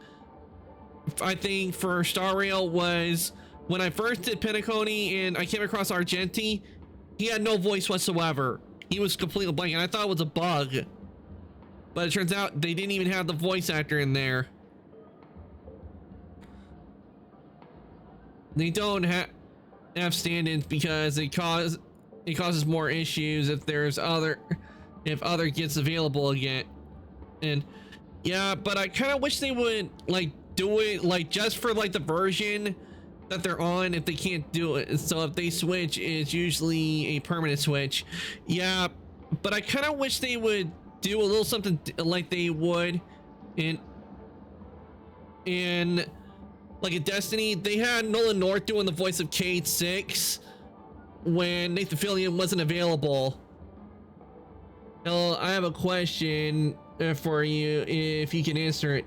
I think for Star Rail was when I first did Penacony and I came across Argenti. He had no voice whatsoever. He was completely blank, and I thought it was a bug. But it turns out they didn't even have the voice actor in there. They don't have stand-ins because it causes more issues if other gets available again. And yeah, but I kind of wish they would like do it like just for like the version that they're on if they can't do it. So if they switch, it's usually a permanent switch. Yeah, but I kind of wish they would do a little something like they would in like a Destiny. They had Nolan North doing the voice of Cade 6 when Nathan Fillion wasn't available. Hello, I have a question for you if you can answer it.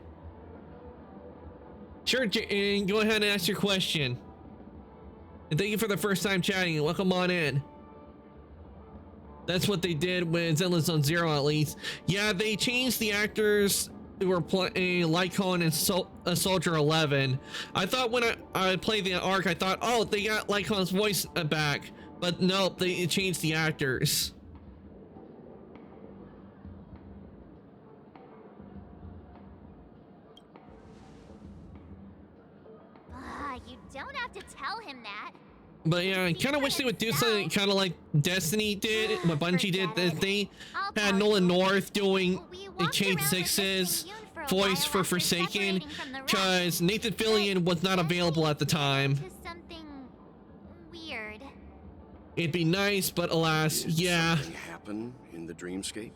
Sure, and go ahead and ask your question. And thank you for the first time chatting. Welcome on in. That's what they did with Zenless Zone Zero, at least. Yeah, they changed the actors who were playing Lycon and Soldier 11. I thought when I played the arc, I thought, oh, they got Lycon's voice back. But no, they changed the actors. You don't have to tell him that. But yeah, I kind of wish they would do something kind of like Destiny did, what Bungie did. That they had Nolan North doing Cade 6's voice for Forsaken, because Nathan Fillion was not available at the time. Something weird. It'd be nice, but alas, yeah. Something happen in the dreamscape?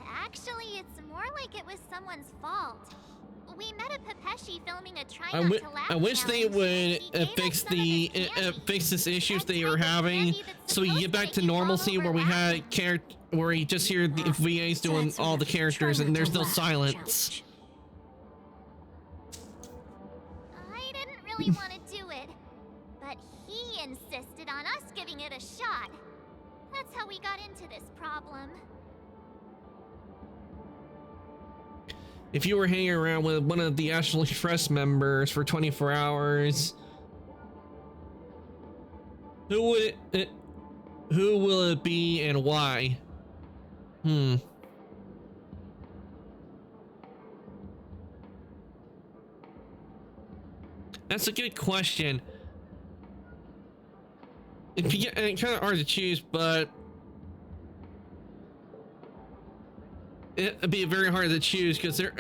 Actually, it's more like it was someone's fault. We met at Pepeshi filming a try not to laugh I wish they would fix this issues they were having, so we get back to normalcy where we had where you just hear the VAs doing all the characters and there's no silence. I didn't really want to do it, but he insisted on us giving it a shot. That's how we got into this problem. If you were hanging around with one of the Ashley Fresh members for 24 hours, who will it be and why? That's a good question. If you get, it's kind of hard to choose, but it'd be very hard to choose because there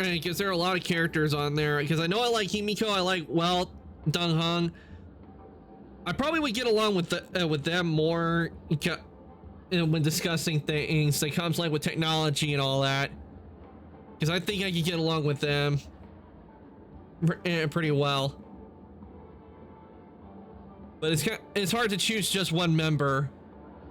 are a lot of characters on there. Because I know I like Himiko, I like Welt, Dong Hong. I probably would get along with them more when discussing things that comes like with technology and all that. Because I think I could get along with them pretty well. But it's hard to choose just one member.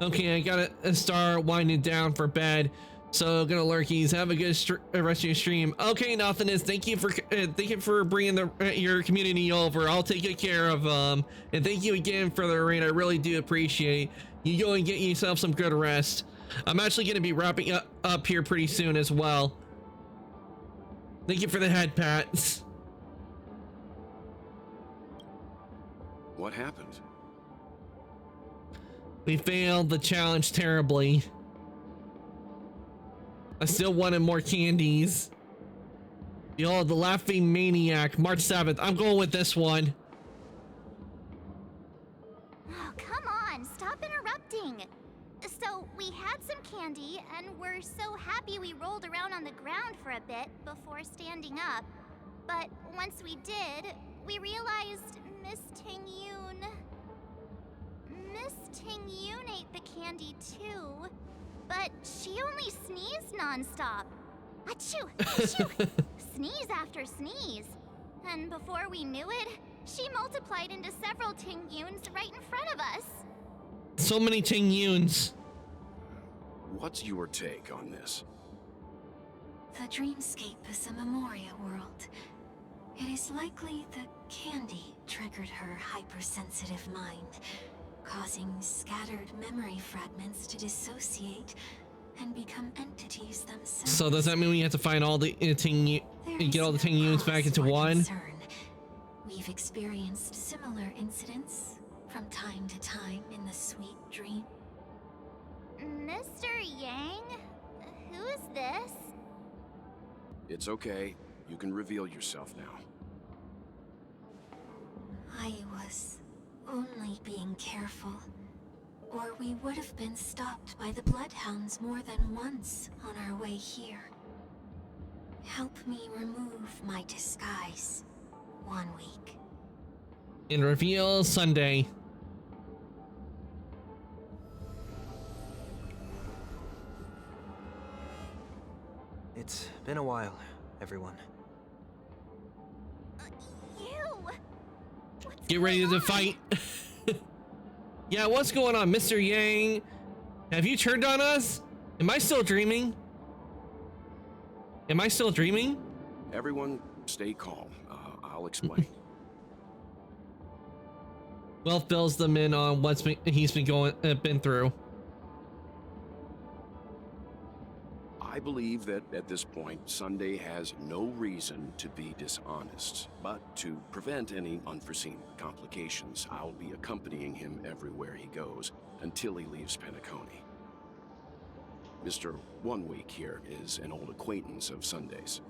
Okay, I gotta start winding down for bed. So gonna lurkies, have a good rest of your stream. Okay, Nothingness, thank you for bringing your community over. I'll take good care of them. And thank you again for the raid. I really do appreciate. You go and get yourself some good rest. I'm actually gonna be wrapping up here pretty soon as well. Thank you for the head pats. What happened? We failed the challenge terribly. I still wanted more candies. Yo, the Laughing Maniac, March 7th. I'm going with this one. Oh, come on, stop interrupting. So, we had some candy, and we're so happy we rolled around on the ground for a bit before standing up. But once we did, we realized Miss Tingyun ate the candy too. But she only sneezed nonstop. Achoo! Achoo! Sneeze after sneeze. And before we knew it, she multiplied into several Tingyuns right in front of us. So many Tingyuns. What's your take on this? The dreamscape is a Memoria world. It is likely the candy triggered her hypersensitive mind, causing scattered memory fragments to dissociate and become entities themselves. So does that mean we have to find all the get all the Tingyuns back into one? Concern. We've experienced similar incidents from time to time in the sweet dream. Mr. Yang? Who is this? It's okay. You can reveal yourself now. I was only being careful, or we would have been stopped by the Bloodhounds more than once on our way here. Help me remove my disguise. 1 week. In reveal Sunday. It's been a while, everyone. Get ready to fight. Yeah, what's going on, Mr. Yang? Have you turned on us? Am I still dreaming? Am I still dreaming? Everyone, stay calm. I'll explain. Well, fills them in on what's he's been through. I believe that at this point, Sunday has no reason to be dishonest. But to prevent any unforeseen complications, I'll be accompanying him everywhere he goes until he leaves Penacony. Mr. 1 Week here is an old acquaintance of Sunday's.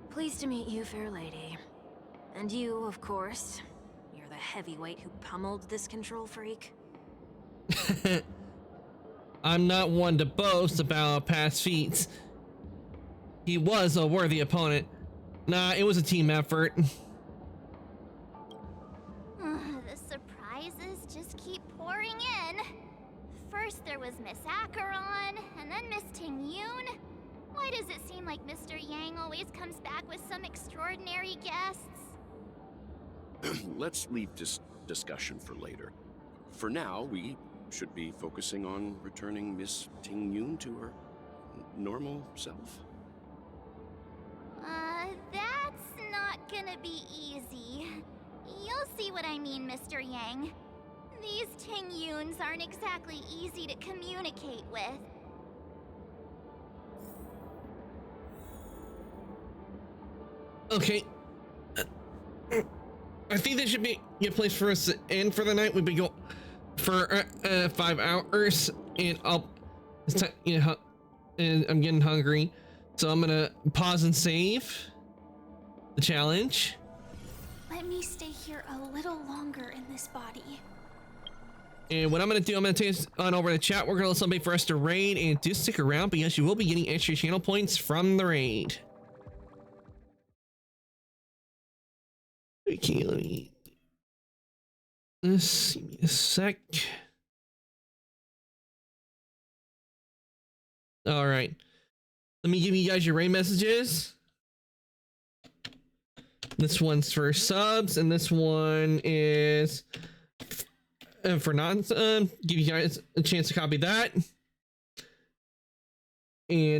Pleased to meet you, fair lady. And you, of course. You're the heavyweight who pummeled this control freak. I'm not one to boast about past feats. He was a worthy opponent. Nah, it was a team effort. The surprises just keep pouring in. First there was Miss Acheron, and then Miss Tingyun. Why does it seem like Mr. Yang always comes back with some extraordinary guests? Let's leave this discussion for later. For now, we should be focusing on returning Miss Tingyun to her normal self. That's not gonna be easy. You'll see what I mean, Mr. Yang. These Tingyuns aren't exactly easy to communicate with. Okay. I think this should be a good place for us to end for the night. We've been going for 5 hours, and it's time, and I'm getting hungry, so I'm gonna pause and save the challenge. Let me stay here a little longer in this body. And what I'm going to do, I'm going to take us on over to chat. We're going to let somebody for us to raid, and do stick around because you will be getting extra channel points from the raid. Okay, let me... Just give me a sec. All right. Let me give you guys your raid messages. This one's for subs, and this one is for non-subs. Give you guys a chance to copy that. And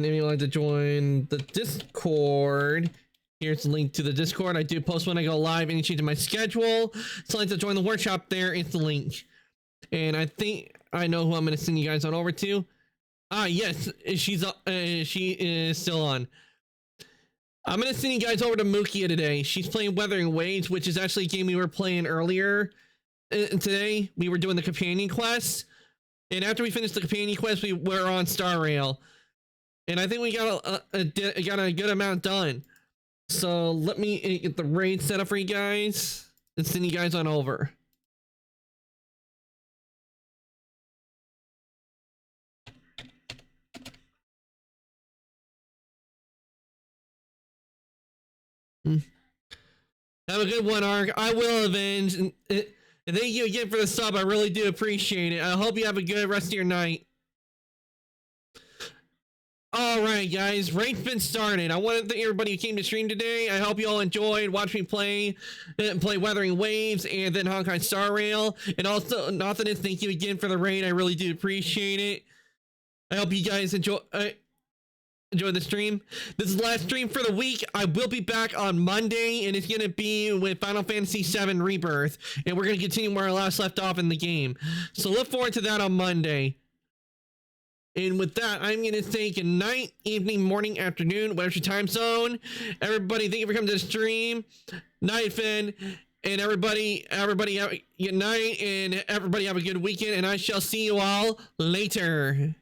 if you'd like to join the Discord, here's the link to the Discord. I do post when I go live, any change in my schedule. So like to join the workshop, there is the link. And I think I know who I'm going to send you guys on over to. Ah, yes, she is still on. I'm going to send you guys over to Mukia today. She's playing Weathering Waves, which is actually a game we were playing earlier today. We were doing the companion quest. And after we finished the companion quest, we were on Star Rail. And I think we got a good amount done. So let me get the raid set up for you guys and send you guys on over. Have a good one, Ark. I will avenge. And thank you again for the sub. I really do appreciate it. I hope you have a good rest of your night. Alright guys, raid's been started. I want to thank everybody who came to stream today. I hope you all enjoyed watching me play Weathering Waves and then Honkai Star Rail. And also, Nothingness, thank you again for the raid. I really do appreciate it. I hope you guys enjoy the stream. This is the last stream for the week. I will be back on Monday, and it's going to be with Final Fantasy VII Rebirth. And we're going to continue where I last left off in the game. So look forward to that on Monday. And with that, I'm going to say good night, evening, morning, afternoon, whatever your time zone. Everybody, thank you for coming to the stream. Night, Finn. And everybody have a good night, and everybody have a good weekend, and I shall see you all later.